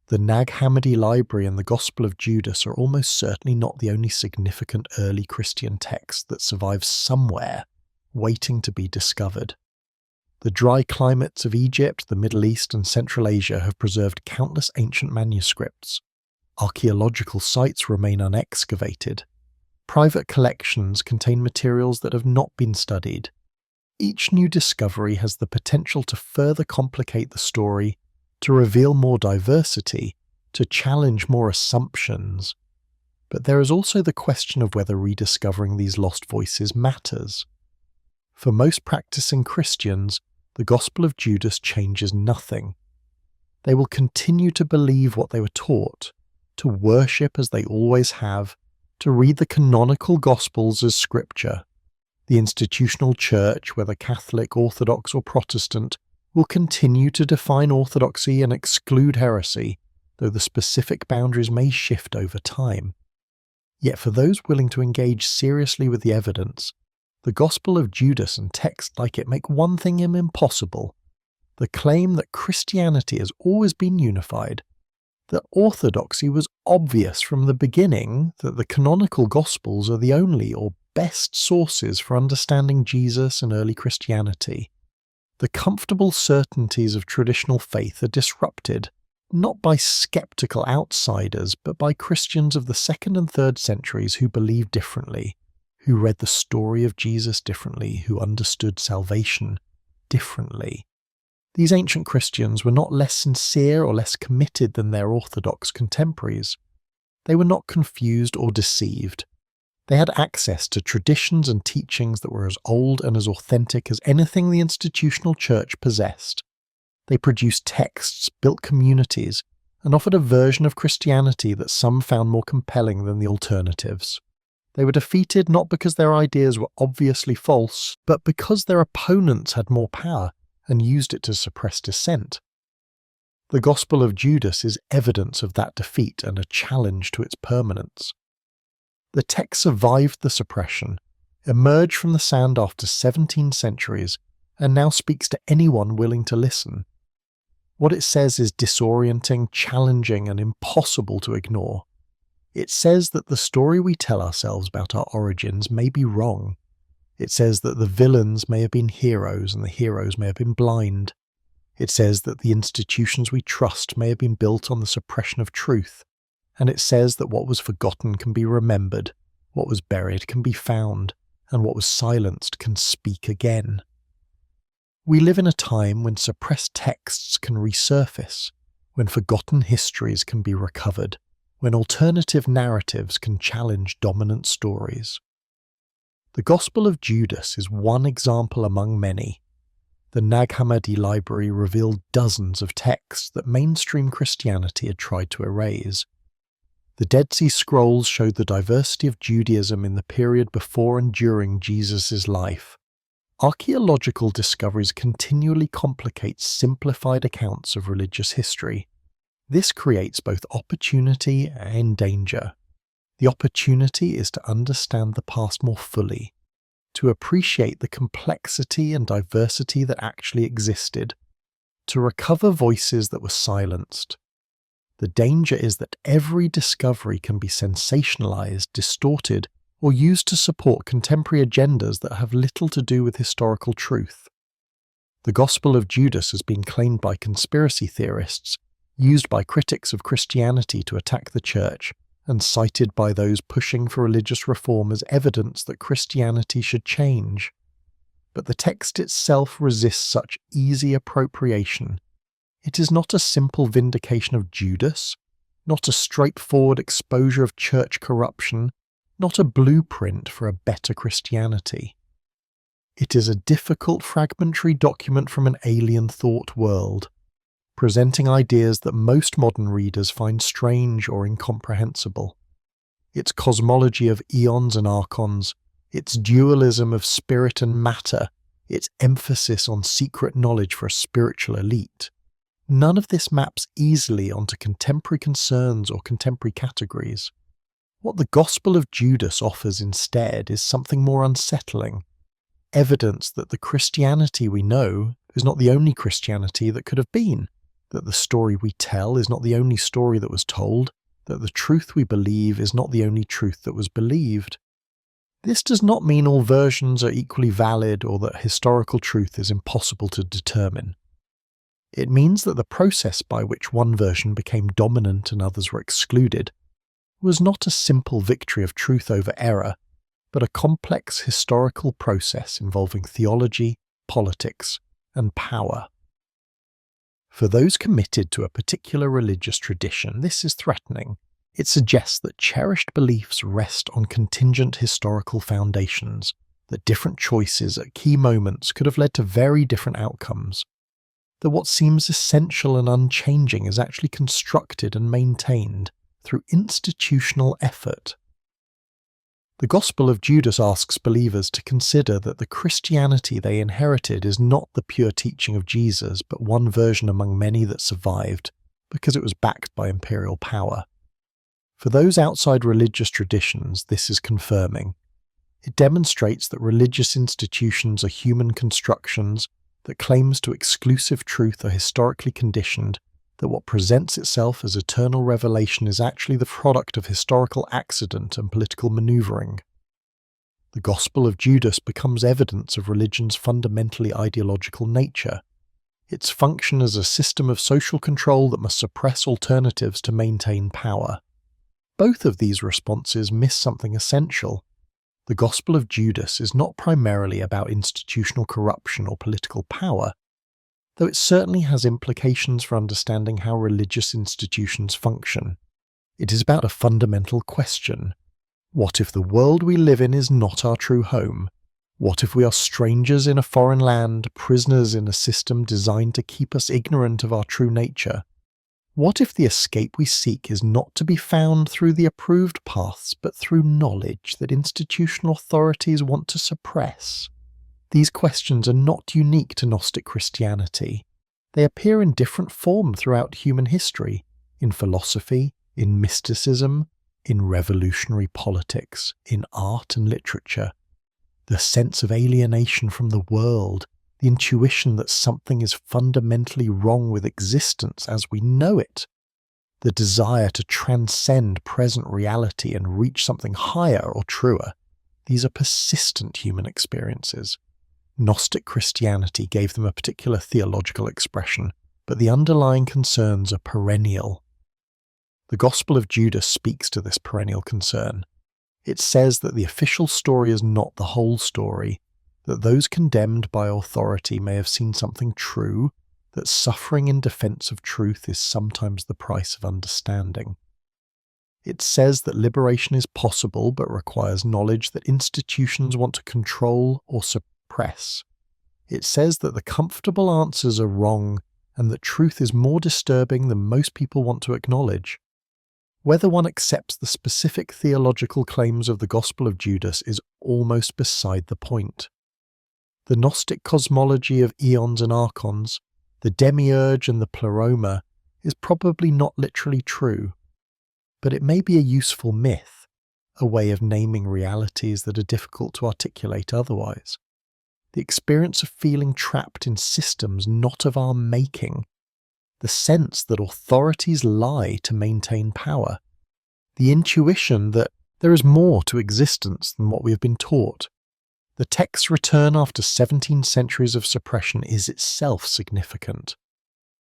The Nag Hammadi library and the Gospel of Judas are almost certainly not the only significant early Christian text that survives somewhere, waiting to be discovered. The dry climates of Egypt, the Middle East, and Central Asia have preserved countless ancient manuscripts. Archaeological sites remain unexcavated. Private collections contain materials that have not been studied. Each new discovery has the potential to further complicate the story, to reveal more diversity, to challenge more assumptions. But there is also the question of whether rediscovering these lost voices matters. For most practicing Christians, the Gospel of Judas changes nothing. They will continue to believe what they were taught, to worship as they always have, to read the canonical Gospels as scripture. The institutional church, whether Catholic, Orthodox, or Protestant, will continue to define orthodoxy and exclude heresy, though the specific boundaries may shift over time. Yet for those willing to engage seriously with the evidence, the Gospel of Judas and texts like it make one thing impossible: the claim that Christianity has always been unified, that orthodoxy was obvious from the beginning, that the canonical Gospels are the only or best sources for understanding Jesus and early Christianity, the comfortable certainties of traditional faith are disrupted, not by skeptical outsiders, but by Christians of the 2nd and 3rd centuries who believed differently, who read the story of Jesus differently, who understood salvation differently. These ancient Christians were not less sincere or less committed than their Orthodox contemporaries. They were not confused or deceived. They had access to traditions and teachings that were as old and as authentic as anything the institutional church possessed. They produced texts, built communities, and offered a version of Christianity that some found more compelling than the alternatives. They were defeated not because their ideas were obviously false, but because their opponents had more power and used it to suppress dissent. The Gospel of Judas is evidence of that defeat and a challenge to its permanence. The text survived the suppression, emerged from the sand after 17 centuries, and now speaks to anyone willing to listen. What it says is disorienting, challenging, and impossible to ignore. It says that the story we tell ourselves about our origins may be wrong. It says that the villains may have been heroes and the heroes may have been blind. It says that the institutions we trust may have been built on the suppression of truth. And it says that what was forgotten can be remembered, what was buried can be found, and what was silenced can speak again. We live in a time when suppressed texts can resurface, when forgotten histories can be recovered, when alternative narratives can challenge dominant stories. The Gospel of Judas is one example among many. The Nag Hammadi library revealed dozens of texts that mainstream Christianity had tried to erase. The Dead Sea Scrolls showed the diversity of Judaism in the period before and during Jesus' life. Archaeological discoveries continually complicate simplified accounts of religious history. This creates both opportunity and danger. The opportunity is to understand the past more fully, to appreciate the complexity and diversity that actually existed, to recover voices that were silenced. The danger is that every discovery can be sensationalized, distorted, or used to support contemporary agendas that have little to do with historical truth. The Gospel of Judas has been claimed by conspiracy theorists, used by critics of Christianity to attack the Church, and cited by those pushing for religious reform as evidence that Christianity should change. But the text itself resists such easy appropriation. It is not a simple vindication of Judas, not a straightforward exposure of church corruption, not a blueprint for a better Christianity. It is a difficult, fragmentary document from an alien thought world, presenting ideas that most modern readers find strange or incomprehensible. Its cosmology of eons and archons, its dualism of spirit and matter, its emphasis on secret knowledge for a spiritual elite. None of this maps easily onto contemporary concerns or contemporary categories. What the Gospel of Judas offers instead is something more unsettling, evidence that the Christianity we know is not the only Christianity that could have been, that the story we tell is not the only story that was told, that the truth we believe is not the only truth that was believed. This does not mean all versions are equally valid or that historical truth is impossible to determine. It means that the process by which one version became dominant and others were excluded was not a simple victory of truth over error, but a complex historical process involving theology, politics, and power. For those committed to a particular religious tradition, this is threatening. It suggests that cherished beliefs rest on contingent historical foundations, that different choices at key moments could have led to very different outcomes, that what seems essential and unchanging is actually constructed and maintained through institutional effort. The Gospel of Judas asks believers to consider that the Christianity they inherited is not the pure teaching of Jesus, but one version among many that survived, because it was backed by imperial power. For those outside religious traditions, this is confirming. It demonstrates that religious institutions are human constructions, that claims to exclusive truth are historically conditioned, that what presents itself as eternal revelation is actually the product of historical accident and political maneuvering. The The Gospel of Judas becomes evidence of religion's fundamentally ideological nature, its function as a system of social control that must suppress alternatives to maintain power. Both of these responses miss something essential. The Gospel of Judas is not primarily about institutional corruption or political power, though it certainly has implications for understanding how religious institutions function. It is about a fundamental question. What if the world we live in is not our true home? What if we are strangers in a foreign land, prisoners in a system designed to keep us ignorant of our true nature? What if the escape we seek is not to be found through the approved paths, but through knowledge that institutional authorities want to suppress? These questions are not unique to Gnostic Christianity. They appear in different form throughout human history, in philosophy, in mysticism, in revolutionary politics, in art and literature. The sense of alienation from the world, the intuition that something is fundamentally wrong with existence as we know it, the desire to transcend present reality and reach something higher or truer, these are persistent human experiences. Gnostic Christianity gave them a particular theological expression, but the underlying concerns are perennial. The Gospel of Judas speaks to this perennial concern. It says that the official story is not the whole story, that those condemned by authority may have seen something true, that suffering in defense of truth is sometimes the price of understanding. It says that liberation is possible but requires knowledge that institutions want to control or suppress. It says that the comfortable answers are wrong and that truth is more disturbing than most people want to acknowledge. Whether one accepts the specific theological claims of the Gospel of Judas is almost beside the point. The Gnostic cosmology of eons and archons, the demiurge and the pleroma, is probably not literally true, but it may be a useful myth, a way of naming realities that are difficult to articulate otherwise. The experience of feeling trapped in systems not of our making, the sense that authorities lie to maintain power, the intuition that there is more to existence than what we have been taught. The text's return after 17 centuries of suppression is itself significant.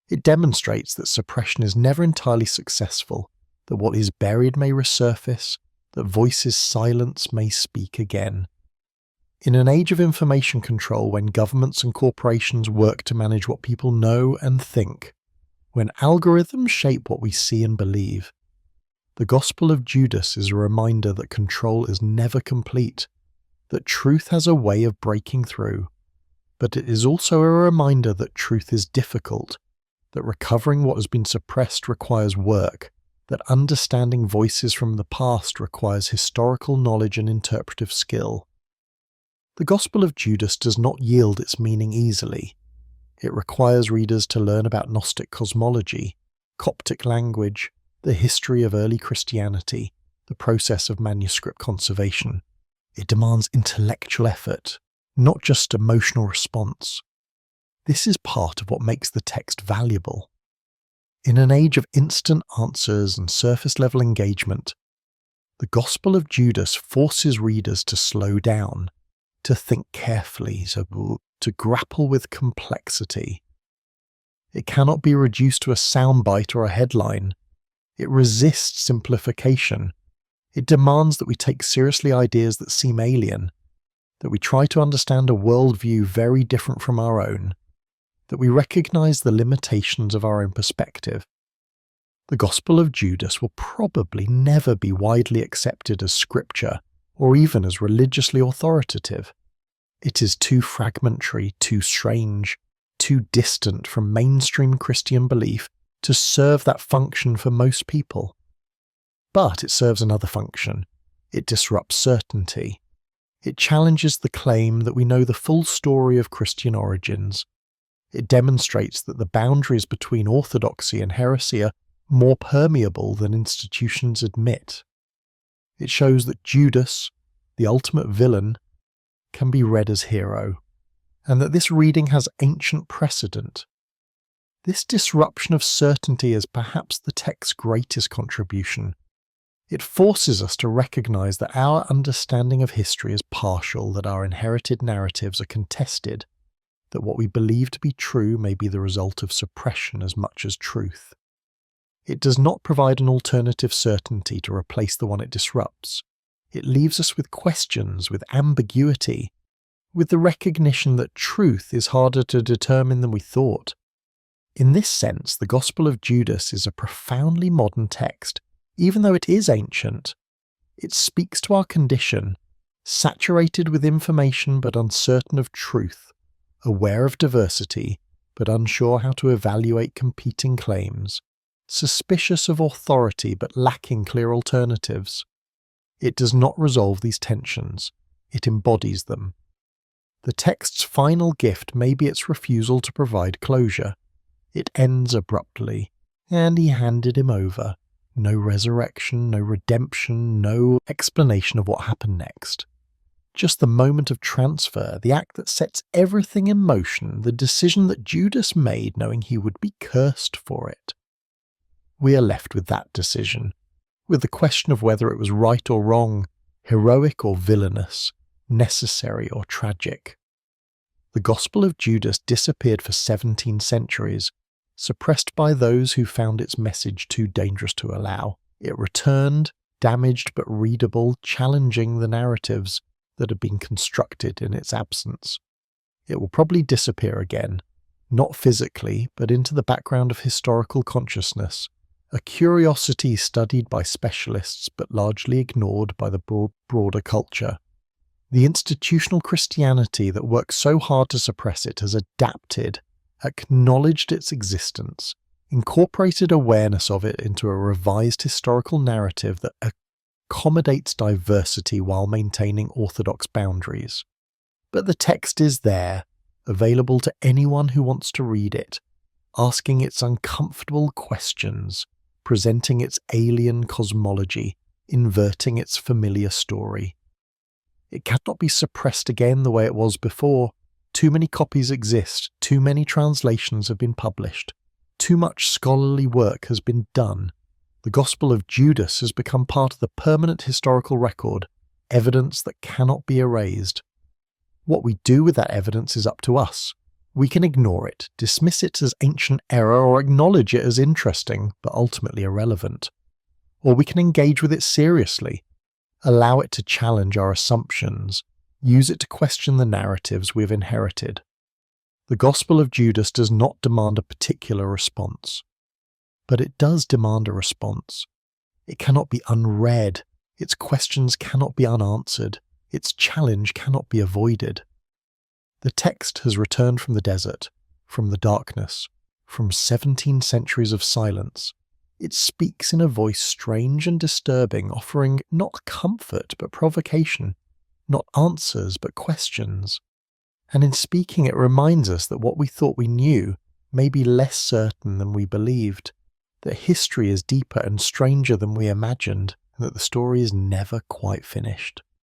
It demonstrates that suppression is never entirely successful, that what is buried may resurface, that voices silenced may speak again. In an age of information control, when governments and corporations work to manage what people know and think, when algorithms shape what we see and believe, the Gospel of Judas is a reminder that control is never complete, that truth has a way of breaking through, but it is also a reminder that truth is difficult, that recovering what has been suppressed requires work, that understanding voices from the past requires historical knowledge and interpretive skill. The Gospel of Judas does not yield its meaning easily. It requires readers to learn about Gnostic cosmology, Coptic language, the history of early Christianity, the process of manuscript conservation. It demands intellectual effort, not just emotional response. This is part of what makes the text valuable. In an age of instant answers and surface-level engagement, the Gospel of Judas forces readers to slow down, to think carefully, to grapple with complexity. It cannot be reduced to a soundbite or a headline. It resists simplification. It demands that we take seriously ideas that seem alien, that we try to understand a worldview very different from our own, that we recognize the limitations of our own perspective. The Gospel of Judas will probably never be widely accepted as scripture or even as religiously authoritative. It is too fragmentary, too strange, too distant from mainstream Christian belief to serve that function for most people. But it serves another function. It disrupts certainty. It challenges the claim that we know the full story of Christian origins. It demonstrates that the boundaries between orthodoxy and heresy are more permeable than institutions admit. It shows that Judas, the ultimate villain, can be read as hero, and that this reading has ancient precedent. This disruption of certainty is perhaps the text's greatest contribution. It forces us to recognize that our understanding of history is partial, that our inherited narratives are contested, that what we believe to be true may be the result of suppression as much as truth. It does not provide an alternative certainty to replace the one it disrupts. It leaves us with questions, with ambiguity, with the recognition that truth is harder to determine than we thought. In this sense, the Gospel of Judas is a profoundly modern text, even though it is ancient. It speaks to our condition, saturated with information but uncertain of truth, aware of diversity but unsure how to evaluate competing claims, suspicious of authority but lacking clear alternatives. It does not resolve these tensions, it embodies them. The text's final gift may be its refusal to provide closure. It ends abruptly, and he handed him over. No resurrection, no redemption, no explanation of what happened next. Just the moment of transfer, the act that sets everything in motion, the decision that Judas made knowing he would be cursed for it. We are left with that decision, with the question of whether it was right or wrong, heroic or villainous, necessary or tragic. The Gospel of Judas disappeared for 17 centuries, suppressed by those who found its message too dangerous to allow. It returned, damaged but readable, challenging the narratives that had been constructed in its absence. It will probably disappear again, not physically, but into the background of historical consciousness, a curiosity studied by specialists but largely ignored by the broader culture. The institutional Christianity that worked so hard to suppress it has adapted, acknowledged its existence, incorporated awareness of it into a revised historical narrative that accommodates diversity while maintaining orthodox boundaries. But the text is there, available to anyone who wants to read it, asking its uncomfortable questions, presenting its alien cosmology, inverting its familiar story. It cannot be suppressed again the way it was before. Too many copies exist, too many translations have been published, too much scholarly work has been done. The Gospel of Judas has become part of the permanent historical record, evidence that cannot be erased. What we do with that evidence is up to us. We can ignore it, dismiss it as ancient error, or acknowledge it as interesting, but ultimately irrelevant. Or we can engage with it seriously, allow it to challenge our assumptions, use it to question the narratives we have inherited. The Gospel of Judas does not demand a particular response, but it does demand a response. It cannot be unread, its questions cannot be unanswered, its challenge cannot be avoided. The text has returned from the desert, from the darkness, from 17 centuries of silence. It speaks in a voice strange and disturbing, offering not comfort but provocation, not answers but questions. And in speaking it reminds us that what we thought we knew may be less certain than we believed, that history is deeper and stranger than we imagined, and that the story is never quite finished.